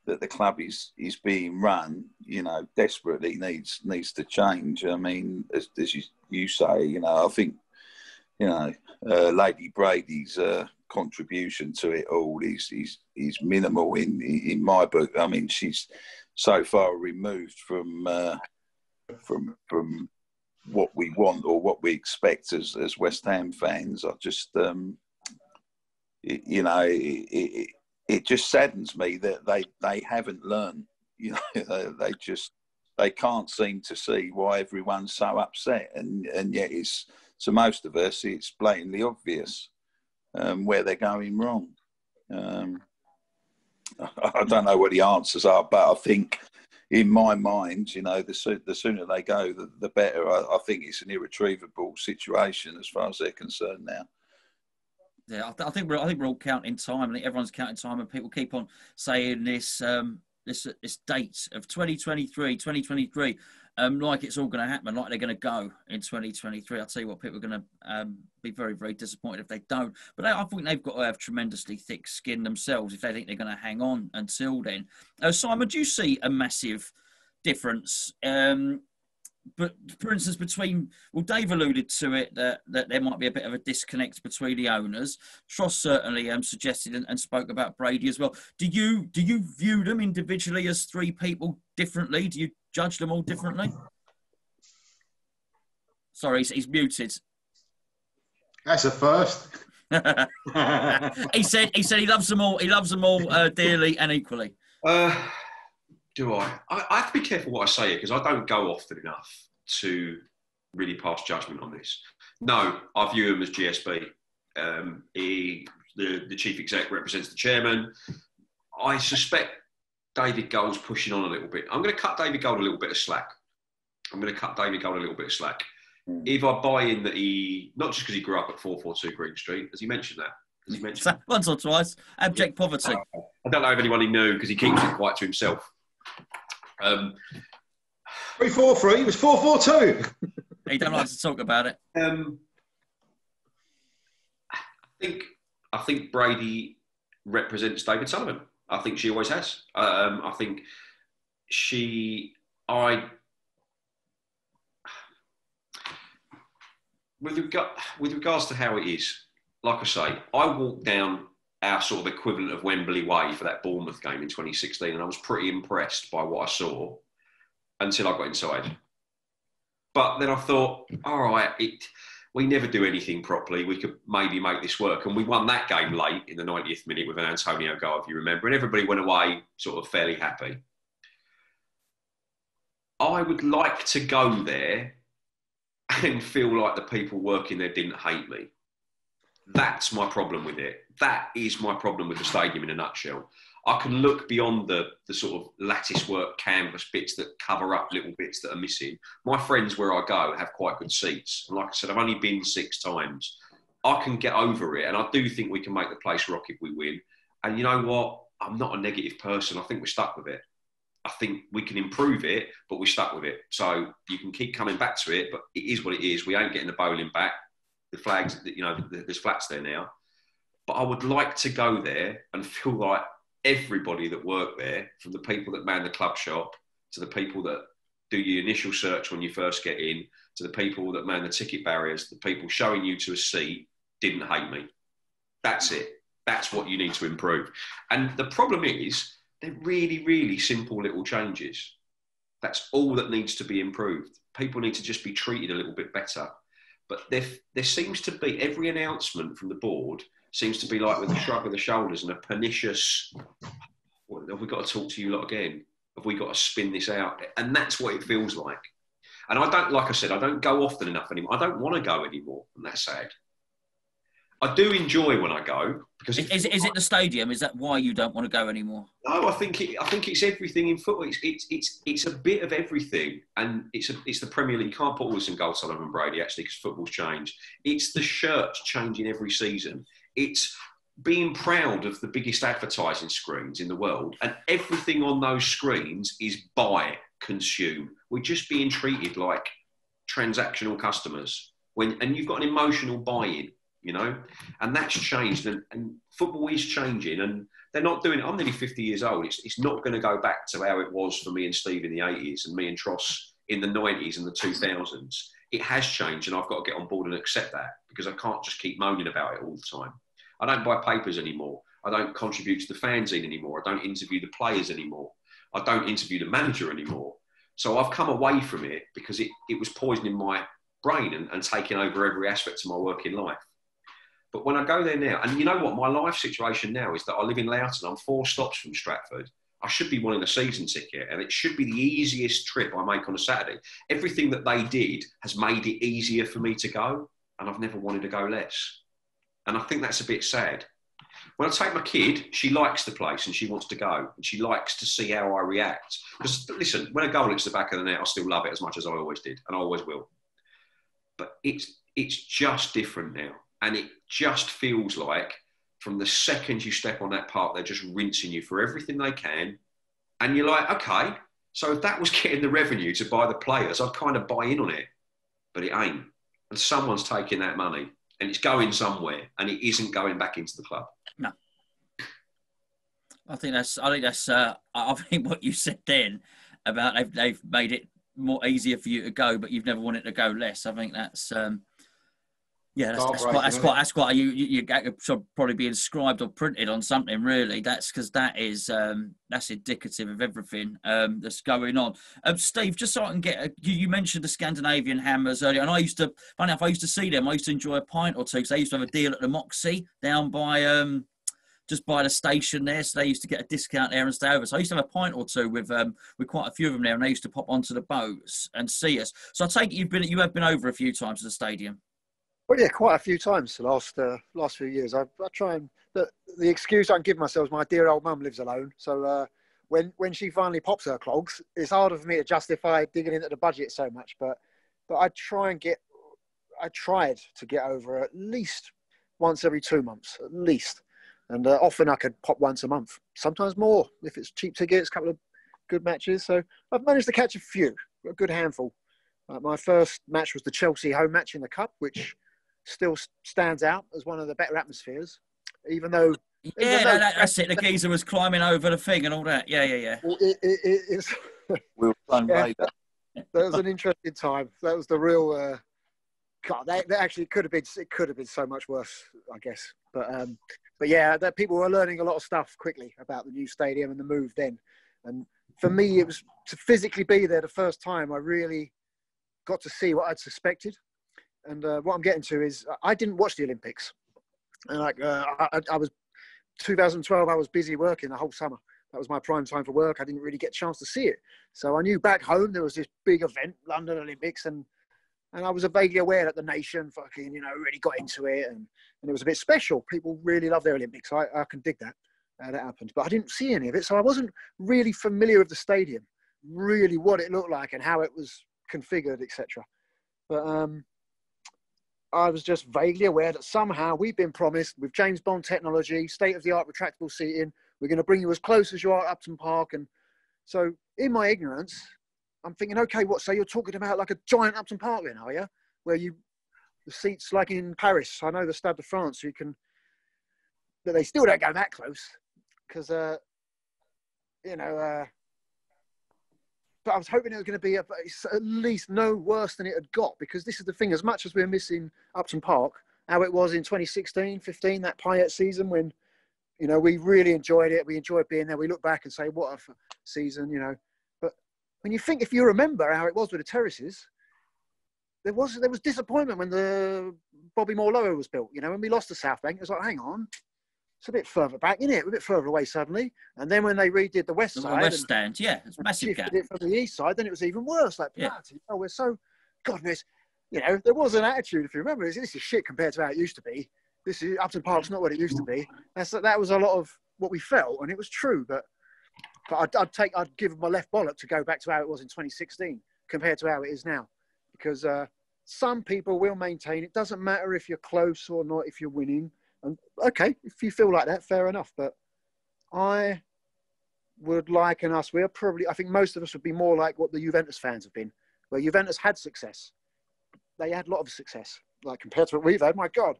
[SPEAKER 4] that the club is being run, you know, desperately needs to change. I mean, as you say, you know, I think, you know, Lady Brady's contribution to it all is minimal in my book. I mean, she's so far removed from what we want or what we expect as West Ham fans. I just, you know, it just saddens me that they haven't learned. You know, they can't seem to see why everyone's so upset, and yet it's, to most of us, it's blatantly obvious where they're going wrong. I don't know what the answers are, but I think, in my mind, you know, the sooner they go, the better. I think it's an irretrievable situation as far as they're concerned now.
[SPEAKER 1] Yeah, I think we're all counting time. I think everyone's counting time, and people keep on saying this date of 2023, like it's all going to happen, like they're going to go in 2023. I'll tell you what, people are going to be very, very disappointed if they don't. But I think they've got to have tremendously thick skin themselves if they think they're going to hang on until then. Simon, do you see a massive difference? But for instance, Dave alluded to it, that there might be a bit of a disconnect between the owners. Tross certainly suggested and spoke about Brady as well. Do you view them individually as three people differently? Do you judge them all differently? Sorry, he's muted.
[SPEAKER 5] That's a first.
[SPEAKER 1] He said he loves them all. He loves them all dearly and equally.
[SPEAKER 2] Do I? I have to be careful what I say here, because I don't go often enough to really pass judgment on this. No, I view him as GSB. The chief exec represents the chairman. I suspect David Gold's pushing on a little bit. I'm going to cut David Gold a little bit of slack. If I buy in that he, not just because he grew up at 442 Green Street, has he mentioned that? Has he mentioned that?
[SPEAKER 1] Once or twice. Abject poverty.
[SPEAKER 2] I don't know if anyone he knew because he keeps it quite to himself.
[SPEAKER 5] 343, it was 442.
[SPEAKER 1] He don't like to talk about it.
[SPEAKER 2] I think Brady represents David Sullivan. I think she always has. I think with regards to how it is, like I say, I walked down our sort of equivalent of Wembley Way for that Bournemouth game in 2016, and I was pretty impressed by what I saw until I got inside. But then I thought, all right, we never do anything properly. We could maybe make this work. And we won that game late in the 90th minute with an Antonio goal, if you remember. And everybody went away sort of fairly happy. I would like to go there and feel like the people working there didn't hate me. That's my problem with it. That is my problem with the stadium in a nutshell. I can look beyond the sort of lattice work canvas bits that cover up little bits that are missing. My friends where I go have quite good seats. And like I said, I've only been 6 times. I can get over it. And I do think we can make the place rock if we win. And you know what? I'm not a negative person. I think we're stuck with it. I think we can improve it, but we're stuck with it. So you can keep coming back to it, but it is what it is. We ain't getting the bowling back. The flags, there's flats there now. But I would like to go there and feel like everybody that worked there, from the people that man the club shop, to the people that do your initial search when you first get in, to the people that man the ticket barriers, the people showing you to a seat, didn't hate me. That's it. That's what you need to improve. And the problem is, they're really, really simple little changes. That's all that needs to be improved. People need to just be treated a little bit better. But there seems to be, every announcement from the board seems to be like with a shrug of the shoulders and a pernicious, have we got to talk to you lot again? Have we got to spin this out? And that's what it feels like. And I don't, like I said, I don't go often enough anymore. I don't want to go anymore, and that's sad. I do enjoy when I go because
[SPEAKER 1] is it the stadium? Is that why you don't want to go anymore?
[SPEAKER 2] No, I think it's everything in football. It's a bit of everything, and it's the Premier League. You can't put all this in goal, Sullivan and Brady actually because football's changed. It's the shirts changing every season. It's being proud of the biggest advertising screens in the world, and everything on those screens is buy, consume. We're just being treated like transactional customers and you've got an emotional buy-in. And that's changed, and football is changing, and they're not doing it. I'm nearly 50 years old. It's not going to go back to how it was for me and Steve in the 80s and me and Tross in the 90s and the 2000s. It has changed, and I've got to get on board and accept that because I can't just keep moaning about it all the time. I don't buy papers anymore. I don't contribute to the fanzine anymore. I don't interview the players anymore. I don't interview the manager anymore. So I've come away from it because it was poisoning my brain and taking over every aspect of my working life. But when I go there now, and you know what, my life situation now is that I live in Loughton. I'm 4 stops from Stratford. I should be wanting a season ticket, and it should be the easiest trip I make on a Saturday. Everything that they did has made it easier for me to go, and I've never wanted to go less. And I think that's a bit sad. When I take my kid, she likes the place and she wants to go, and she likes to see how I react. Because listen, when a goal hits the back of the net, I still love it as much as I always did, and I always will. But it's just different now. And it just feels like from the second you step on that park, they're just rinsing you for everything they can. And you're like, okay, so if that was getting the revenue to buy the players, I'd kind of buy in on it. But it ain't. And someone's taking that money and it's going somewhere, and it isn't going back into the club.
[SPEAKER 1] No. I think what you said then about they've made it more easier for you to go, but you've never wanted to go less. I think that's... that's quite. You should probably be inscribed or printed on something. Really, that's because that's indicative of everything that's going on. Steve, just so I can get you mentioned the Scandinavian Hammers earlier, and I used to see them. I used to enjoy a pint or two because they used to have a deal at the Moxie down by just by the station there, so they used to get a discount there and stay over. So I used to have a pint or two with quite a few of them there, and they used to pop onto the boats and see us. So I take it you have been over a few times to the stadium.
[SPEAKER 3] Well, yeah, quite a few times the last few years. I try and the excuse I can give myself is my dear old mum lives alone, so when she finally pops her clogs, it's harder for me to justify digging into the budget so much. But I tried to get over at least once every 2 months, at least. And often I could pop once a month, sometimes more if it's cheap tickets, a couple of good matches. So I've managed to catch a good handful. My first match was the Chelsea home match in the Cup, which still stands out as one of the better atmospheres, even though...
[SPEAKER 1] That's it. The geezer was climbing over the thing and all that. Yeah.
[SPEAKER 3] Well, it's...
[SPEAKER 4] We were playing later.
[SPEAKER 3] That was an interesting time. That was the real... God, that actually could have been so much worse, I guess. But yeah, that people were learning a lot of stuff quickly about the new stadium and the move then. And for me, it was to physically be there the first time. I really got to see what I'd suspected. And what I'm getting to is I didn't watch the Olympics. And I was 2012. I was busy working the whole summer. That was my prime time for work. I didn't really get a chance to see it. So I knew back home there was this big event, London Olympics, and I was vaguely aware that the nation fucking, really got into it, and it was a bit special. People really love their Olympics. I can dig that. That happened. But I didn't see any of it, so I wasn't really familiar with the stadium, really what it looked like and how it was configured, etc. But I was just vaguely aware that somehow we've been promised, with James Bond technology, state-of-the-art retractable seating, we're going to bring you as close as you are at Upton Park. And so in my ignorance, I'm thinking, okay, so you're talking about like a giant Upton Park then, are you? Where the seats like in Paris, I know the Stade de France, but they still don't go that close because, but I was hoping it was going to be at least no worse than it had got, because this is the thing, as much as we're missing Upton Park, how it was in 2016, 15, that Payet season when, we really enjoyed it. We enjoyed being there. We look back and say, what a season, when you think, if you remember how it was with the terraces, there was disappointment when the Bobby Moore Lower was built. When we lost the South Bank, it was like, hang on, it's a bit further back, isn't it? A bit further away suddenly. And then when they redid the west side,
[SPEAKER 1] West Stand, it's a massive gap.
[SPEAKER 3] It from the east side, then it was even worse. Like, we're so, goodness, there was an attitude. If you remember, this is shit compared to how it used to be. Upton Park's not what it used to be. That was a lot of what we felt, and it was true, But I'd give my left bollock to go back to how it was in 2016 compared to how it is now, because some people will maintain it doesn't matter if you're close or not, if you're winning. And okay, if you feel like that, fair enough. But I would liken us. I think most of us would be more like what the Juventus fans have been, where Juventus had success. They had a lot of success, like compared to what we've had. My God,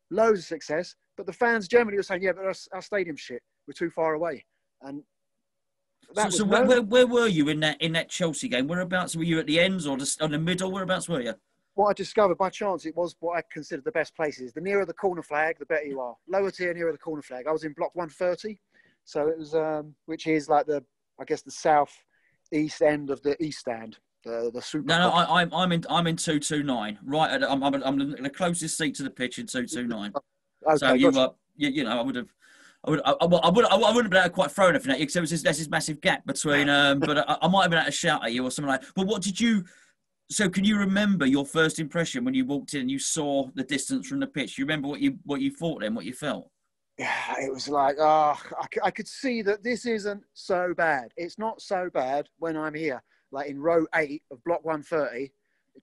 [SPEAKER 3] loads of success. But the fans generally were saying, yeah, but our stadium's shit. We're too far away. And
[SPEAKER 1] so where were you in that Chelsea game? Whereabouts were you, at the ends or on the middle? Whereabouts were you?
[SPEAKER 3] What I discovered by chance, it was what I considered the best places. The nearer the corner flag, the better you are. Lower tier, nearer the corner flag. I was in block 130, so it was which is like the south east end of the east stand, the super.
[SPEAKER 1] No, I'm in 229. Right, I'm the closest seat to the pitch in 229.
[SPEAKER 3] Okay,
[SPEAKER 1] so you were, I would have. I wouldn't have been quite thrown anything at you because there's this massive gap between. But I might have been able to shout at you or something like that. But what did you? So can you remember your first impression when you walked in and you saw the distance from the pitch? You remember what you thought then, what you felt?
[SPEAKER 3] Yeah, it was like, I could see that this isn't so bad. It's not so bad when I'm here, like in row 8 of block 130. It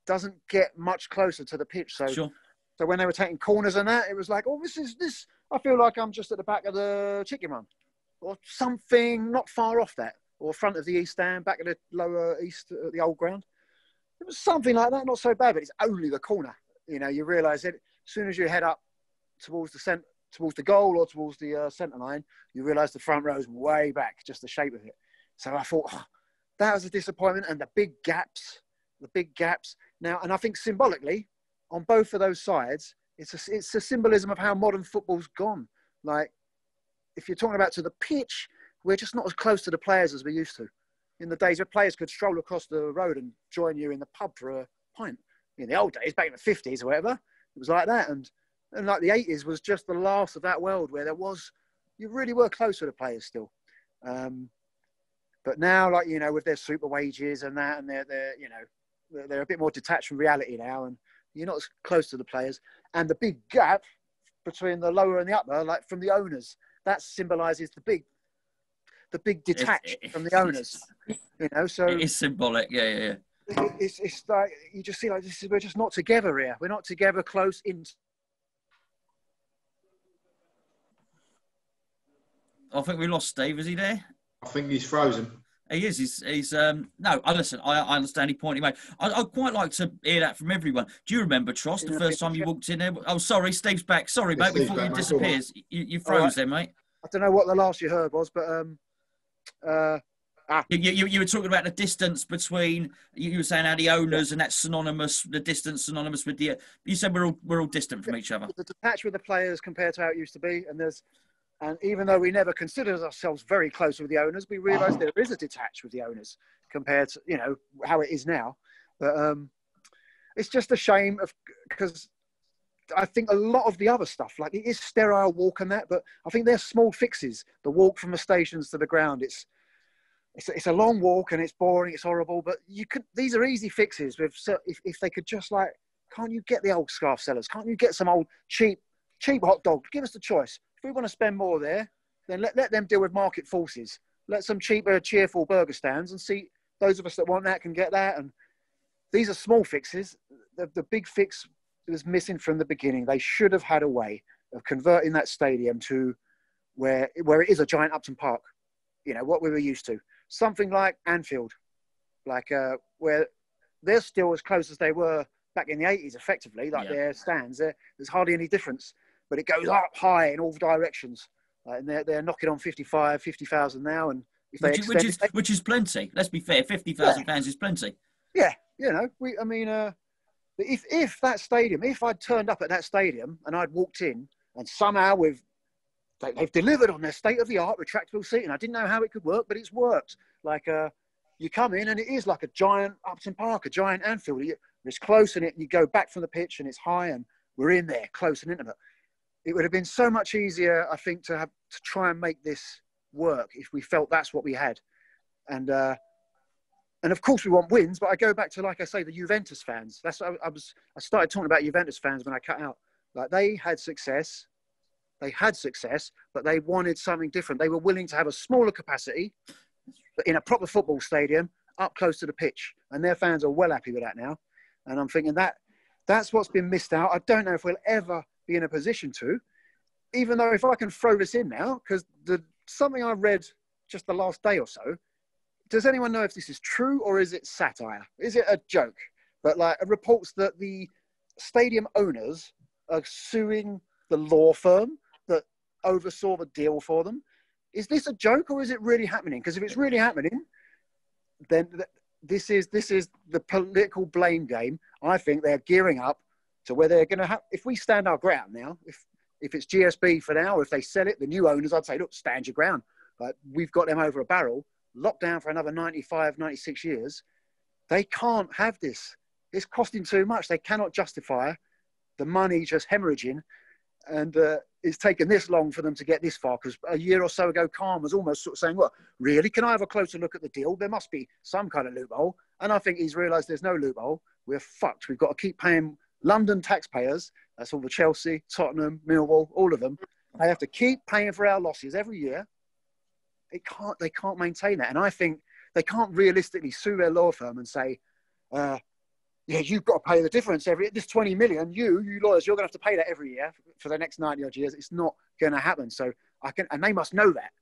[SPEAKER 3] doesn't get much closer to the pitch. So,
[SPEAKER 1] sure.
[SPEAKER 3] So when they were taking corners and that, it was like, oh, this. I feel like I'm just at the back of the chicken run or something not far off that, or front of the east stand, back of the lower east, the old ground. It was something like that, not so bad, but it's only the corner. You realise that as soon as you head up towards the goal or towards the centre line, you realise the front row is way back, just the shape of it. So I thought, that was a disappointment, and the big gaps. Now, and I think symbolically, on both of those sides, it's a symbolism of how modern football's gone. Like, if you're talking about to the pitch, we're just not as close to the players as we used to. In the days where players could stroll across the road and join you in the pub for a pint. In the old days, back in the 50s or whatever, it was like that. And like the 80s was just the last of that world where you really were close to the players still. But now, like, with their super wages and that, and they're a bit more detached from reality now, and you're not as close to the players. And the big gap between the lower and the upper, like from the owners, that symbolises the the big detach from the owners. You know, so
[SPEAKER 1] it is symbolic. Yeah.
[SPEAKER 3] It's like you just see like we're just not together here. We're not together close in.
[SPEAKER 1] I think we lost Steve. Is he there?
[SPEAKER 5] I think he's frozen.
[SPEAKER 1] He is. He's no. Listen. I understand your point. Anyway, I'd quite like to hear that from everyone. Do you remember, Tross, the first time you walked in there? Oh, sorry, Steve's back. Sorry, mate.
[SPEAKER 5] Steve's
[SPEAKER 1] Before you
[SPEAKER 5] back,
[SPEAKER 1] disappear, you froze there, mate.
[SPEAKER 3] I don't know what the last you heard was, but
[SPEAKER 1] You were talking about the distance between. You were saying how the owners and that's synonymous. The distance synonymous with the. You said we're all distant from each other.
[SPEAKER 3] The detach with the players compared to how it used to be, and even though we never considered ourselves very close with the owners, we realise there is a detach with the owners compared to how it is now. But it's just a shame because I think a lot of the other stuff, like it is sterile walk and that, but I think they're small fixes. The walk from the stations to the ground, it's a long walk and it's boring, it's horrible. But these are easy fixes. If they could just can't you get the old scarf sellers? Can't you get some old cheap hot dog? Give us the choice. If we want to spend more there, then let them deal with market forces. Let some cheaper, cheerful burger stands and see those of us that want that can get that. And these are small fixes. The big fix was missing from the beginning. They should have had a way of converting that stadium to where it is a giant Upton Park. What we were used to. Something like Anfield, where they're still as close as they were back in the 80s, effectively, their stands. There's hardly any difference. But it goes up high in all directions. And they're knocking on 50,000 now. And if they
[SPEAKER 1] which is plenty. Let's be fair, 50,000 fans is plenty.
[SPEAKER 3] Yeah, if that stadium, if I'd turned up at that stadium and I'd walked in and somehow they've delivered on their state-of-the-art retractable seating. I didn't know how it could work, but it's worked. You come in and it is like a giant Upton Park, a giant Anfield. It's close and you go back from the pitch and it's high and we're in there, close and intimate. It would have been so much easier, I think, to try and make this work if we felt that's what we had. And of course we want wins, but I go back to, like I say, the Juventus fans. I started talking about Juventus fans when I cut out. They had success, but they wanted something different. They were willing to have a smaller capacity in a proper football stadium up close to the pitch. And their fans are well happy with that now. And I'm thinking that's what's been missed out. I don't know if we'll ever be in a position to, even though if I can throw this in now, because something I read just the last day or so, does anyone know if this is true or is it satire? Is it a joke? But reports that the stadium owners are suing the law firm that oversaw the deal for them. Is this a joke or is it really happening? Because if it's really happening, then this is the political blame game. I think they're gearing up to where they're going to have, if we stand our ground now, if it's GSB for now, or if they sell it, the new owners, I'd say, look, stand your ground. But we've got them over a barrel, locked down for another 95, 96 years. They can't have this. It's costing too much. They cannot justify the money just hemorrhaging. And it's taken this long for them to get this far, because a year or so ago, Khan was almost sort of saying, well, really, can I have a closer look at the deal? There must be some kind of loophole. And I think he's realised there's no loophole. We're fucked. We've got to keep paying London taxpayers. That's all the Chelsea, Tottenham, Millwall, all of them. They have to keep paying for our losses every year. They can't maintain that. And I think they can't realistically sue their law firm and say, yeah, you've got to pay the difference this 20 million, you lawyers, you're going to have to pay that every year for the next 90 odd years. It's not going to happen. So and they must know that.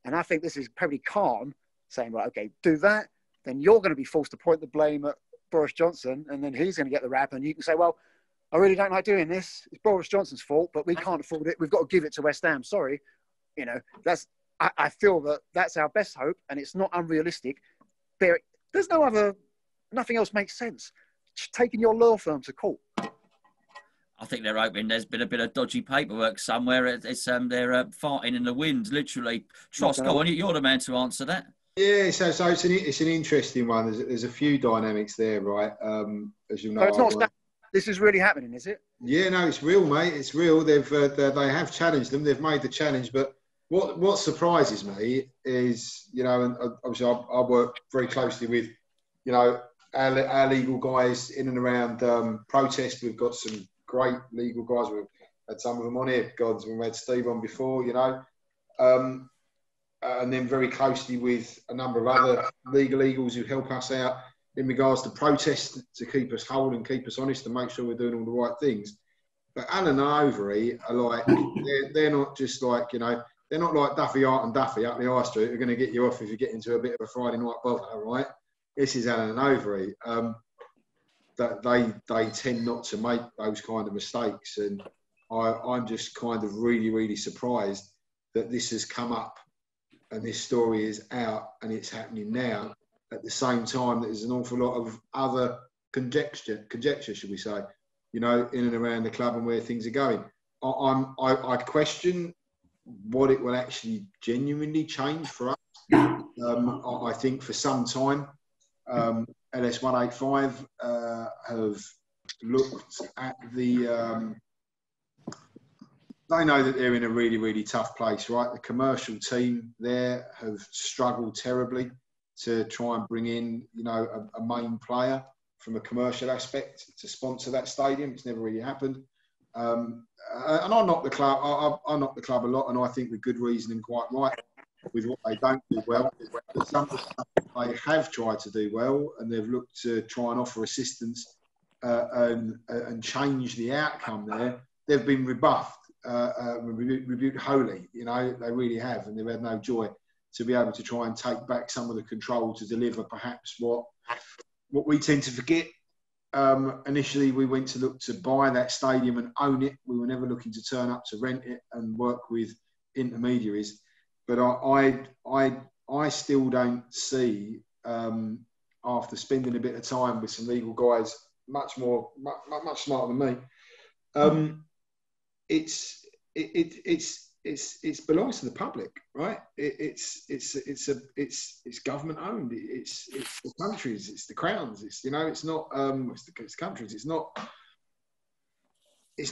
[SPEAKER 3] And I think this is probably Khan saying, right, okay, do that. Then you're going to be forced to point the blame at Boris Johnson, and then he's going to get the rap. And you can say, well, I really don't like doing this. It's Boris Johnson's fault, but we can't afford it. We've got to give it to West Ham. Sorry. I feel that that's our best hope, and it's not unrealistic. There's nothing else makes sense. Taking your law firm to court.
[SPEAKER 1] I think they're hoping there's been a bit of dodgy paperwork somewhere. They're farting in the wind, literally. Tross, go on, you're the man to answer that.
[SPEAKER 5] Yeah, so it's an interesting one. There's a few dynamics there, right? As you know,
[SPEAKER 3] so it's not. This is really happening, is it?
[SPEAKER 5] Yeah, no, it's real, mate. It's real. They have challenged them. They've made the challenge, but what surprises me is, and obviously I work very closely with, our legal guys in and around protest. We've got some great legal guys. We've had some of them on here. Gonzo, we had Steve on before, and then very closely with a number of other legal eagles who help us out in regards to protest to keep us whole and keep us honest and make sure we're doing all the right things. But Alan and Overy are like, they're not just like, you know, they're not like Duffy Art and Duffy up the high street who are going to get you off if you get into a bit of a Friday night bother, right? This is Alan and Overy. That they tend not to make those kind of mistakes. And I'm just kind of really, really surprised that this has come up and this story is out and it's happening now at the same time that there's an awful lot of other conjecture, should we say, you know, in and around the club and where things are going. I question what it will actually genuinely change for us. I think for some time, LS185 have looked at the... they know that they're in a really, really tough place, right? The commercial team there have struggled terribly to try and bring in, you know, a main player from a commercial aspect to sponsor that stadium. It's never really happened. And I knock the club. I knock the club a lot, and I think with good reason and quite right with what they don't do well. But some of the stuff they have tried to do well, and they've looked to try and offer assistance and change the outcome there. They've been rebuffed, rebuked wholly. You know, they really have, and they've had no joy to be able to try and take back some of the control to deliver perhaps what we tend to forget. Initially, we went to look to buy that stadium and own it. We were never looking to turn up to rent it and work with intermediaries. But I still don't see, after spending a bit of time with some legal guys, much smarter than me, it belongs to the public, right? It's government owned. It's the countries. It's the crowns. It's, you know, it's not it's countries. It's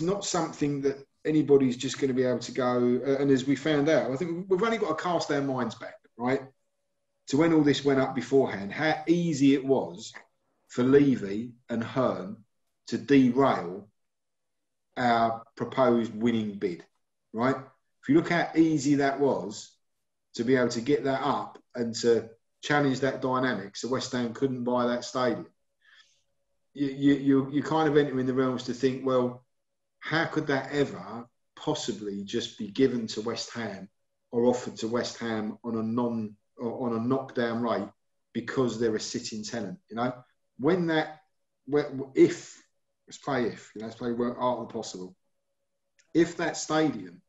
[SPEAKER 5] not something that anybody's just going to be able to go. And as we found out, I think we've only got to cast our minds back, right, to when all this went up beforehand. How easy it was for Levy and Hearn to derail our proposed winning bid, right? If you look how easy that was to be able to get that up and to challenge that dynamic, so West Ham couldn't buy that stadium, you kind of enter in the realms to think, well, how could that ever possibly just be given to West Ham or offered to West Ham on a knockdown rate because they're a sitting tenant? You know, let's play art of the possible. If that stadium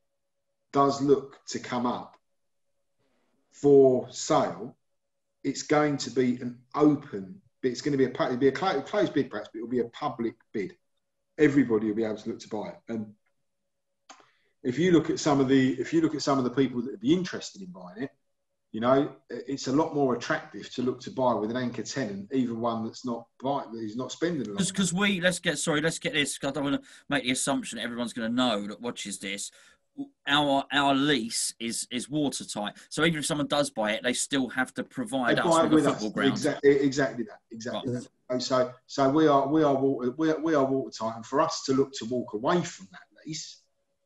[SPEAKER 5] does look to come up for sale, it's going to be an open bid. It's going to be a closed bid, perhaps, but it'll be a public bid. Everybody will be able to look to buy it. And if you look at some of the people that would be interested in buying it, you know, it's a lot more attractive to look to buy with an anchor tenant, even one that's not buying, who's not spending a lot.
[SPEAKER 1] Because let's get this. Because I don't want to make the assumption that everyone's going to know that watches this. Our lease is watertight, so even if someone does buy it, they still have to provide us with a football ground.
[SPEAKER 5] Exactly that. Right. So we are watertight, and for us to look to walk away from that lease,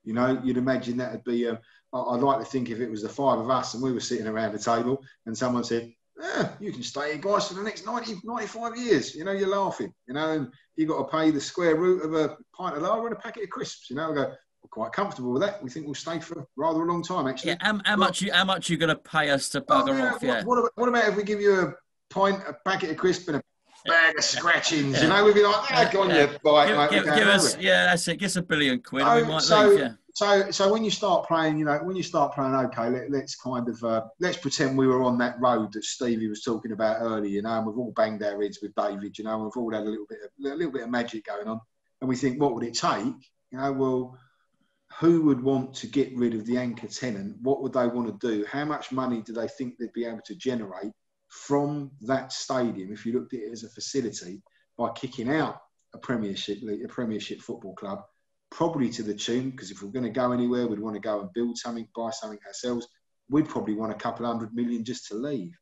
[SPEAKER 5] you know, you'd imagine that would be. I'd like to think if it was the five of us and we were sitting around the table and someone said, you can stay here, guys, for the next 95 years. You know, you're laughing, you know, and you've got to pay the square root of a pint of lager and a packet of crisps. You know, I go, we're quite comfortable with that. We think we'll stay for rather a long time, actually.
[SPEAKER 1] Yeah, how much you going to pay us to bugger off? Yeah.
[SPEAKER 5] What about if we give you a packet of crisps and a bag of scratchings? You know, we'd be like, go on, you bite.
[SPEAKER 1] Give us, that's it. Give us £1 billion and we might leave, yeah.
[SPEAKER 5] So when you start playing, okay, let's kind of let's pretend we were on that road that Stevie was talking about earlier, you know, and we've all banged our heads with David, you know, and we've all had a little bit of magic going on, and we think, what would it take? You know, well, who would want to get rid of the anchor tenant? What would they want to do? How much money do they think they'd be able to generate from that stadium if you looked at it as a facility by kicking out a Premiership football club? Probably to the tune, because if we're going to go anywhere, we'd want to go and build something, buy something ourselves. We'd probably want a couple $100 million just to leave,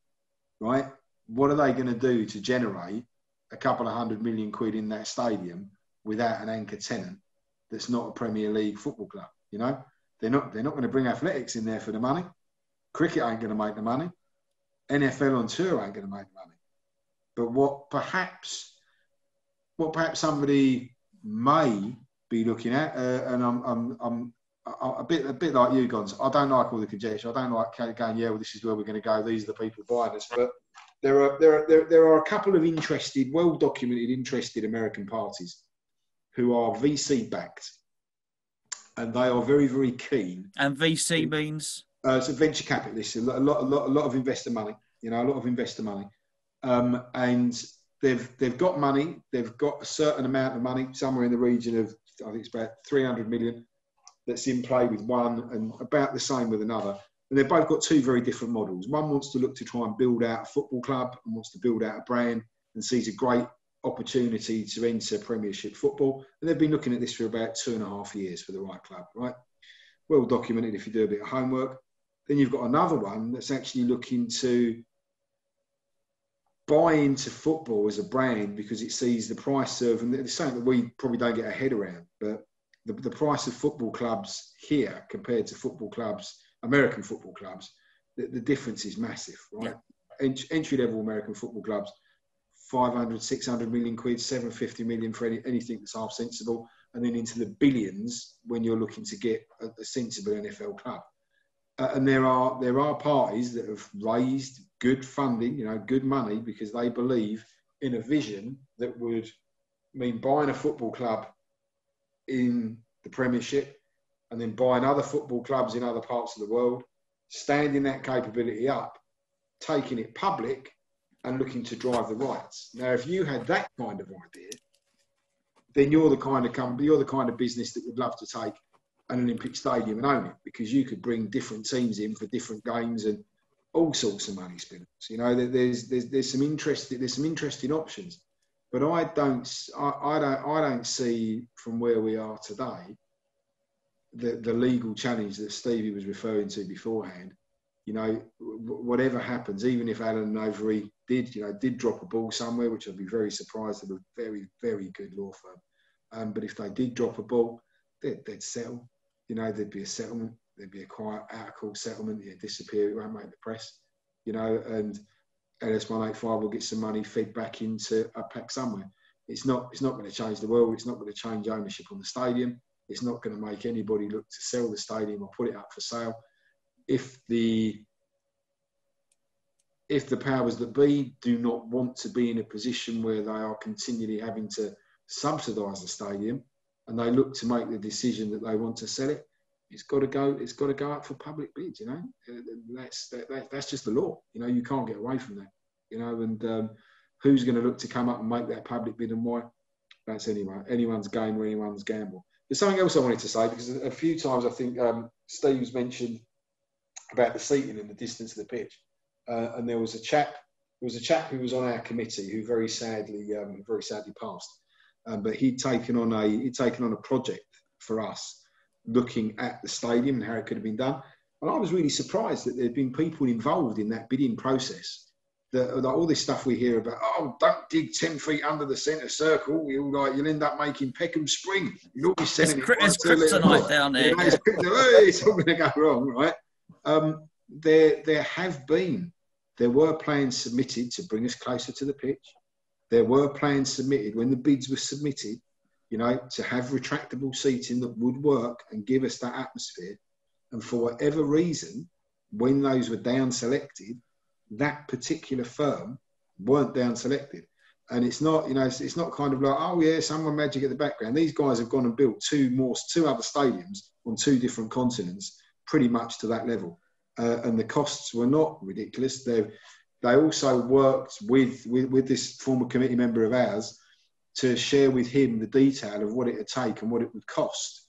[SPEAKER 5] right? What are they going to do to generate a couple of £100 million in that stadium without an anchor tenant that's not a Premier League football club? You know, they're not going to bring athletics in there for the money. Cricket ain't going to make the money. NFL on tour ain't going to make the money. But what perhaps somebody may be looking at, and I'm a bit like you, Gonzo. I don't like all the conjecture. I don't like going, yeah, well, this is where we're going to go. These are the people buying us. But there are a couple of well-documented, interested American parties who are VC backed, and they are very, very keen.
[SPEAKER 1] And VC means
[SPEAKER 5] it's a venture capitalist, a lot of investor money. A lot of investor money, and they've got money. They've got a certain amount of money, somewhere in the region of, I think it's about 300 million, that's in play with one, and about the same with another. And they've both got two very different models. One wants to look to try and build out a football club and wants to build out a brand and sees a great opportunity to enter Premiership football. And they've been looking at this for about 2.5 years for the right club, right? Well documented if you do a bit of homework. Then you've got another one that's actually looking to buy into football as a brand because it sees the price of, and it's something that we probably don't get our head around, but the price of football clubs here compared to football clubs, American football clubs, the difference is massive, right? Yeah. Entry-level American football clubs, 500, 600 million quid, 750 million for anything that's half sensible, and then into the billions when you're looking to get a sensible NFL club. And there are parties that have raised good funding, good money, because they believe in a vision that would mean buying a football club in the Premiership and then buying other football clubs in other parts of the world, standing that capability up, taking it public and looking to drive the rights. Now, if you had that kind of idea, then you're the kind of company, you're the kind of business that would love to take an Olympic stadium and own it, because you could bring different teams in for different games and all sorts of money spinners. There's some interesting options, but I don't see from where we are today the legal challenge that Stevie was referring to beforehand. Whatever happens, even if Alan Overy did drop a ball somewhere, which I'd be very surprised, they're a very, very good law firm. But if they did drop a ball, they'd settle. There'd be a settlement. There'd be a quiet out-of-court settlement. It'd disappear. It won't make the press. And LS185 will get some money fed back into a pack somewhere. It's not going to change the world. It's not going to change ownership on the stadium. It's not going to make anybody look to sell the stadium or put it up for sale. If the powers that be do not want to be in a position where they are continually having to subsidise the stadium, and they look to make the decision that they want to sell it, it's got to go up for public bids. That's just the law. You can't get away from that. And who's going to look to come up and make that public bid and why? That's anyone's game or anyone's gamble. There's something else I wanted to say, because a few times I think Steve's mentioned about the seating and the distance of the pitch, and there was a chap who was on our committee who very sadly passed. But he'd taken on a project for us, looking at the stadium and how it could have been done. And I was really surprised that there'd been people involved in that bidding process. All this stuff we hear about, don't dig 10 feet under the centre circle, you'll end up making Peckham Spring. You'll be selling
[SPEAKER 1] it's kryptonite down there.
[SPEAKER 5] It's all going to go wrong, right? There were plans submitted to bring us closer to the pitch. There were plans submitted when the bids were submitted, to have retractable seating that would work and give us that atmosphere. And for whatever reason, when those were down selected, that particular firm weren't down selected. And it's not, it's not kind of like, someone magic at the background. These guys have gone and built two other stadiums on two different continents, pretty much to that level. And the costs were not ridiculous. They also worked with this former committee member of ours to share with him the detail of what it would take and what it would cost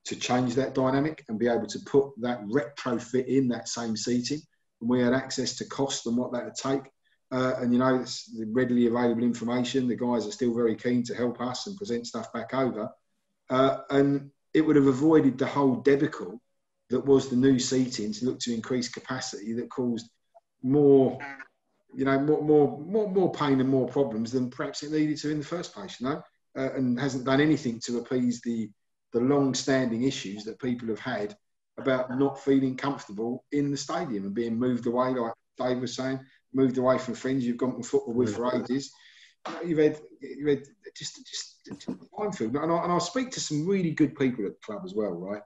[SPEAKER 5] to change that dynamic and be able to put that retrofit in that same seating. And we had access to cost and what that would take. It's the readily available information. The guys are still very keen to help us and present stuff back over. And it would have avoided the whole debacle that was the new seating to look to increase capacity that caused more pain and more problems than perhaps it needed to in the first place, and hasn't done anything to appease the long-standing issues that people have had about not feeling comfortable in the stadium and being moved away, like Dave was saying, moved away from friends you've gone to football with for ages. You've had just Minefield, and I'll speak to some really good people at the club as well, right?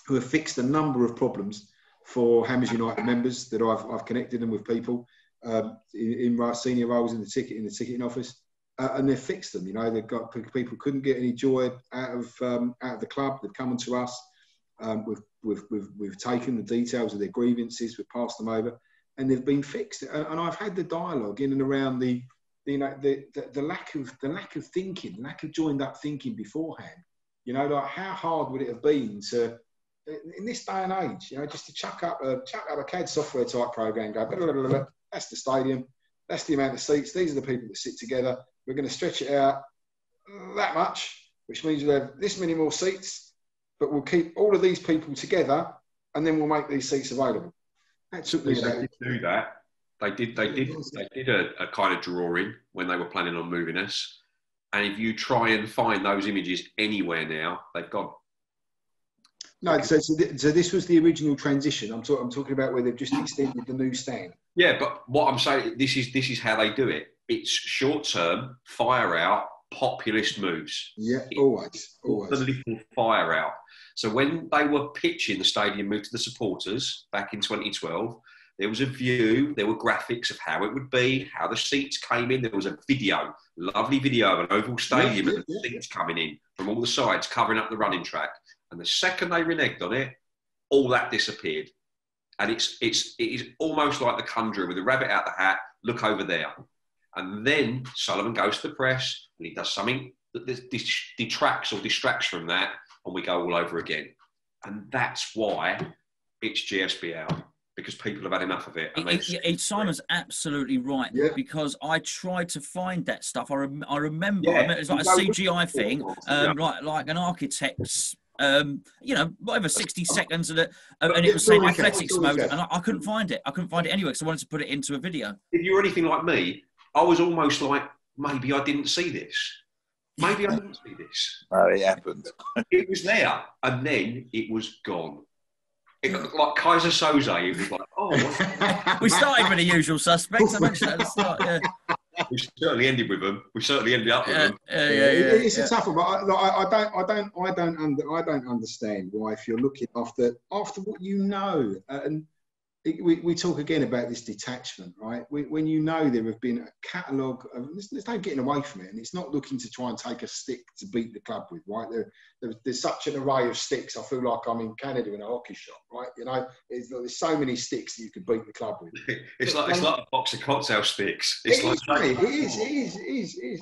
[SPEAKER 5] Who have fixed a number of problems for Hammers United members that I've connected them with people in senior roles in the ticketing office, and they've fixed them. You know, they've got people couldn't get any joy out of the club. They've come to us. We've taken the details of their grievances, we've passed them over, and they've been fixed. And I've had the dialogue in and around the lack of thinking, lack of joined up thinking beforehand. You know, like how hard would it have been to, in this day and age, you know, just to chuck up a CAD software type program, go, blah, blah, blah, blah, that's the stadium, that's the amount of seats, these are the people that sit together, we're going to stretch it out that much, which means we'll have this many more seats, but we'll keep all of these people together and then we'll make these seats available. That took me
[SPEAKER 2] They did do that. They did a kind of drawing when they were planning on moving us. And if you try and find those images anywhere now, they've gone.
[SPEAKER 5] No, so this was the original transition. I'm talking about where they've just extended the new stand.
[SPEAKER 2] Yeah, but what I'm saying, this is how they do it. It's short term, fire out, populist moves.
[SPEAKER 5] Yeah, always.
[SPEAKER 2] The little fire out. So when they were pitching the stadium move to the supporters back in 2012, there was a view, there were graphics of how it would be, how the seats came in. There was a video, lovely video of an oval stadium and the seats coming in from all the sides, covering up the running track. And the second they reneged on it, all that disappeared. And it is almost like the conjurer with the rabbit out the hat, look over there. And then Sullivan goes to the press and he does something that detracts or distracts from that, and we go all over again. And that's why it's GSB out, because people have had enough of it. And
[SPEAKER 1] Simon's absolutely right, because I tried to find that stuff. I remember it was like a CGI thing, like an architect's, whatever, 60 seconds, and it was saying athletics mode, and I couldn't find it. I couldn't find it anywhere because I wanted to put it into a video.
[SPEAKER 2] If you were anything like me, I was almost like, maybe I didn't see this. Maybe I didn't see this.
[SPEAKER 4] No, it happened.
[SPEAKER 2] It was there, and then it was gone. It looked like Kaiser Soze. It was like, oh.
[SPEAKER 1] We started with the usual suspects. I mentioned that at the start, yeah.
[SPEAKER 2] We certainly ended with them. We certainly ended up with them.
[SPEAKER 5] It's a tough one, but I don't understand why, if you're looking after what you know, and we talk again about this detachment, right? When you know there have been a catalogue of, there's no getting away from it, and it's not looking to try and take a stick to beat the club with, right? There's such an array of sticks. I feel like I'm in Canada in a hockey shop, right? You know, there's so many sticks that you could beat the club with.
[SPEAKER 2] It's like a box of cocktail sticks.
[SPEAKER 5] It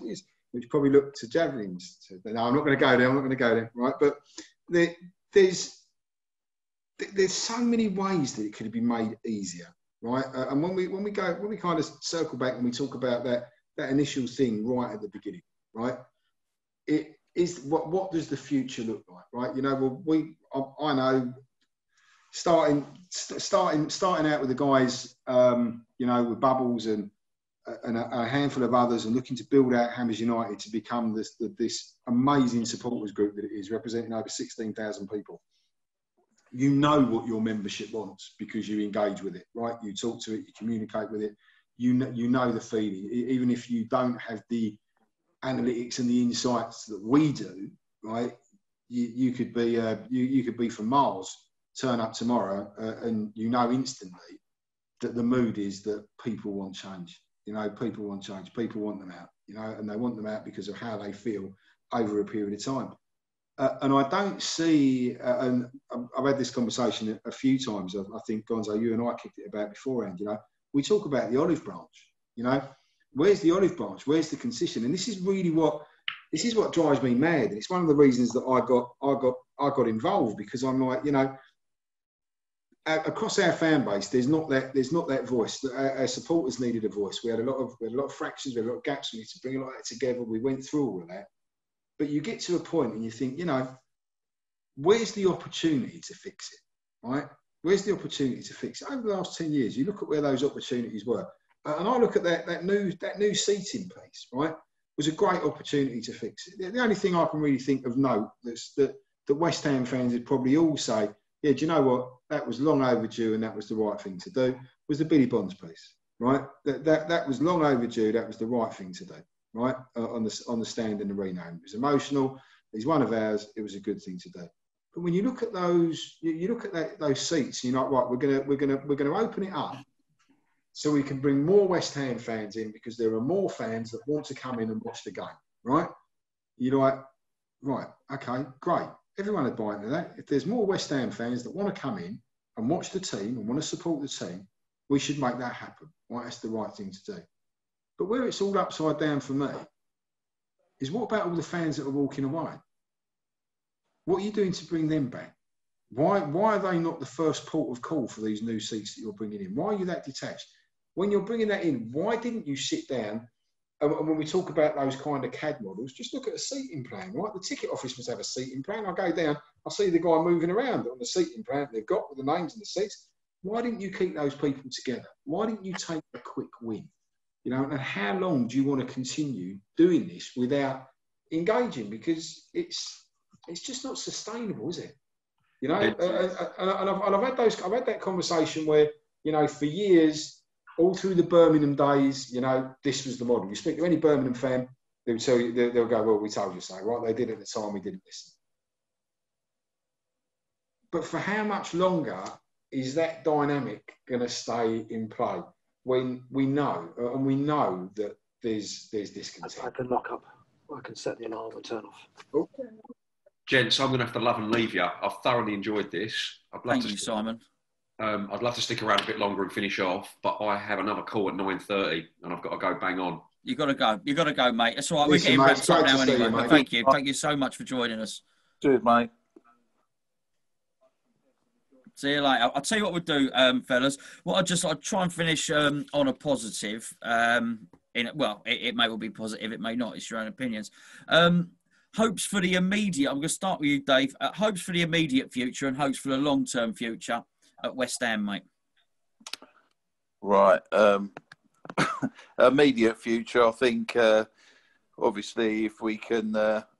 [SPEAKER 5] is. Which probably look to javelins. No, I'm not going to go there. Right? But there's so many ways that it could have been made easier, right? And when we kind of circle back and we talk about that initial thing right at the beginning, right? It is what does the future look like, right? You know, I know starting out with the guys, with Bubbles and a handful of others, and looking to build out Hammers United to become this amazing supporters group that it is, representing over 16,000 people. You know what your membership wants because you engage with it, right? You talk to it, you communicate with it. You know the feeling. Even if you don't have the analytics and the insights that we do, right? You could be from Mars, turn up tomorrow, and you know instantly that the mood is that people want change. You know, people want change. People want them out. You know, and they want them out because of how they feel over a period of time. And I don't see, and I've had this conversation a few times. I think, Gonzo, you and I kicked it about beforehand. You know, we talk about the olive branch. You know, where's the olive branch? Where's the consistent? And this is what drives me mad. And it's one of the reasons that I got involved, because I'm like, you know, across our fan base, there's not that voice. Our supporters needed a voice. We had a lot of fractions. We had a lot of gaps. We needed to bring a lot of that together. We went through all of that. But you get to a point and you think, you know, where's the opportunity to fix it, right? Where's the opportunity to fix it? Over the last 10 years, you look at where those opportunities were. And I look at that new seating piece, right, was a great opportunity to fix it. The only thing I can really think of note that that West Ham fans would probably all say, yeah, do you know what? That was long overdue and that was the right thing to do, was the Billy Bonds piece, right? That was long overdue. That was the right thing to do, right? On the stand in the rename. It was emotional. He's one of ours. It was a good thing to do. But when you look at those, you look at those seats, and you're like, right, we're gonna open it up so we can bring more West Ham fans in because there are more fans that want to come in and watch the game, right? You're like, right, okay, great. Everyone would buy into that. If there's more West Ham fans that want to come in and watch the team and want to support the team, we should make that happen, right? That's the right thing to do. But where it's all upside down for me is, what about all the fans that are walking away? What are you doing to bring them back? Why are they not the first port of call for these new seats that you're bringing in? Why are you that detached? When you're bringing that in, why didn't you sit down? And when we talk about those kind of CAD models, just look at a seating plan, right? The ticket office must have a seating plan. I go down, I see the guy moving around on the seating plan they've got with the names and the seats. Why didn't you keep those people together? Why didn't you take a quick win? You know, and how long do you want to continue doing this without engaging? Because it's just not sustainable, is it? You know, I've had that conversation where, you know, for years, all through the Birmingham days, you know, this was the model. You speak to any Birmingham fan, they'll tell you, they'll go, well, we told you so, right? They did it at the time, we didn't listen. But for how much longer is that dynamic going to stay in play when we know, and we know that there's discontent?
[SPEAKER 3] I can lock up. I can set the alarm and turn off.
[SPEAKER 5] Oh.
[SPEAKER 2] Gents, I'm going to have to love and leave you. I've thoroughly enjoyed this.
[SPEAKER 1] Thank you, Simon.
[SPEAKER 2] I'd love to stick around a bit longer and finish off, but I have another call at 9:30 and I've got to go bang on.
[SPEAKER 1] You got to go. You got to go, mate. That's all right.
[SPEAKER 5] Listen,
[SPEAKER 1] we're getting
[SPEAKER 5] mate,
[SPEAKER 1] wrapped up now
[SPEAKER 5] great to see
[SPEAKER 1] anyway.
[SPEAKER 5] you,
[SPEAKER 1] But
[SPEAKER 5] mate.
[SPEAKER 1] thank you. Thank you so much for joining us.
[SPEAKER 4] Cheers, mate.
[SPEAKER 1] See you later. I'll tell you what we'll do, fellas. Well, I'll try and finish on a positive. It may well be positive. It may not. It's your own opinions. Hopes for the immediate. I'm going to start with you, Dave. Hopes for the immediate future and hopes for the long-term future at West Ham, mate.
[SPEAKER 4] Right. Immediate future, I think, obviously, if we can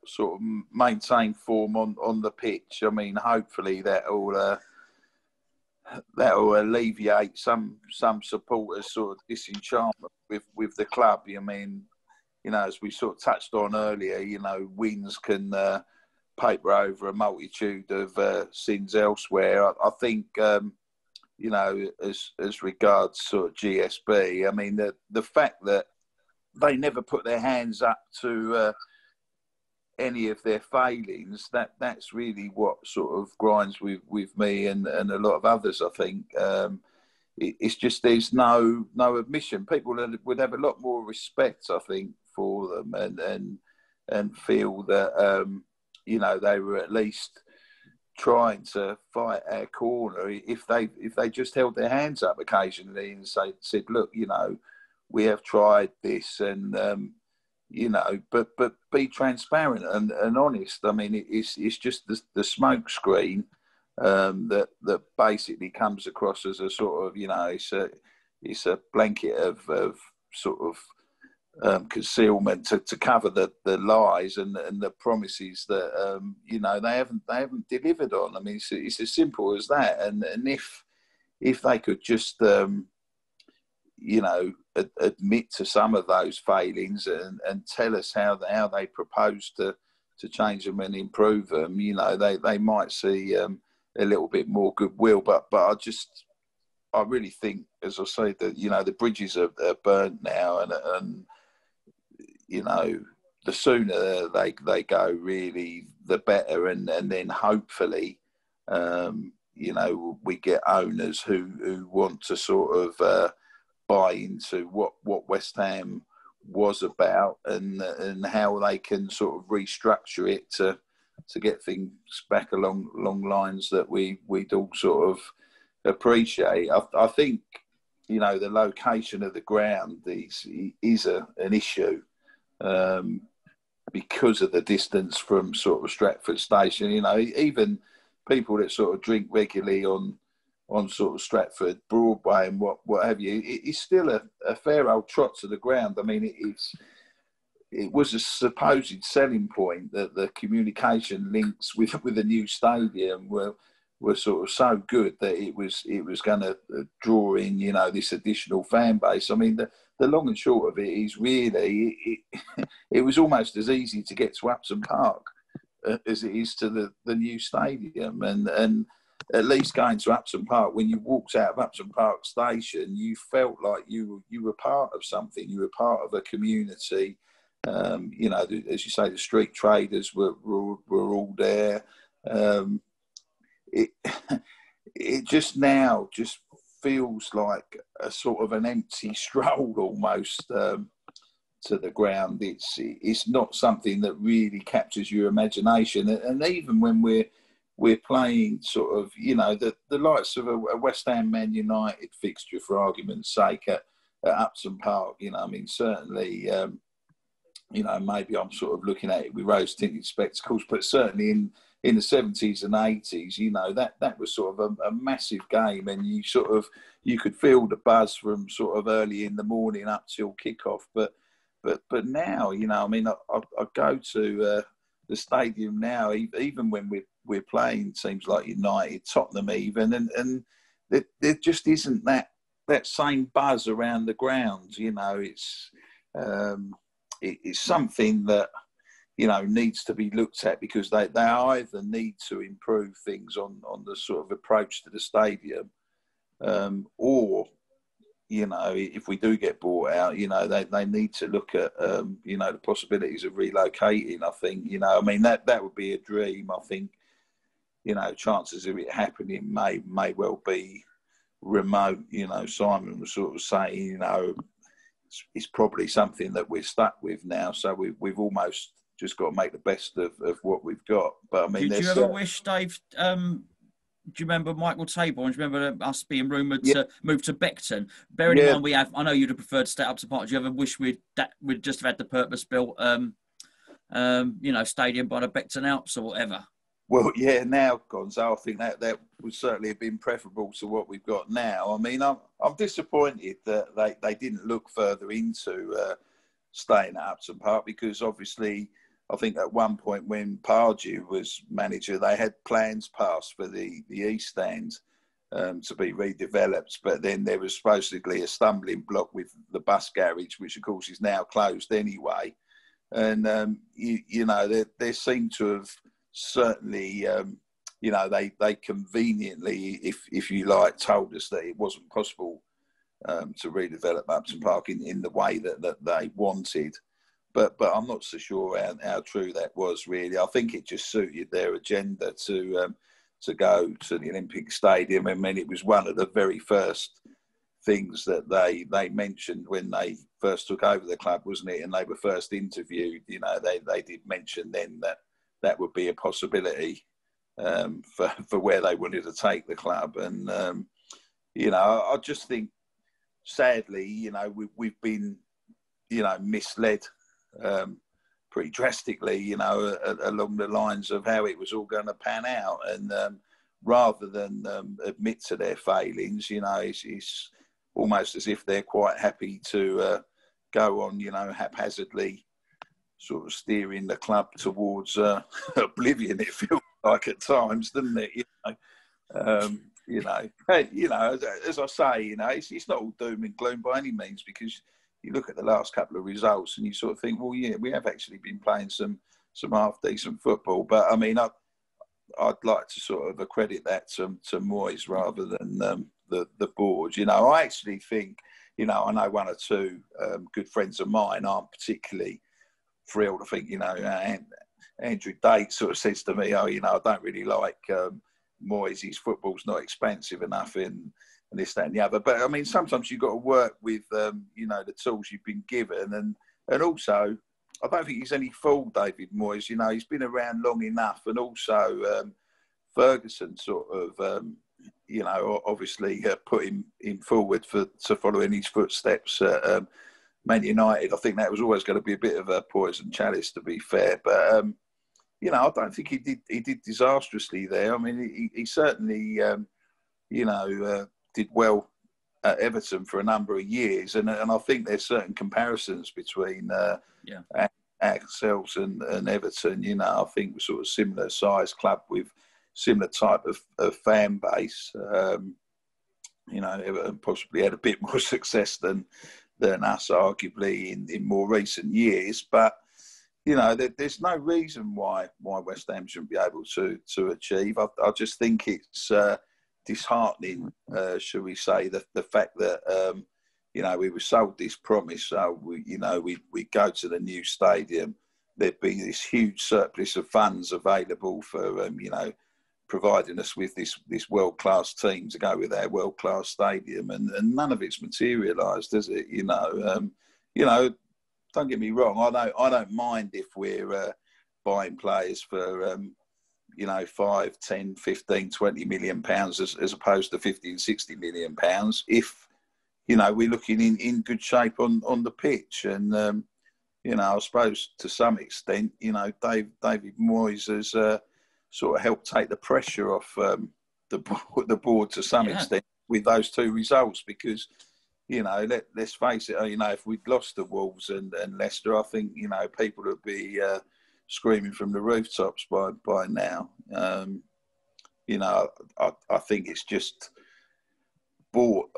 [SPEAKER 4] sort of maintain form on the pitch, I mean, hopefully that'll alleviate some supporters' sort of disenchantment with the club. I mean, you know, as we sort of touched on earlier, you know, wins can paper over a multitude of sins elsewhere. I think, you know, as regards sort of GSB, I mean, the fact that they never put their hands up to any of their failings, that's really what sort of grinds with me and a lot of others, I think. It's just there's no admission. People would have a lot more respect, I think, for them and feel that, you know, they were at least trying to fight our corner if they just held their hands up occasionally and said, look, you know, we have tried this and, you know, but be transparent and honest. I mean, it's just the smoke screen that basically comes across as a sort of, you know, it's a blanket of sort of concealment to cover the lies and the promises that you know they haven't delivered on. I mean, it's as simple as that. And if they could just you know admit to some of those failings and tell us how they propose to change them and improve them, you know, they might see a little bit more goodwill. But I really think, as I say, that, you know, the bridges are burnt now, and you know, the sooner they go, really, the better. And then hopefully, you know, we get owners who want to sort of buy into what West Ham was about and how they can sort of restructure it to get things back along lines that we'd all sort of appreciate. I think, you know, the location of the ground is an issue. Because of the distance from sort of Stratford Station, you know, even people that sort of drink regularly on sort of Stratford Broadway and what have you, it's still a fair old trot to the ground. I mean, it was a supposed selling point that the communication links with the new stadium were sort of so good that it was going to draw in, you know, this additional fan base. I mean, the long and short of it is really it was almost as easy to get to Upton Park as it is to the new stadium, and at least going to Upton Park, when you walked out of Upton Park station, you felt like you were part of something. You were part of a community. You know, as you say, the street traders were all there. It just now just feels like a sort of an empty stroll almost to the ground. It's not something that really captures your imagination, and even when we're playing sort of, you know, the likes of a West Ham Man United fixture, for argument's sake, at Upton Park, you know, I mean, certainly, you know, maybe I'm sort of looking at it with rose-tinted spectacles, but certainly in the 70s and 80s, you know, that was sort of a massive game, and you could feel the buzz from sort of early in the morning up till kickoff. But now, you know, I mean, I go to the stadium now, even when we're playing teams like United, Tottenham even, and there just isn't that same buzz around the ground. You know, it's something that, you know, needs to be looked at, because they either need to improve things on the sort of approach to the stadium, or, you know, if we do get bought out, you know, they need to look at, you know, the possibilities of relocating. I think, you know, I mean, that would be a dream. I think, you know, chances of it happening may well be remote. You know, Simon was sort of saying, you know, it's probably something that we're stuck with now. So we've almost just got to make the best of what we've got. But I mean,
[SPEAKER 1] did you ever wish, Dave? Do you remember Michael Taborn? Do you remember us being rumoured to move to Beckton? Bearing in mind I know you'd have preferred to stay up to Park. Do you ever wish we'd just have had the purpose-built, you know, stadium by the Beckton Alps or whatever?
[SPEAKER 4] Well, yeah, now, Gonzo, I think that would certainly have been preferable to what we've got now. I mean, I'm disappointed that they didn't look further into staying at Upton Park, because obviously, I think at one point when Pardew was manager, they had plans passed for the East Stand to be redeveloped. But then there was supposedly a stumbling block with the bus garage, which of course is now closed anyway. And, you know, there seemed to have certainly, you know, they conveniently, if you like, told us that it wasn't possible to redevelop Upton Park in the way that they wanted. But I'm not so sure how true that was, really. I think it just suited their agenda to go to the Olympic Stadium. I mean, it was one of the very first things that they mentioned when they first took over the club, wasn't it? And they were first interviewed. You know, they did mention then that would be a possibility for where they wanted to take the club. And, you know, I just think, sadly, you know, we've been, you know, misled pretty drastically, you know, along the lines of how it was all going to pan out. And rather than admit to their failings, you know, it's almost as if they're quite happy to go on, you know, haphazardly sort of steering the club towards oblivion, it feels like at times, doesn't it? You know, as I say, you know, it's not all doom and gloom by any means, because you look at the last couple of results and you sort of think, well, yeah, we have actually been playing some half decent football. But I mean, I'd like to sort of accredit that to Moyes rather than the board. You know, I actually think, you know, I know one or two good friends of mine aren't particularly thrilled. I think, you know, Andrew Date sort of says to me, oh, you know, I don't really like Moyes, his football's not expensive enough and this, that and the other. But I mean, sometimes you've got to work with, you know, the tools you've been given. And also, I don't think he's any fool, David Moyes. You know, he's been around long enough. And also, Ferguson sort of, you know, obviously put him forward to follow in his footsteps at Man United. I think that was always going to be a bit of a poison chalice, to be fair. But, you know, I don't think he did disastrously there. I mean, he certainly, you know, did well at Everton for a number of years, and I think there's certain comparisons between ourselves and Everton, you know, I think we're sort of similar size club with similar type of fan base. You know, Everton possibly had a bit more success than us, arguably, in more recent years. But, you know, there's no reason why West Ham shouldn't be able to achieve. I just think it's disheartening, shall we say, the fact that, you know, we were sold this promise. So, we go to the new stadium, there'd be this huge surplus of funds available for, you know, providing us with this world-class team to go with our world-class stadium, and none of it's materialised, does it? You know, don't get me wrong. I don't mind if we're buying players for, you know, 5, 10, 15, 20 million pounds as opposed to 50 and 60 million pounds. If, you know, we're looking in good shape on the pitch, and you know, I suppose to some extent, you know, David Moyes has sort of helped take the pressure off the board to some extent with those two results, because, you know, let's face it, you know, if we'd lost to Wolves and Leicester, I think, you know, people would be screaming from the rooftops by now. You know, I think it's just bought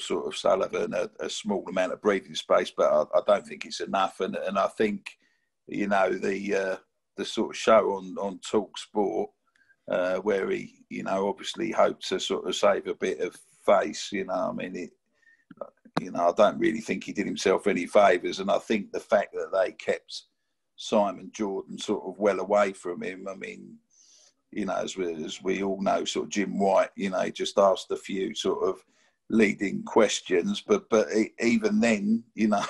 [SPEAKER 4] sort of Sullivan a small amount of breathing space, but I don't think it's enough. And I think, you know, the sort of show on Talk Sport, where he, you know, obviously hoped to sort of save a bit of face, you know, I mean, you know, I don't really think he did himself any favours. And I think the fact that they kept Simon Jordan sort of well away from him, I mean, you know, as we all know, sort of Jim White, you know, he just asked a few sort of leading questions, but even then, you know,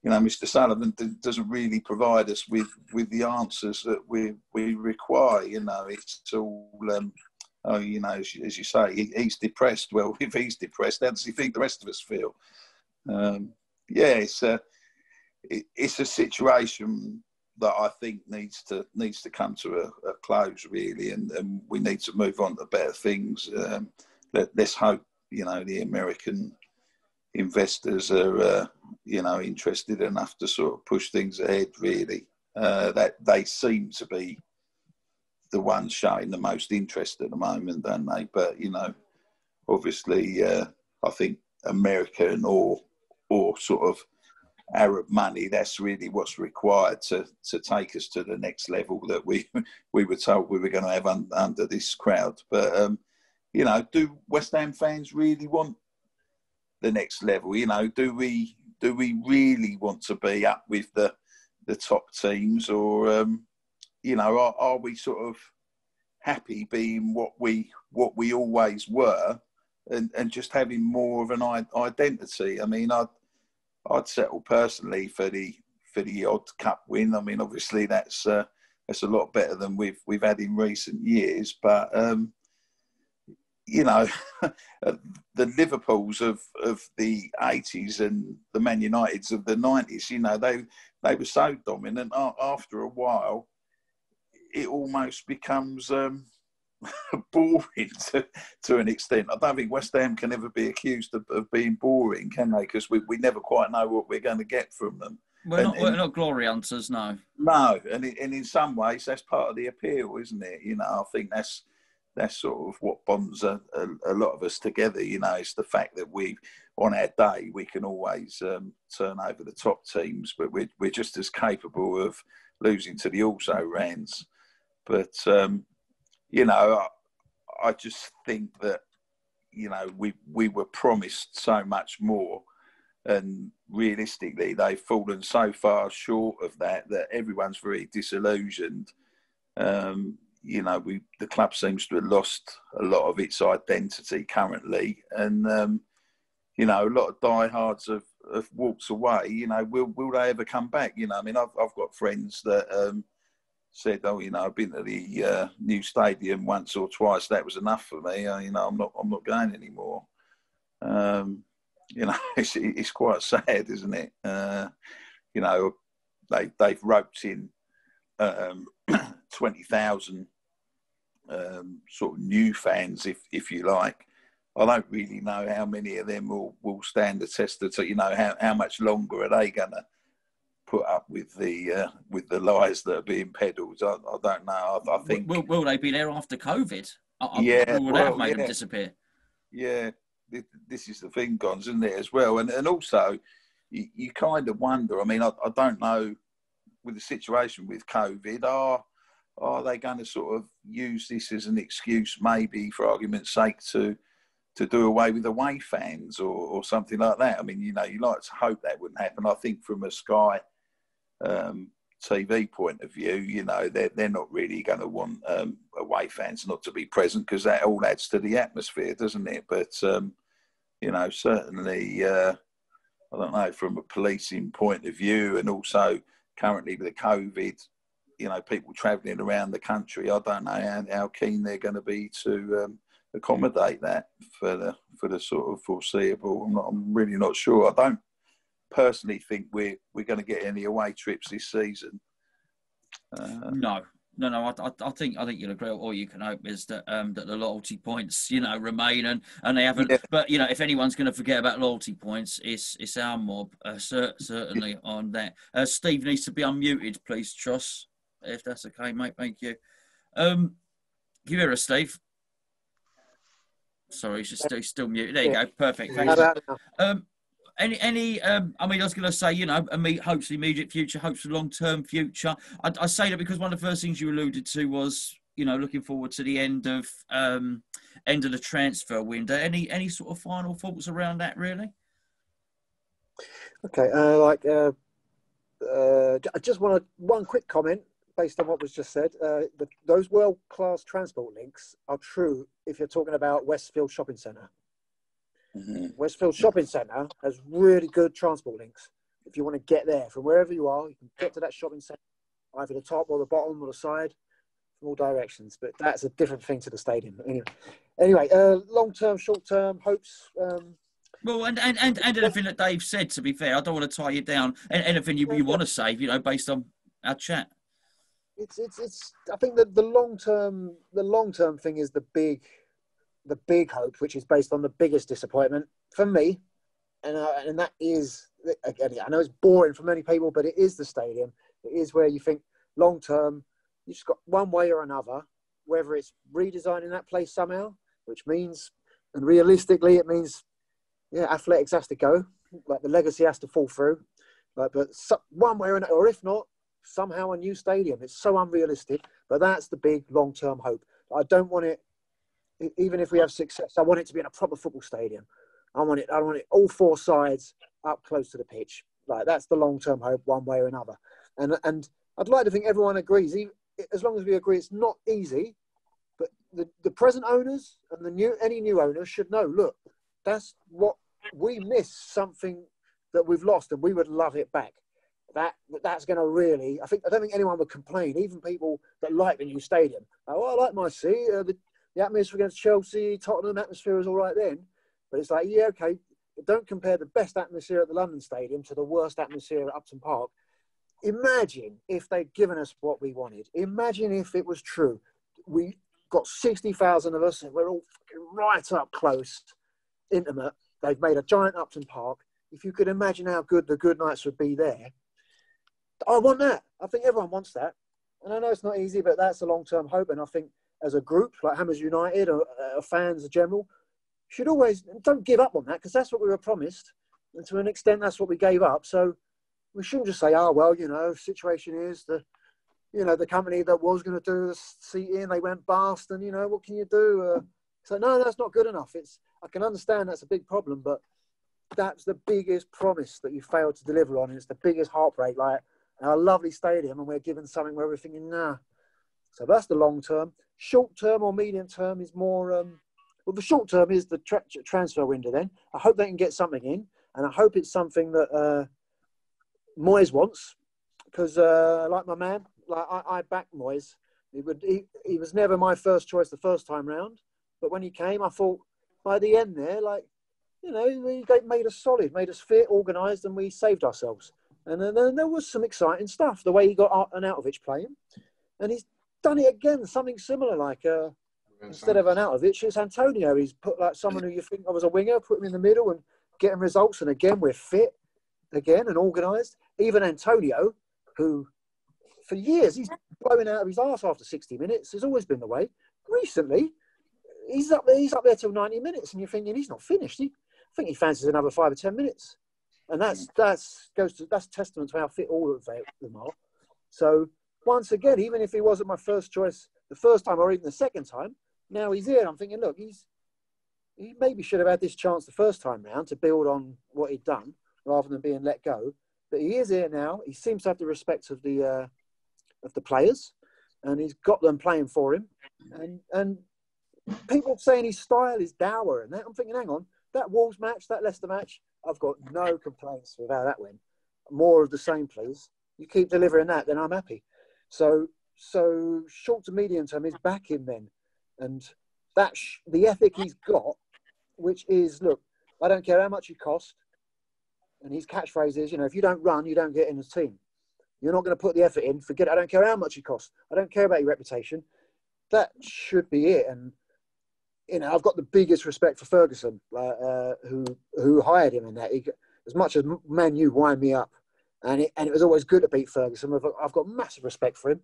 [SPEAKER 4] Mr. Sullivan doesn't really provide us with the answers that we require. You know, it's all, you know, as you say, he's depressed. Well, if he's depressed, how does he think the rest of us feel? It's a situation that I think needs to come to a close, really, and we need to move on to better things. Let's hope, you know, the American investors are, you know, interested enough to sort of push things ahead, really. That they seem to be the ones showing the most interest at the moment, don't they? But, you know, obviously, I think American or sort of Arab money, that's really what's required to take us to the next level that we were told we were going to have under this crowd. But, you know, do West Ham fans really want the next level? You know, do we really want to be up with the top teams, or you know, are we sort of happy being what we always were, and just having more of an identity? I mean, I'd settle personally for the odd cup win. I mean, obviously that's a lot better than we've had in recent years, but you know, the Liverpools of the 80s and the Man Uniteds of the 90s, you know, they were so dominant. After a while, it almost becomes boring to an extent. I don't think West Ham can ever be accused of being boring, can they? Because we never quite know what we're going to get from them.
[SPEAKER 1] We're not glory hunters, no.
[SPEAKER 4] No, and in some ways, that's part of the appeal, isn't it? You know, I think that's sort of what bonds a lot of us together. You know, it's the fact that on our day, we can always turn over the top teams, but we're just as capable of losing to the also-rans. But, you know, I just think that, you know, we were promised so much more, and realistically, they've fallen so far short of that everyone's very disillusioned. You know, the club seems to have lost a lot of its identity currently, and you know, a lot of diehards have walked away. You know, will they ever come back? You know, I mean, I've got friends that said, "Oh, you know, I've been to the new stadium once or twice. That was enough for me. You know, I'm not going anymore." You know, it's quite sad, isn't it? You know, they've roped in 20,000 sort of new fans, if you like. I don't really know how many of them will stand the test of, you know, how much longer are they going to put up with the lies that are being peddled. I don't know. I think
[SPEAKER 1] will they be there after COVID?
[SPEAKER 4] Yeah,
[SPEAKER 1] Would have made them disappear.
[SPEAKER 4] Yeah, this is the thing, Gonz, isn't it, as well? And also, you kind of wonder. I mean, I don't know with the situation with COVID, are they going to sort of use this as an excuse, maybe for argument's sake, to do away with away fans or something like that? I mean, you like to hope that wouldn't happen. I think from a Sky TV point of view, they're not really going to want away fans not to be present, because that all adds to the atmosphere, doesn't it? But certainly, I don't know, from a policing point of view, and also currently with the COVID, people travelling around the country, I don't know how keen they're going to be to accommodate that for the sort of foreseeable. I'm really not sure. I don't personally think we're going to get any away trips this season.
[SPEAKER 1] No. I think you'll agree. All you can hope is that that the loyalty points, remain, and they haven't. Yeah. But if anyone's going to forget about loyalty points, it's our mob. Certainly on that. Steve needs to be unmuted, please, Tross, if that's okay, mate. Thank you. Can you hear us, Steve? Sorry, he's just still muted. There you go. Perfect. Thanks. Any I mean, I was going to say, hopefully immediate future, hopefully long-term future. I say that because one of the first things you alluded to was, looking forward to the end of the transfer window. Any sort of final thoughts around that, really?
[SPEAKER 3] Okay, I just want one quick comment based on what was just said. Those world-class transport links are true if you're talking about Westfield Shopping Centre. Mm-hmm. Westfield Shopping Centre has really good transport links. If you want to get there from wherever you are, you can get to that shopping centre, either the top or the bottom or the side, from all directions. But that's a different thing to the stadium. Anyway, long-term, short-term hopes.
[SPEAKER 1] Well, and anything that Dave said, to be fair, I don't want to tie you down. And anything you want to say, based on our chat.
[SPEAKER 3] It's. I think that the long-term thing is the big hope, which is based on the biggest disappointment for me, and that is, again, I know it's boring for many people, but it is the stadium. It is where you think long term, you've just got one way or another, whether it's redesigning that place somehow, which means, and realistically, it means, athletics has to go, like the legacy has to fall through, but one way or another, or if not, somehow a new stadium. It's so unrealistic, but that's the big long term hope. I don't want it. Even if we have success, I want it to be in a proper football stadium. I want it all four sides up close to the pitch. Like, that's the long-term hope, one way or another. And I'd like to think everyone agrees. As long as we agree, it's not easy. But the present owners and any new owners should know. Look, that's what we miss, something that we've lost, and we would love it back. That's going to really. I don't think anyone would complain. Even people that like the new stadium. I like my seat. The atmosphere against Chelsea, Tottenham atmosphere is all right then. But it's like, okay, don't compare the best atmosphere at the London Stadium to the worst atmosphere at Upton Park. Imagine if they'd given us what we wanted. Imagine if it was true. We got 60,000 of us and we're all right up close, intimate. They've made a giant Upton Park. If you could imagine how good the good nights would be there. I want that. I think everyone wants that. And I know it's not easy, but that's a long-term hope. And I think as a group, like Hammers United or fans in general, should always, don't give up on that, because that's what we were promised. And to an extent, that's what we gave up. So we shouldn't just say, situation is the company that was going to do the seating, they went bust, and, what can you do? So, no, that's not good enough. I can understand that's a big problem, but that's the biggest promise that you failed to deliver on. And it's the biggest heartbreak, like a lovely stadium, and we're given something where we're thinking, nah. So that's the long term. Short term or medium term is more, the short term is the transfer window then. I hope they can get something in, and I hope it's something that Moyes wants, because like my man, I back Moyes. He was never my first choice the first time round, but when he came, I thought by the end there, he made us solid, made us fit, organised, and we saved ourselves. And then there was some exciting stuff, the way he got Arnautovic playing, and he's done it again, something similar, instead of Arnautovic, it's Antonio. He's put someone who you think of as a winger, put him in the middle and getting results. And again, we're fit again and organised. even Antonio, who for years he's blowing out of his arse after 60 minutes, has always been the way. Recently, he's up there till 90 minutes, and you're thinking he's not finished. I think he fancies another 5 or 10 minutes, and that's testament to how fit all of them are. So once again, even if he wasn't my first choice the first time or even the second time, now he's here. I'm thinking, look, he maybe should have had this chance the first time round to build on what he'd done rather than being let go. But he is here now. He seems to have the respect of the players, and he's got them playing for him. And people saying his style is dour and that. I'm thinking, hang on, that Wolves match, that Leicester match, I've got no complaints with how that went. More of the same, please. You keep delivering that, then I'm happy. So short to medium term is back in then. And that's the ethic he's got, which is, look, I don't care how much you cost. And his catchphrase is, if you don't run, you don't get in the team. You're not going to put the effort in. Forget it. I don't care how much you cost. I don't care about your reputation. That should be it. And, I've got the biggest respect for Ferguson, who hired him in that. As much as Man U wind me up, and it was always good to beat Ferguson. I've got massive respect for him.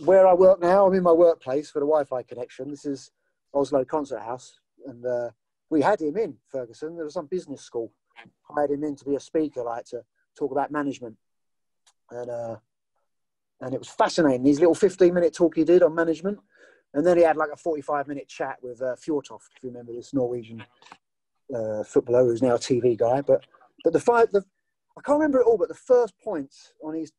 [SPEAKER 3] Where I work now, I'm in my workplace for the Wi-Fi connection. This is Oslo Concert House. And we had him in, Ferguson. There was some business school. Hired him in to be a speaker, to talk about management. And it was fascinating. These little 15-minute talk he did on management. And then he had like a 45-minute chat with Fjortoft, if you remember this Norwegian footballer who's now a TV guy. But I can't remember it all, but the first points on his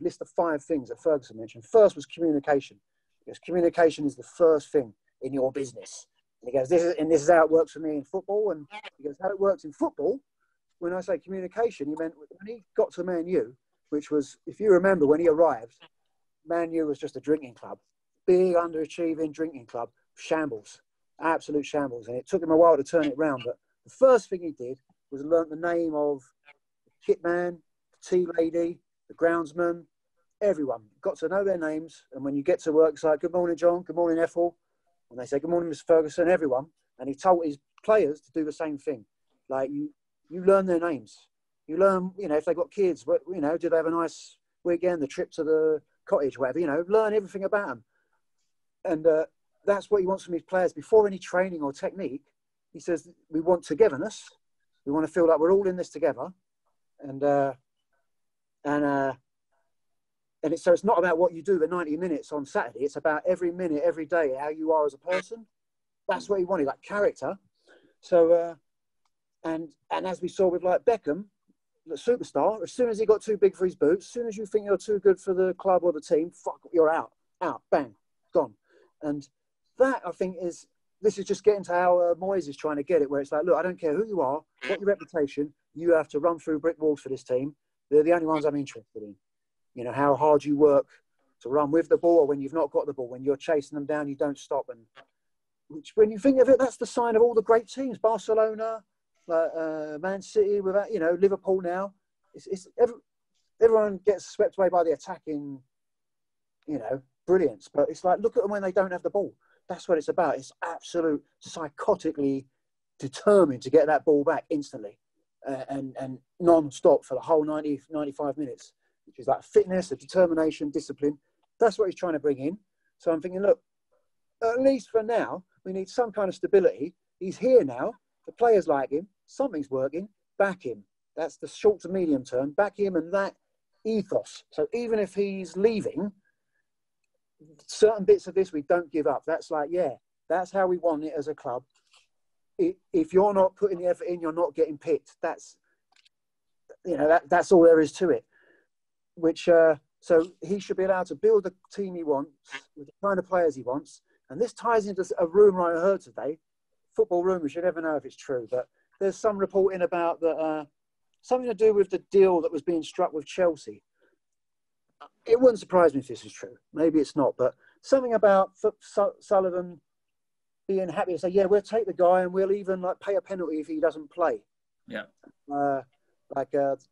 [SPEAKER 3] list of 5 things that Ferguson mentioned. First was communication. Because communication is the first thing in your business. And he goes, this is how it works for me in football. And he goes, how it works in football, when I say communication, he meant when he got to Man U, which was, if you remember, when he arrived, Man U was just a drinking club. Big, underachieving drinking club. Shambles. Absolute shambles. And it took him a while to turn it round. But the first thing he did was learn the name of the kit man, the tea lady, the groundsman, everyone. Got to know their names. And when you get to work, it's like, good morning, John. Good morning, Ethel. And they say, good morning, Mr. Ferguson, everyone. And he told his players to do the same thing. Like, you learn their names. You learn, if they've got kids, do they have a nice weekend, the trip to the cottage, whatever, learn everything about them. And that's what he wants from his players. Before any training or technique, he says, we want togetherness. We want to feel like we're all in this together. So it's not about what you do the 90 minutes on Saturday. It's about every minute, every day, how you are as a person. That's what he wanted, like character. So, and as we saw with like Beckham, the superstar, as soon as he got too big for his boots, as soon as you think you're too good for the club or the team, you're out, bang, gone. And that, I think, this is just getting to how Moyes is trying to get it, where it's like, look, I don't care who you are, what your reputation, you have to run through brick walls for this team. They're the only ones I'm interested in. How hard you work to run with the ball, or when you've not got the ball, when you're chasing them down, you don't stop. And which, when you think of it, that's the sign of all the great teams. Barcelona, Man City, without Liverpool now. Everyone gets swept away by the attacking, brilliance. But it's like, look at them when they don't have the ball. That's what it's about. It's absolute psychotically determined to get that ball back instantly and non-stop for the whole 90, 95 minutes, which is like fitness, a determination, discipline. That's what he's trying to bring in. So I'm thinking, look, at least for now, we need some kind of stability. He's here now. The players like him. Something's working. Back him. That's the short to medium term. Back him and that ethos. So even if he's leaving, certain bits of this we don't give up. That's like, that's how we want it as a club. If you're not putting the effort in, you're not getting picked. That's all there is to it. Which so he should be allowed to build the team he wants with the kind of players he wants. And this ties into a rumour I heard today. Football rumours, you never know if it's true, but there's some reporting about that something to do with the deal that was being struck with Chelsea. It wouldn't surprise me if this is true. Maybe it's not, but something about Sullivan being happy to say, yeah, we'll take the guy and we'll even pay a penalty if he doesn't play.
[SPEAKER 1] Yeah.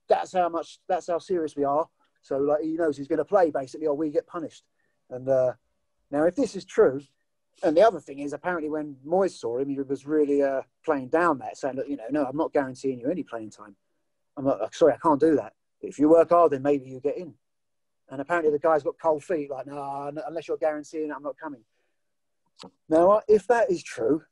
[SPEAKER 3] That's how serious we are. So he knows he's going to play basically, or we get punished. And now if this is true, and the other thing is apparently when Moyes saw him, he was really playing down that, saying, look, no, I'm not guaranteeing you any playing time. I'm not, sorry, I can't do that. If you work hard, then maybe you get in. And apparently the guy's got cold feet, like, no, unless you're guaranteeing I'm not coming. Now, if that is true,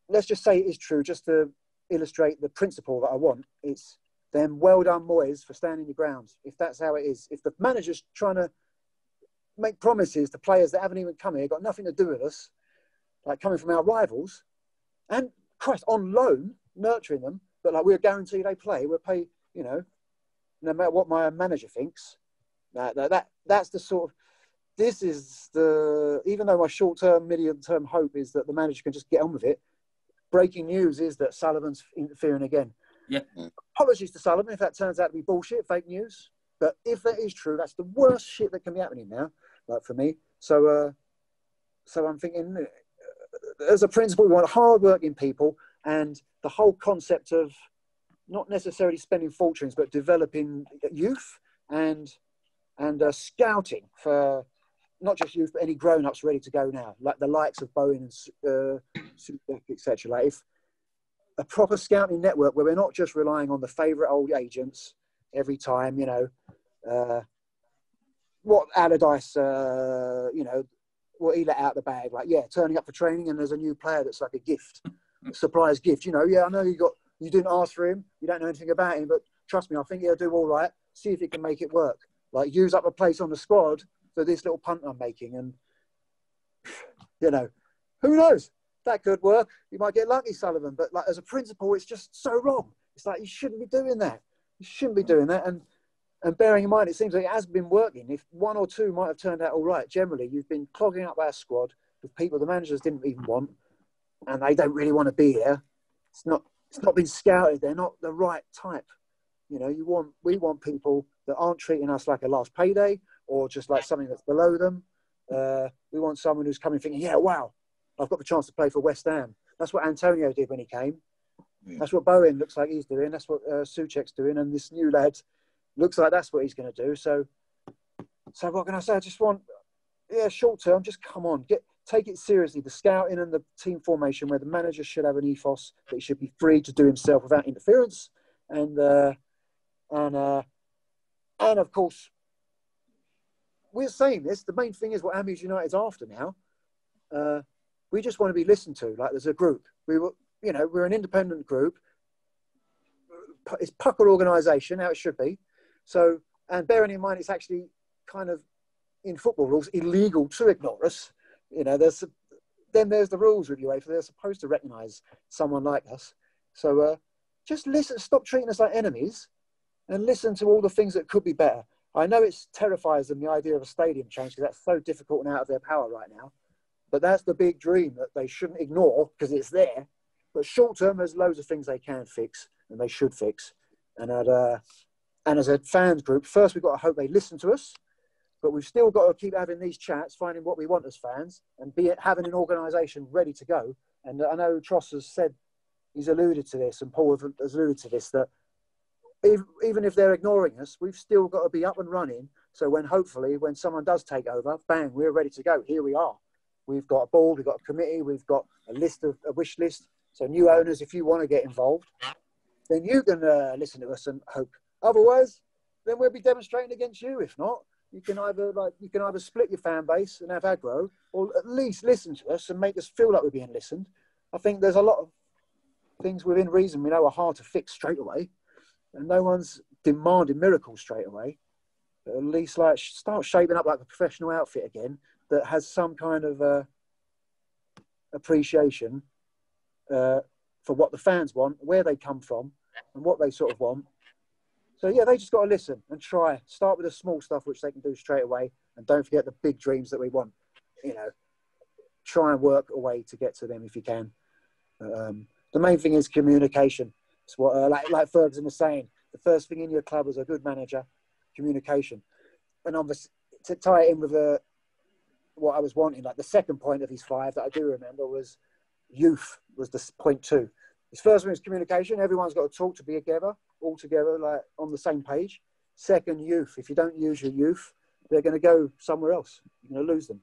[SPEAKER 3] let's just say it is true, just to illustrate the principle that I want, it's then well done, Moyes, for standing your ground. If that's how it is. If the manager's trying to make promises to players that haven't even come here, got nothing to do with us, like coming from our rivals, and Christ, on loan, nurturing them, but like we're guaranteed they play, we'll pay, you know, no matter what my manager thinks. That's the sort of, this is the, even though my short-term, medium-term hope is that the manager can just get on with it, breaking news is that Sullivan's interfering again.
[SPEAKER 1] Yeah.
[SPEAKER 3] Apologies to Sullivan if that turns out to be bullshit, fake news. But if that is true, that's the worst shit that can be happening now, like for me. So I'm thinking, as a principle, we want hard-working people, and the whole concept of not necessarily spending fortunes, but developing youth and scouting for not just youth, but any grown-ups ready to go now, like the likes of Bowen and etc. Like if a proper scouting network where we're not just relying on the favourite old agents every time, you know, what Allardyce, you know, what he let out the bag, like, yeah, turning up for training and there's a new player that's like a gift, a surprise gift, you know, yeah, I know you didn't ask for him, you don't know anything about him, but trust me, I think he'll do all right, see if he can make it work. Like, use up a place on the squad for this little punt I'm making. And, you know, who knows? That could work. You might get lucky, Sullivan. But, like, as a principle, it's just so wrong. It's like, you shouldn't be doing that. You shouldn't be doing that. And bearing in mind, it seems like it has been working. If one or two might have turned out all right, generally, you've been clogging up our squad with people the managers didn't even want, and they don't really want to be here. It's not been scouted. They're not the right type. You know, we want people that aren't treating us like a last payday or just like something that's below them. We want someone who's coming thinking, yeah, wow, I've got the chance to play for West Ham. That's what Antonio did when he came. Yeah. That's what Bowen looks like he's doing. That's what Souček's doing. And this new lad looks like that's what he's going to do. So what can I say? I just want, short term, just come on, take it seriously. The scouting and the team formation where the manager should have an ethos that he should be free to do himself without interference. And of course, we're saying this. The main thing is what Amers United's after now. We just want to be listened to. Like there's a group. We're an independent group. It's pucker organisation, how it should be. So, and bearing in mind, it's actually kind of in football rules illegal to ignore us. You know, there's the rules with UEFA. They're supposed to recognise someone like us. So just listen. Stop treating us like enemies. And listen to all the things that could be better. I know it terrifies them, the idea of a stadium change, because that's so difficult and out of their power right now. But that's the big dream that they shouldn't ignore because it's there. But short term, there's loads of things they can fix and they should fix. And as a fans group, first we've got to hope they listen to us, but we've still got to keep having these chats, finding what we want as fans, and having an organisation ready to go. And I know Tross has said, he's alluded to this, and Paul has alluded to this, that even if they're ignoring us, we've still got to be up and running. So hopefully when someone does take over, bang, we're ready to go. Here we are. We've got a board, we've got a committee, we've got a wish list. So new owners, if you want to get involved, then you can listen to us and hope. Otherwise, then we'll be demonstrating against you. If not, you can either split your fan base and have aggro, or at least listen to us and make us feel like we're being listened. I think there's a lot of things within reason we know are hard to fix straight away. And no one's demanding miracles straight away. But at least start shaping up like a professional outfit again that has some kind of appreciation for what the fans want, where they come from, and what they sort of want. So yeah, they just got to listen and try. Start with the small stuff which they can do straight away, and don't forget the big dreams that we want. You know, try and work a way to get to them if you can. The main thing is communication. It's what, like Ferguson was saying, the first thing in your club as a good manager, communication. And obviously, to tie it in with what I was wanting, like the second point of his 5 that I do remember was youth was the point 2. His first one is communication. Everyone's got to talk to be together, all together, like on the same page. Second, youth. If you don't use your youth, they're going to go somewhere else. You're going to lose them.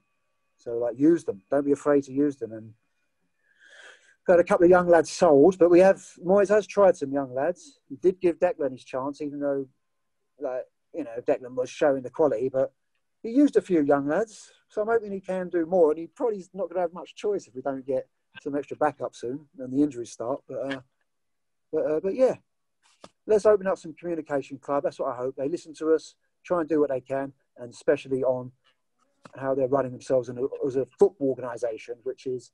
[SPEAKER 3] So use them. Don't be afraid to use them. And got a couple of young lads sold, but Moyes has tried some young lads. He did give Declan his chance, even though like, you know, Declan was showing the quality, but he used a few young lads. So I'm hoping he can do more. And he probably not going to have much choice if we don't get some extra backup soon and the injuries start. But yeah, let's open up some communication club. That's what I hope. They listen to us, try and do what they can, and especially on how they're running themselves as a football organisation, which is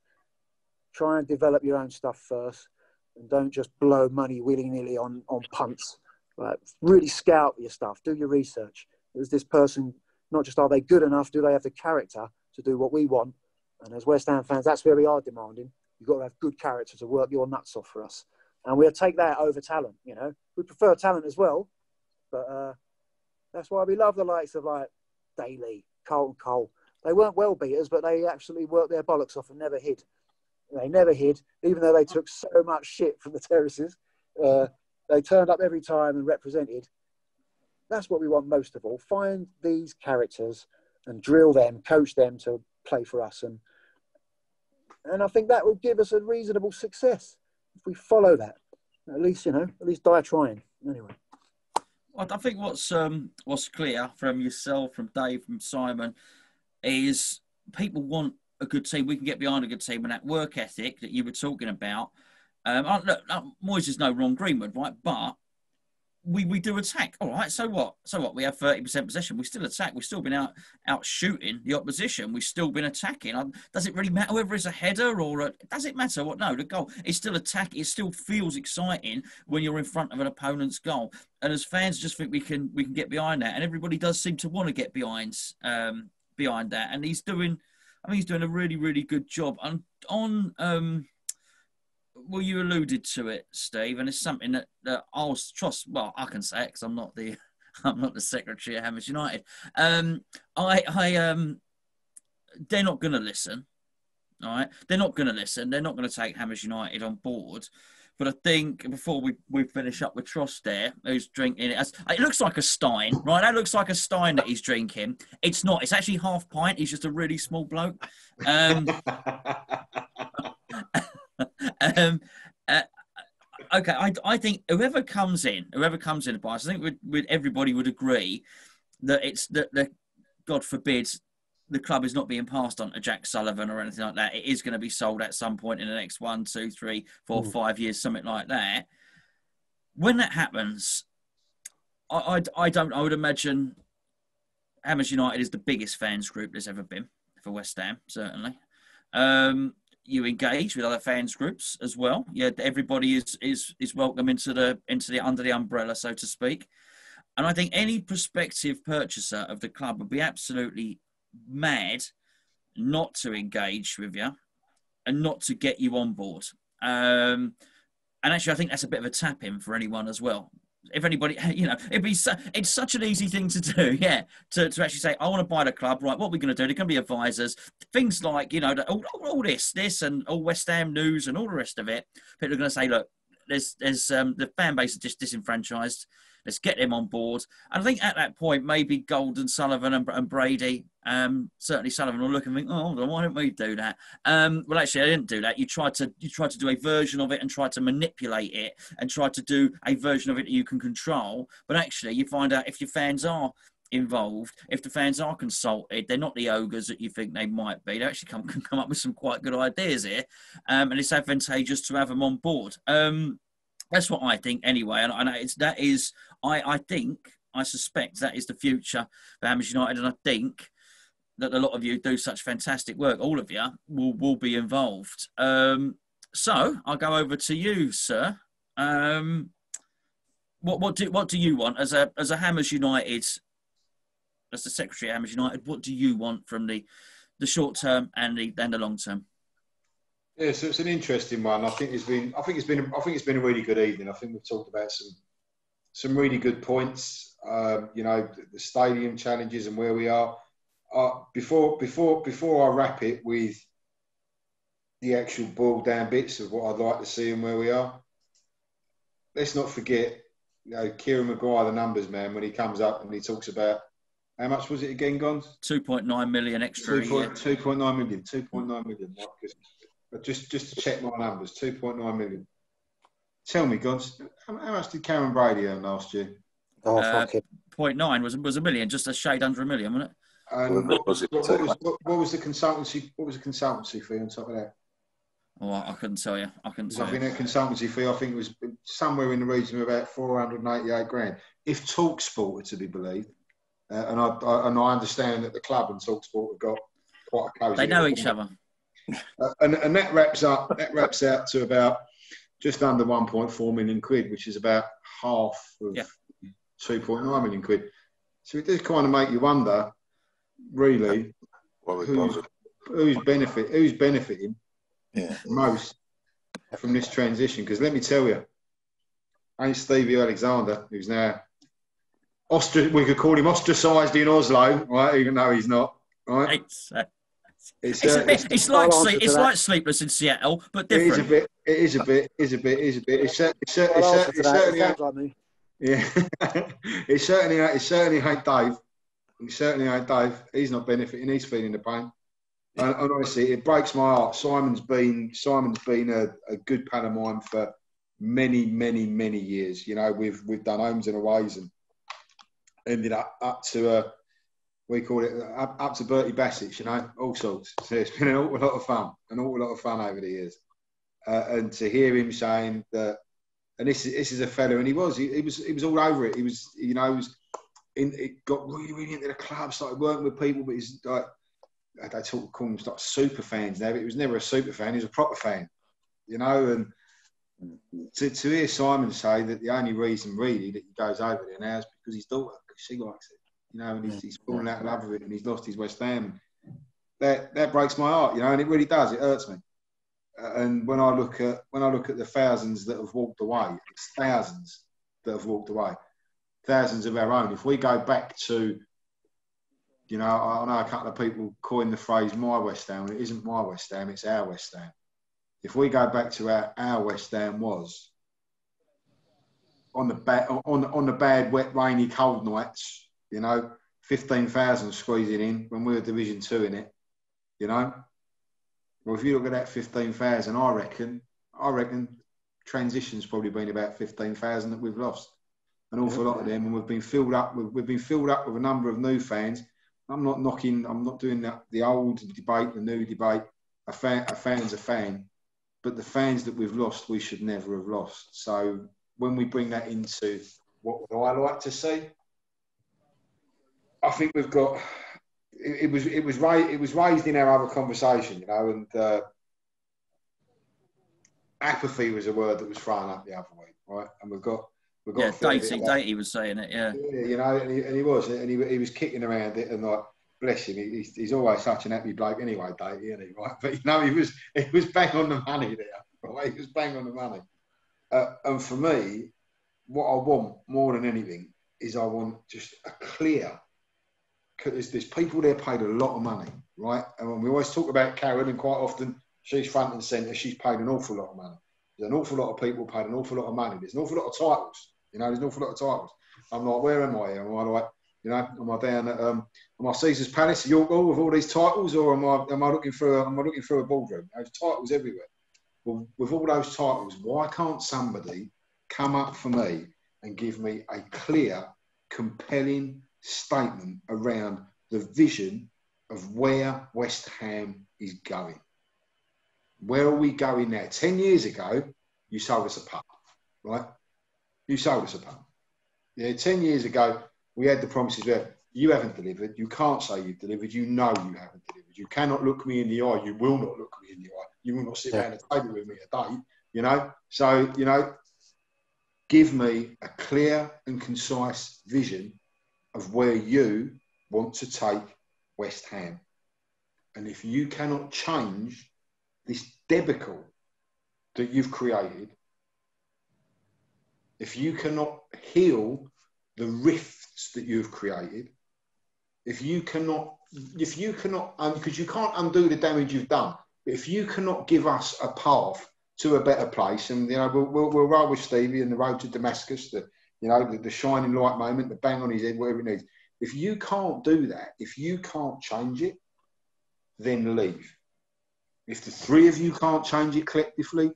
[SPEAKER 3] try and develop your own stuff first and don't just blow money willy-nilly on punts. Like, really scout your stuff, do your research. Is this person, not just are they good enough, do they have the character to do what we want? And as West Ham fans, that's where we are demanding. You've got to have good character to work your nuts off for us. And we'll take that over talent, you know. We prefer talent as well, but that's why we love the likes of like Daly, Carlton Cole. They weren't well beaters, but they actually worked their bollocks off and never hid. They never hid, even though they took so much shit from the terraces. They turned up every time and represented. That's what we want most of all. Find these characters and drill them, coach them to play for us. And I think that will give us a reasonable success if we follow that. At least, you know, at least die trying. Anyway.
[SPEAKER 1] I think what's clear from yourself, from Dave, from Simon, is people want a good team. We can get behind a good team, and that work ethic that you were talking about. Look, Moyes is no Ron Greenwood, right? But we do attack. All right, so what? We have 30% possession. We still attack. We've still been out shooting the opposition. We've still been attacking. Does it really matter whether it's a header or does it matter what? No, the goal. It's still attack. It still feels exciting when you're in front of an opponent's goal. And as fans, just think we can get behind that. And everybody does seem to want to get behind that. And he's doing a really, really good job. And well, you alluded to it, Steve, and it's something that I was trust. Well, I can say it because I'm not the secretary at Hammers United. They're not going to listen. All right, they're not going to listen. They're not going to take Hammers United on board. But I think before we finish up with Tross there, who's drinking it, it looks like a Stein, right? That looks like a Stein that he's drinking. It's not. It's actually half pint. He's just a really small bloke. Okay, I think whoever comes in the bias, I think everybody would agree that it's that God forbid the club is not being passed on to Jack Sullivan or anything like that. It is going to be sold at some point in the next 1, 2, 3, 4, 5 years, something like that. When that happens, I would imagine Hammers United is the biggest fans group there's ever been for West Ham, certainly. You engage with other fans groups as well. Yeah, everybody is welcome into the under the umbrella, so to speak. And I think any prospective purchaser of the club would be absolutely mad not to engage with you and not to get you on board. And actually, I think that's a bit of a tap in for anyone as well. If anybody, you know, it's such an easy thing to do, yeah, to actually say, I want to buy the club, right, what are we going to do? They're going to be advisors, things like, you know, all this and all West Ham news and all the rest of it. People are going to say, look, there's the fan base is just disenfranchised. Let's get them on board. And I think at that point, maybe Golden, Sullivan and Brady, certainly Sullivan will look and think, oh, hold on, why don't we do that? Well, actually, I didn't do that. You try to do a version of it and try to manipulate it and try to do a version of it that you can control. But actually, you find out if your fans are involved, if the fans are consulted, they're not the ogres that you think they might be. They actually can come up with some quite good ideas here. And it's advantageous to have them on board. That's what I think anyway. And I suspect that is the future for Hammers United. And I think that a lot of you do such fantastic work. All of you will be involved. So I'll go over to you, sir. What do you want as a Hammers United, as the secretary of Hammers United? What do you want from the short term and the long term?
[SPEAKER 5] Yeah, so it's an interesting one. I think it's been a really good evening. I think we've talked about some really good points. You know, the stadium challenges and where we are. Before I wrap it with the actual boiled down bits of what I'd like to see and where we are, let's not forget, you know, Kieran Maguire, the numbers man, when he comes up and he talks about how much was it again, Gons?
[SPEAKER 1] 2.9 million extra.
[SPEAKER 5] 2.9 million. 2.9 million. Right? But just to check my numbers, 2.9 million. Tell me, Gons, how much did Karen Brady earn last year?
[SPEAKER 3] Oh, fuck it.
[SPEAKER 1] 0.9 was a million, just a shade under a million, wasn't it?
[SPEAKER 5] And what was the consultancy? What was the consultancy fee on top of that?
[SPEAKER 1] Oh, I couldn't tell you. I couldn't tell
[SPEAKER 5] I
[SPEAKER 1] you.
[SPEAKER 5] think that consultancy fee, I think, was somewhere in the region of about 488 grand. If TalkSport are to be believed, and I understand that the club and TalkSport have got quite a cosy.
[SPEAKER 1] They know each other.
[SPEAKER 5] And that wraps out to about just under 1.4 million quid, which is about half of 2.9 million quid. So it does kind of make you wonder, really, who's benefiting most from this transition. Because let me tell you, ain't Stevie Alexander, who's now we could call him ostracised in Oslo, right? Even though he's not, right?
[SPEAKER 1] It's like Sleepless in Seattle, but different.
[SPEAKER 5] It is a bit. It certainly ain't Dave. It certainly ain't Dave. He's not benefiting. He's feeling the pain. And honestly, it breaks my heart. Simon's been a good pal of mine for many years. You know, we've done homes and aways and ended up to we call it up to Bertie Bassett's, you know, all sorts. So it's been an awful lot of fun over the years. And to hear him saying that, and this is a fella, and he was all over it. He was, you know, it got really into the club, started working with people, but he's like, they call him like super fans now, but he was never a super fan, he was a proper fan, you know. And to hear Simon say that the only reason really that he goes over there now is because his daughter, because she likes it. You know, and he's fallen out of love with it, and he's lost his West Ham. That breaks my heart, you know, and it really does. It hurts me. And when I look at the thousands that have walked away, it's thousands that have walked away, thousands of our own. If we go back to, you know, I know a couple of people coined the phrase "my West Ham." It isn't my West Ham; it's our West Ham. If we go back to our West Ham was on the bad, wet, rainy, cold nights. You know, 15,000 squeezing in when we were Division 2 in it, you know. Well, if you look at that 15,000, I reckon transition's probably been about 15,000 that we've lost. An awful lot of them, and we've been filled up with a number of new fans. I'm not doing the old debate, the new debate. A fan's a fan. But the fans that we've lost, we should never have lost. So when we bring that into what would I like to see, I think we've got. It was raised in our other conversation, you know, and apathy was a word that was thrown up the other week, right? And we've got.
[SPEAKER 1] Yeah, Datey was saying it, yeah.
[SPEAKER 5] Yeah, you know, and he was kicking around it, and like, bless him, he's always such an happy bloke anyway, Datey, isn't he? Right? But you know, he was bang on the money there, right? He was bang on the money. And for me, what I want more than anything is I want just a clear. Because there's people there paid a lot of money, right? And when we always talk about Karen, and quite often she's front and centre, she's paid an awful lot of money. There's an awful lot of people paid an awful lot of money. There's an awful lot of titles, you know, there's an awful lot of titles. I'm like, where am I? Am I like, you know, am I down at am I Caesar's Palace, York Hall, with all these titles, or am I looking through a ballroom? There's titles everywhere. Well, with all those titles, why can't somebody come up for me and give me a clear, compelling statement around the vision of where West Ham is going? Where are we going now? 10 years ago, you sold us a pub, right? You sold us a pub. Yeah, 10 years ago, we had the promises where you haven't delivered. You can't say you've delivered. You know you haven't delivered. You cannot look me in the eye. You will not look me in the eye. You will not sit around a table with me a day, you know? So, you know, give me a clear and concise vision of where you want to take West Ham. And if you cannot change this debacle that you've created, if you cannot heal the rifts that you've created, if you cannot, because you can't undo the damage you've done, but if you cannot give us a path to a better place, and, you know, we'll roll with Stevie in the road to Damascus, the shining light moment, the bang on his head, whatever it needs. If you can't do that, if you can't change it, then leave. If the three of you can't change it collectively,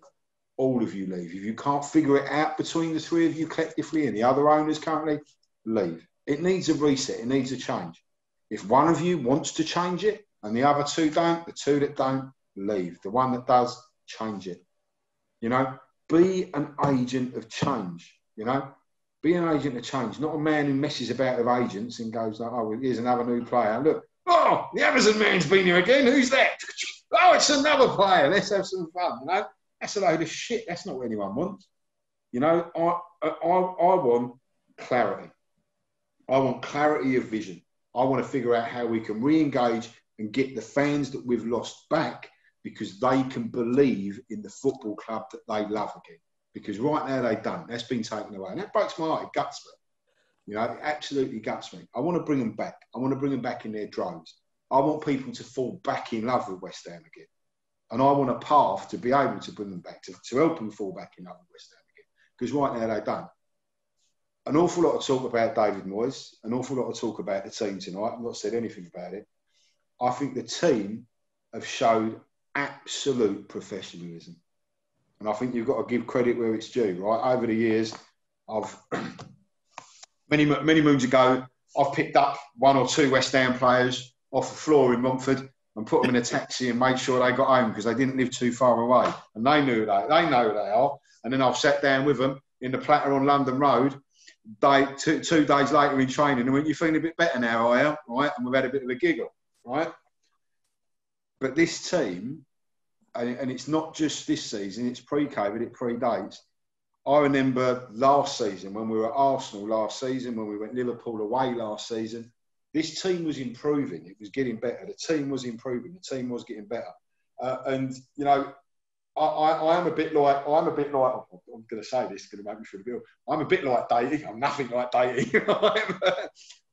[SPEAKER 5] all of you leave. If you can't figure it out between the three of you collectively and the other owners currently, leave. It needs a reset. It needs a change. If one of you wants to change it and the other two don't, the two that don't, leave. The one that does, change it. You know, be an agent of change. You know, be an agent of change, not a man who messes about with agents and goes, oh, here's another new player. Look, oh, the Amazon man's been here again. Who's that? Oh, it's another player. Let's have some fun. You know, that's a load of shit. That's not what anyone wants. You know, I want clarity. I want clarity of vision. I want to figure out how we can re-engage and get the fans that we've lost back because they can believe in the football club that they love again. Because right now they don't. That's been taken away. And that breaks my heart. It guts me. You know, it absolutely guts me. I want to bring them back. I want to bring them back in their droves. I want people to fall back in love with West Ham again. And I want a path to be able to bring them back, to help them fall back in love with West Ham again. Because right now they don't. An awful lot of talk about David Moyes, an awful lot of talk about the team tonight. I've not said anything about it. I think the team have showed absolute professionalism. And I think you've got to give credit where it's due, right? Over the years, many moons ago, I've picked up one or two West Ham players off the floor in Romford and put them in a taxi and made sure they got home because they didn't live too far away. And they know who they are. And then I've sat down with them in the platter on London Road 2 days later in training and went, you feeling a bit better now, are you? Right? And we've had a bit of a giggle, right? But this team, and it's not just this season, it's pre-COVID, it predates. I remember last season, when we were at Arsenal last season, when we went Liverpool away last season, this team was improving. It was getting better. The team was improving. The team was getting better. And, you know, I am a bit like, I'm going to say this, it's going to make me feel a bit, I'm a bit like Datey. I'm nothing like Datey.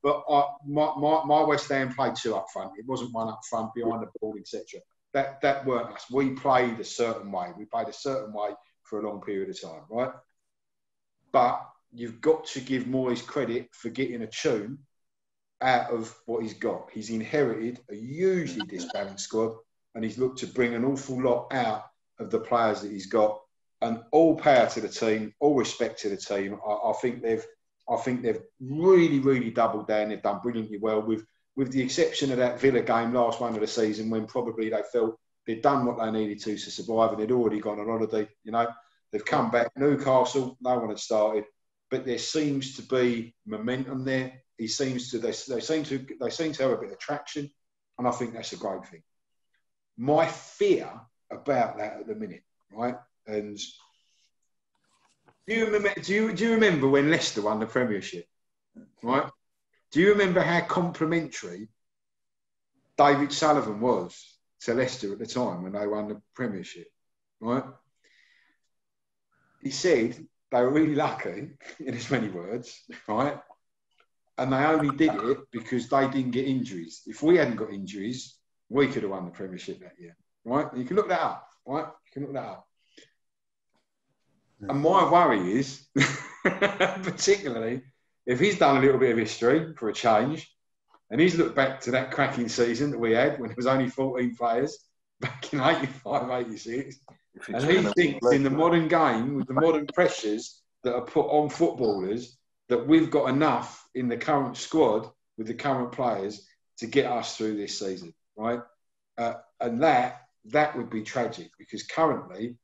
[SPEAKER 5] But my West Ham played two up front. It wasn't one up front, behind the ball, etc. That weren't us. We played a certain way. We played a certain way for a long period of time, right? But you've got to give Moyes credit for getting a tune out of what he's got. He's inherited a hugely disbalanced squad and he's looked to bring an awful lot out of the players that he's got. And all power to the team, all respect to the team. I think they've really, really doubled down. They've done brilliantly well with the exception of that Villa game last one of the season when probably they felt they'd done what they needed to survive and they'd already gone on holiday. You know, they've come back. Newcastle, no one had started, but there seems to be momentum there. They seem to have a bit of traction, and I think that's a great thing. My fear about that at the minute, right? And do you remember when Leicester won the Premiership, right? Do you remember how complimentary David Sullivan was to Leicester at the time when they won the Premiership, right? He said they were really lucky, in as many words, right? And they only did it because they didn't get injuries. If we hadn't got injuries, we could have won the Premiership that year, right? And you can look that up, right? You can look that up. And my worry is, particularly, if he's done a little bit of history for a change, and he's looked back to that cracking season that we had when it was only 14 players back in 85, 86, and he thinks in the modern game, with the modern pressures that are put on footballers, that we've got enough in the current squad with the current players to get us through this season, right? And that would be tragic because currently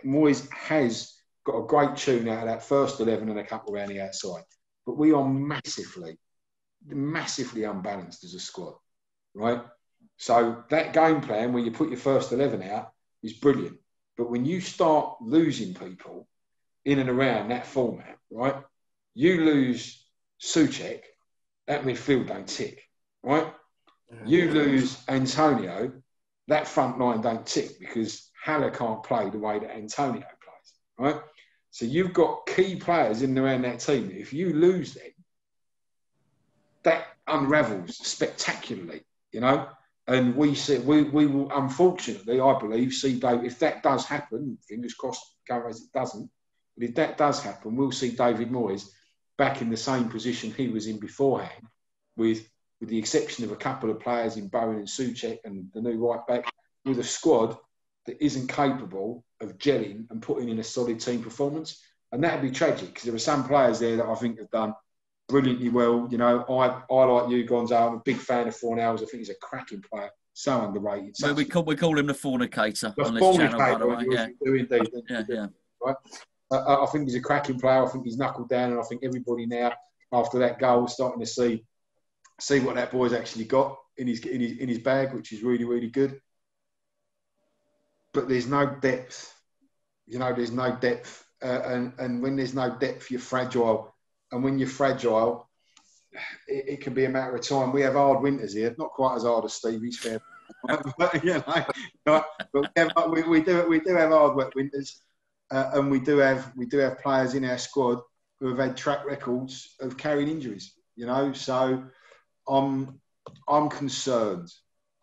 [SPEAKER 5] Moyes has got a great tune out of that first 11 and a couple around the outside. But we are massively unbalanced as a squad, right? So that game plan where you put your first 11 out is brilliant. But when you start losing people in and around that format, right? You lose Souček, that midfield don't tick, right? You lose Antonio, that front line don't tick because Haller can't play the way that Antonio plays, right? So you've got key players in and around that team. If you lose them, that unravels spectacularly, you know? And we will, unfortunately, I believe, see David, if that does happen, fingers crossed, it doesn't, but if that does happen, we'll see David Moyes back in the same position he was in beforehand, with the exception of a couple of players in Bowen and Souček and the new right back, with a squad that isn't capable of gelling and putting in a solid team performance. And that would be tragic because there are some players there that I think have done brilliantly well. You know, I like you, Gonzo. I'm a big fan of Fornals. I think he's a cracking player. So underrated.
[SPEAKER 1] Well, we call him the fornicator
[SPEAKER 5] The
[SPEAKER 1] on this channel, by the way.
[SPEAKER 5] You do indeed.
[SPEAKER 1] Yeah.
[SPEAKER 5] Right. I think he's a cracking player. I think he's knuckled down, and I think everybody now, after that goal, is starting to see what that boy's actually got in his bag, which is really, really good. But there's no depth. You know, there's no depth, and when there's no depth, you're fragile. And when you're fragile, it can be a matter of time. We have hard winters here, not quite as hard as Stevie's, fair. But, you know, but we do have hard wet winters, and we do have players in our squad who have had track records of carrying injuries. You know, so I'm concerned.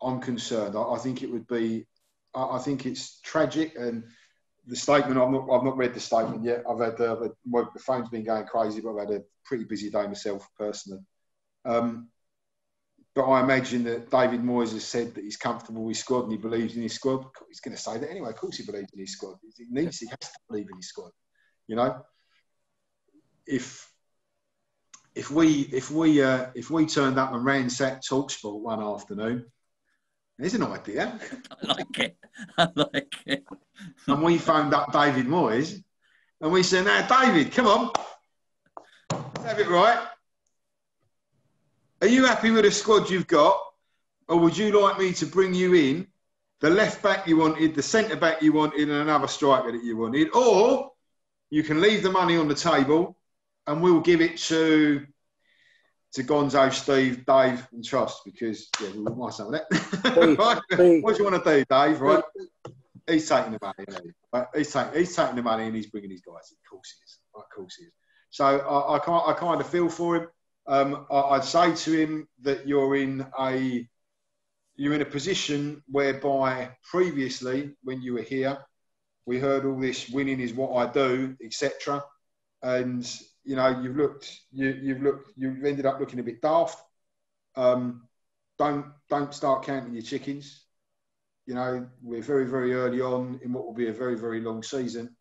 [SPEAKER 5] I think it would be. I think it's tragic, and the statement. I've not read the statement yet. The phone's been going crazy, but I've had a pretty busy day myself personally. But I imagine that David Moyes has said that he's comfortable with his squad and he believes in his squad. He's going to say that anyway. Of course, he believes in his squad. He has to believe in his squad. You know, if we turned up and ransacked TalkSport one afternoon, there's an idea.
[SPEAKER 1] I like it.
[SPEAKER 5] And we phoned up David Moyes and we said, "Now, David, come on, let's have it right. Are you happy with the squad you've got, or would you like me to bring you in the left back you wanted, the centre back you wanted, and another striker that you wanted, or you can leave the money on the table and we'll give it to Gonzo, Steve, Dave, and Tross, because we want some of that." Right? What do you want to do, Dave? Right? He's taking the money. Right? He's taking the money and he's bringing his guys in. Of course he is. Right? Of course he is. So I kind of feel for him. I'd say to him that you're in a position whereby previously, when you were here, we heard all this "winning is what I do," etc. And you know, you've ended up looking a bit daft. Don't start counting your chickens. You know, we're very, very early on in what will be a very, very long season.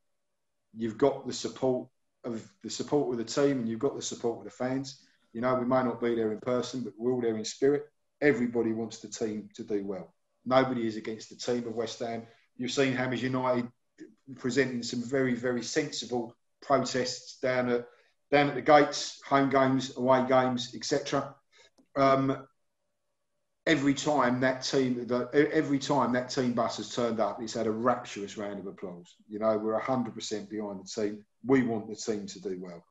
[SPEAKER 5] You've got the support of the team, and you've got the support of the fans. You know, we may not be there in person, but we're all there in spirit. Everybody wants the team to do well. Nobody is against the team of West Ham. You've seen Hammers United presenting some very, very sensible protests down at the gates, home games, away games, etc. Every time that team bus has turned up, it's had a rapturous round of applause. You know, we're 100% behind the team. We want the team to do well.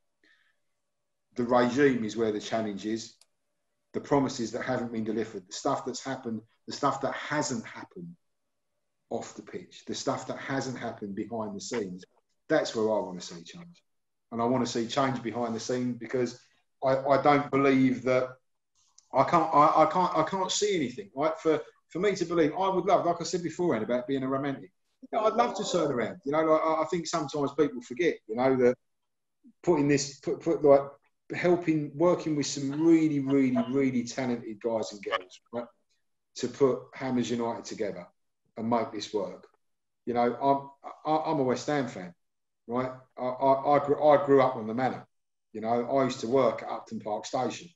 [SPEAKER 5] The regime is where the challenge is. The promises that haven't been delivered, the stuff that's happened, the stuff that hasn't happened off the pitch, the stuff that hasn't happened behind the scenes. That's where I want to see change. And I want to see change behind the scenes, because I don't believe that I can't see anything. Right? For me to believe, I would love, like I said beforehand about being a romantic. You know, I'd love to turn around. You know, like, I think sometimes people forget. You know, that working with some really, really, really talented guys and girls, right, to put Hammers United together and make this work. You know, I'm a West Ham fan, right? I grew up on the Manor. You know, I used to work at Upton Park Station.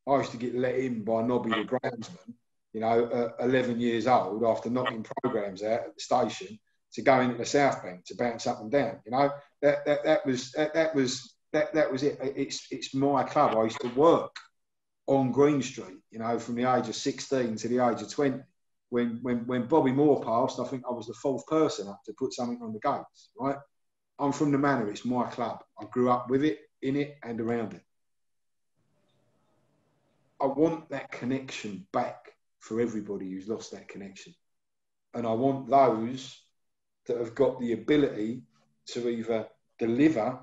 [SPEAKER 5] I used to get let in by Nobby the groundsman, you know, 11 years old, after knocking programmes out at the station, to go into the South Bank to bounce up and down. You know, that was it. It's my club. I used to work on Green Street, you know, from the age of 16 to the age of 20. When Bobby Moore passed, I think I was the fourth person up to put something on the gates, right? I'm from the Manor. It's my club. I grew up with it, in it, and around it. I want that connection back for everybody who's lost that connection. And I want those that have got the ability to either deliver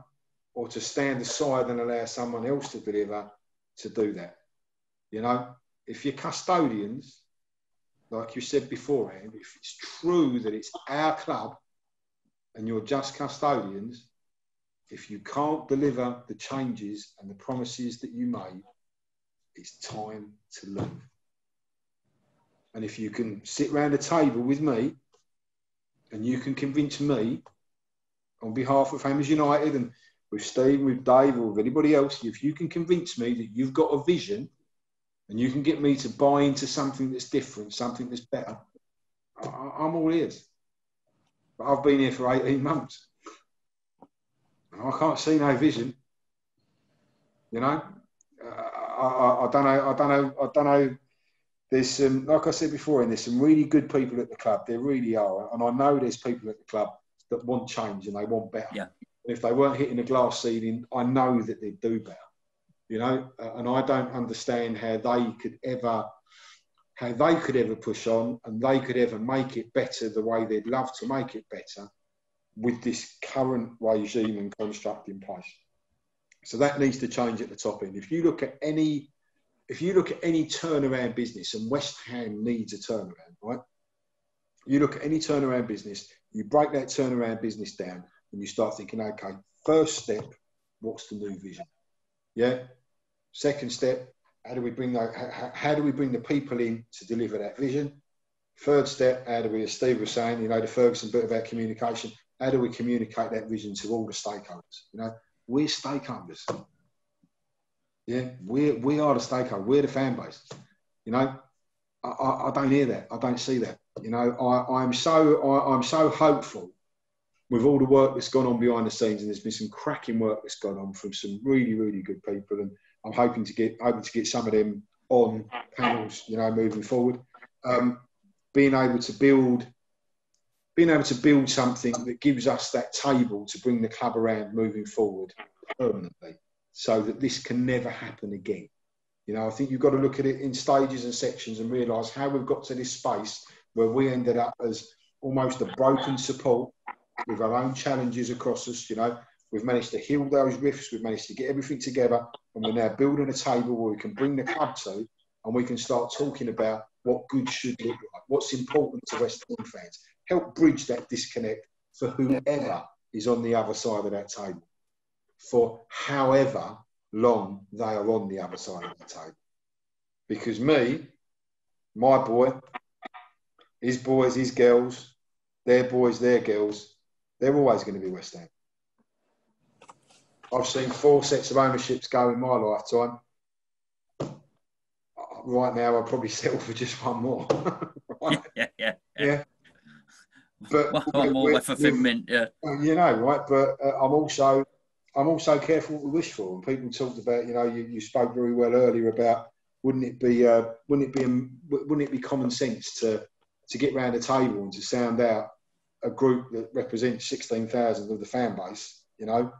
[SPEAKER 5] or to stand aside and allow someone else to deliver, to do that. You know, if you're custodians, like you said beforehand, if it's true that it's our club and you're just custodians, if you can't deliver the changes and the promises that you made, it's time to leave. And if you can sit round a table with me and you can convince me on behalf of Hammers United, and with Steve, with Dave, or with anybody else, if you can convince me that you've got a vision and you can get me to buy into something that's different, something that's better, I'm all ears. But I've been here for 18 months. And I can't see no vision. You know? I don't know. There's some, like I said before, and there's some really good people at the club. There really are. And I know there's people at the club that want change and they want better.
[SPEAKER 1] Yeah.
[SPEAKER 5] And if they weren't hitting the glass ceiling, I know that they'd do better. You know? And I don't understand how they could ever push on and they could ever make it better the way they'd love to make it better with this current regime and construct in place. So that needs to change at the top end. If you look at any turnaround business, and West Ham needs a turnaround, right? You look at any turnaround business, you break that turnaround business down and you start thinking, okay, first step, what's the new vision? Yeah. Second step, how do we bring the people in to deliver that vision? Third step, how do we, as Steve was saying, you know, the Ferguson bit about communication, how do we communicate that vision to all the stakeholders? You know, we're stakeholders. Yeah, we are the stakeholder. We're the fan base. You know, I don't hear that. I don't see that. You know, I'm so hopeful with all the work that's gone on behind the scenes, and there's been some cracking work that's gone on from some really, really good people, and I'm hoping to get some of them on panels. You know, moving forward, being able to build something that gives us that table to bring the club around moving forward permanently, so that this can never happen again. You know, I think you've got to look at it in stages and sections and realise how we've got to this space where we ended up as almost a broken support with our own challenges across us. You know, we've managed to heal those rifts, we've managed to get everything together, and we're now building a table where we can bring the club to, and we can start talking about what good should look like, what's important to West Ham fans. Help bridge that disconnect for whoever is on the other side of that table, for however long they are on the other side of the table. Because me, my boy, his boys, his girls, their boys, their girls, they're always going to be West Ham. I've seen 4 sets of ownerships go in my lifetime. Right now, I'll probably settle for just one more. Right? Yeah. But
[SPEAKER 1] one more for Finmint, yeah.
[SPEAKER 5] You know, right? But I'm also careful what we wish for. And people talked about, you know, you spoke very well earlier about wouldn't it be common sense to get round the table and to sound out a group that represents 16,000 of the fan base, you know,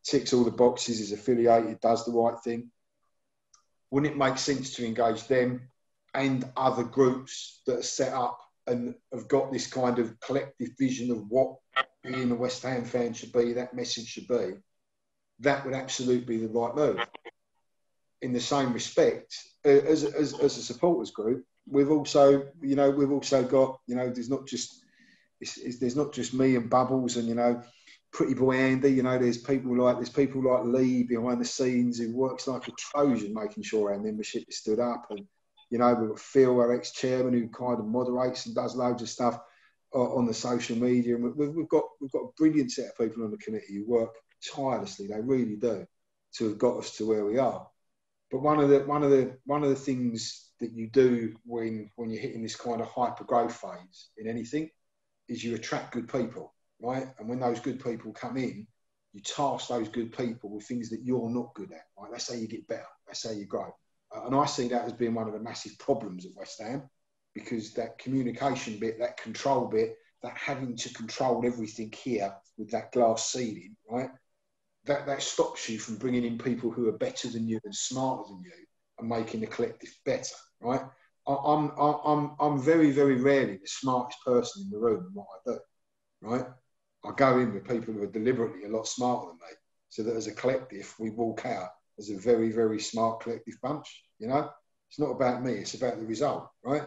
[SPEAKER 5] ticks all the boxes, is affiliated, does the right thing. Wouldn't it make sense to engage them and other groups that are set up and have got this kind of collective vision of what being a West Ham fan should be, that message should be? That would absolutely be the right move. In the same respect, as a supporters group, we've also got, you know, there's not just me and Bubbles and, you know, Pretty Boy Andy. You know, there's people like Lee behind the scenes who works like a Trojan, making sure our membership is stood up. And, you know, we've got Phil, our ex-chairman, who kind of moderates and does loads of stuff on the social media. And we've got a brilliant set of people on the committee who work tirelessly. They really do, to have got us to where we are. But one of the things that you do when you're hitting this kind of hyper growth phase in anything is you attract good people, right? And when those good people come in, you task those good people with things that you're not good at, right? That's how you get better. That's how you grow. And I see that as being one of the massive problems at West Ham, because that communication bit, that control bit, that having to control everything here with that glass ceiling, right? That stops you from bringing in people who are better than you and smarter than you and making the collective better, right? I'm very, very rarely the smartest person in the room in what I do, right? I go in with people who are deliberately a lot smarter than me, so that as a collective, we walk out as a very, very smart collective bunch, you know? It's not about me, it's about the result, right?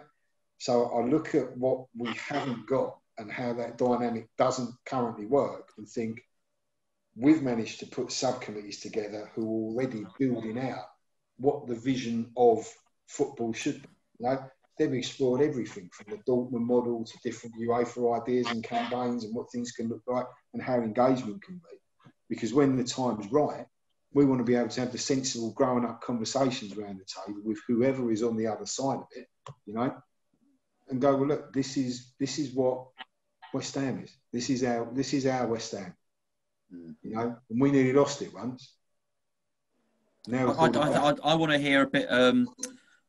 [SPEAKER 5] So I look at what we haven't got and how that dynamic doesn't currently work and think, we've managed to put subcommittees together who are already building out what the vision of football should be. You know, they've explored everything from the Dortmund model to different UEFA ideas and campaigns and what things can look like and how engagement can be. because when the time's right, we want to be able to have the sensible growing up conversations around the table with whoever is on the other side of it, you know, and go, well, look, this is what West Ham is. This is our West Ham, you know, and we nearly lost it once. Now
[SPEAKER 1] I want to hear a bit.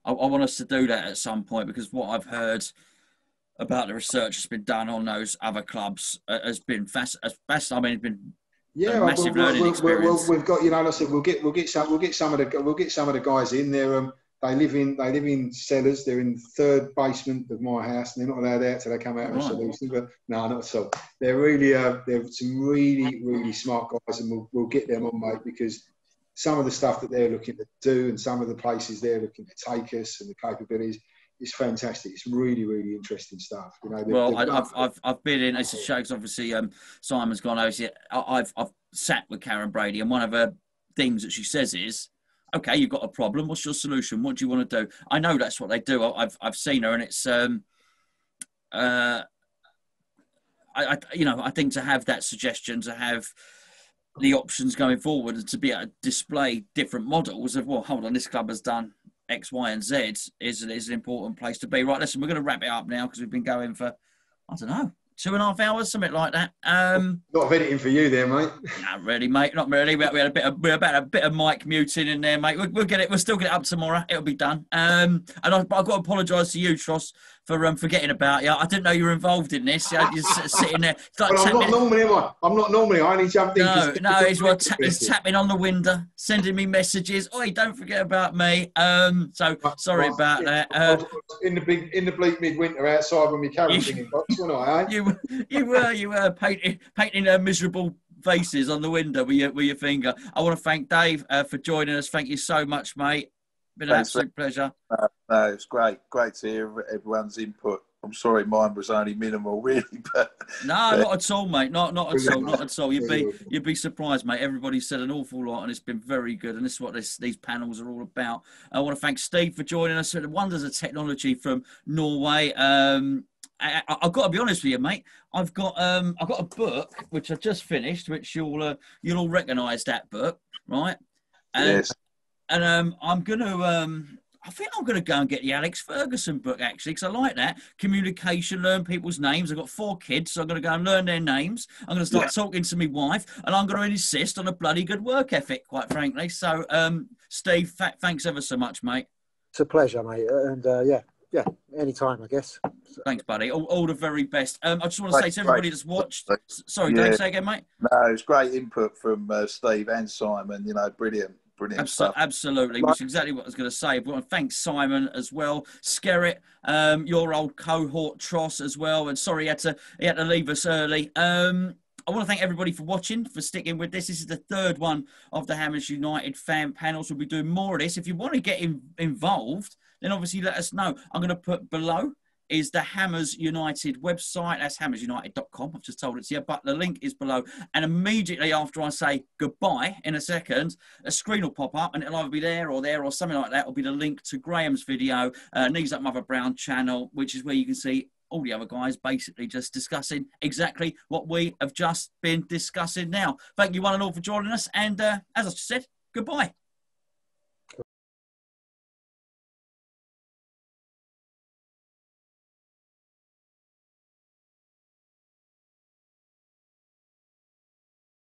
[SPEAKER 1] I want us to do that at some point, because what I've heard about the research that's been done on those other clubs has been fascinating. I mean, it's been a massive learning experience.
[SPEAKER 5] We've got, you know, like I said, we'll get some of the guys in there. They live in cellars. They're in the third basement of my house, and they're not allowed out till they come out of a solution. But no, not at all. They're really they're some really smart guys, and we'll get them on, mate, because some of the stuff that they're looking to do and some of the places they're looking to take us and the capabilities, it's fantastic. It's really interesting stuff. You know,
[SPEAKER 1] I've been in. It's a show because obviously Simon's gone over. I've sat with Karen Brady, and one of her things that she says is, "Okay, you've got a problem. What's your solution? What do you want to do?" I know that's what they do. I've seen her, and it's I think to have that suggestion, to have the options going forward, and to be able to display different models of, well, hold on, this club has done X, Y, and Z is an important place to be. Right, listen, we're going to wrap it up now because we've been going for, I don't know, 2.5 hours, something like that.
[SPEAKER 5] Lot of editing for you there, mate.
[SPEAKER 1] Not really, mate. Not really. We had a bit of mic muting in there, mate. We'll get it. We'll still get it up tomorrow. It'll be done. And I've got to apologise to you, Tross, for forgetting about you. I didn't know you were involved in this. You're sitting there.
[SPEAKER 5] Like, well, I'm not normally, am I? I'm not normally. I only jumped in.
[SPEAKER 1] No. He's tapping on the window, sending me messages. Oi, don't forget about me. Sorry about that.
[SPEAKER 5] In the bleak midwinter outside when we carried singing box, wasn't I? Eh?
[SPEAKER 1] You were painting miserable faces on the window with your finger. I want to thank Dave for joining us. Thank you so much, mate. Been an absolute pleasure.
[SPEAKER 4] No, it's great to hear everyone's input. I'm sorry, mine was only minimal, really. But
[SPEAKER 1] no, not at all, mate. Not at all. You'd be surprised, mate. Everybody said an awful lot, and it's been very good. And this is what these panels are all about. I want to thank Steve for joining us. The wonders of technology from Norway. I've got to be honest with you, mate. I've got a book which I just finished, which you'll all recognise that book, right?
[SPEAKER 4] Yes.
[SPEAKER 1] And I think I'm gonna go and get the Alex Ferguson book, actually, because I like that. Communication, learn people's names. I've got 4 kids, so I'm gonna go and learn their names. I'm gonna start talking to my wife, and I'm gonna insist on a bloody good work ethic, quite frankly. So, Steve, thanks ever so much, mate.
[SPEAKER 3] It's a pleasure, mate. And yeah, anytime, I guess.
[SPEAKER 1] Thanks, buddy. All the very best. I just want to say to everybody that's watched. Sorry, Dave, say again, mate.
[SPEAKER 4] No, it was great input from Steve and Simon. You know, brilliant stuff.
[SPEAKER 1] Absolutely, which is exactly what I was going to say. I want to thank Simon as well, Skerritt, your old cohort Tross as well. And sorry, he had to leave us early. I want to thank everybody for watching, for sticking with this. This is the 3rd one of the Hammers United fan panels. We'll be doing more of this. If you want to get involved, then obviously let us know. I'm going to put below is the Hammers United website. That's hammersunited.com. I've just told it to you, but the link is below. And immediately after I say goodbye in a second, a screen will pop up and it'll either be there or something like that. It'll be the link to Graham's video, Knees Up Mother Brown channel, which is where you can see all the other guys basically just discussing exactly what we have just been discussing now. Thank you one and all for joining us. And as I said, goodbye.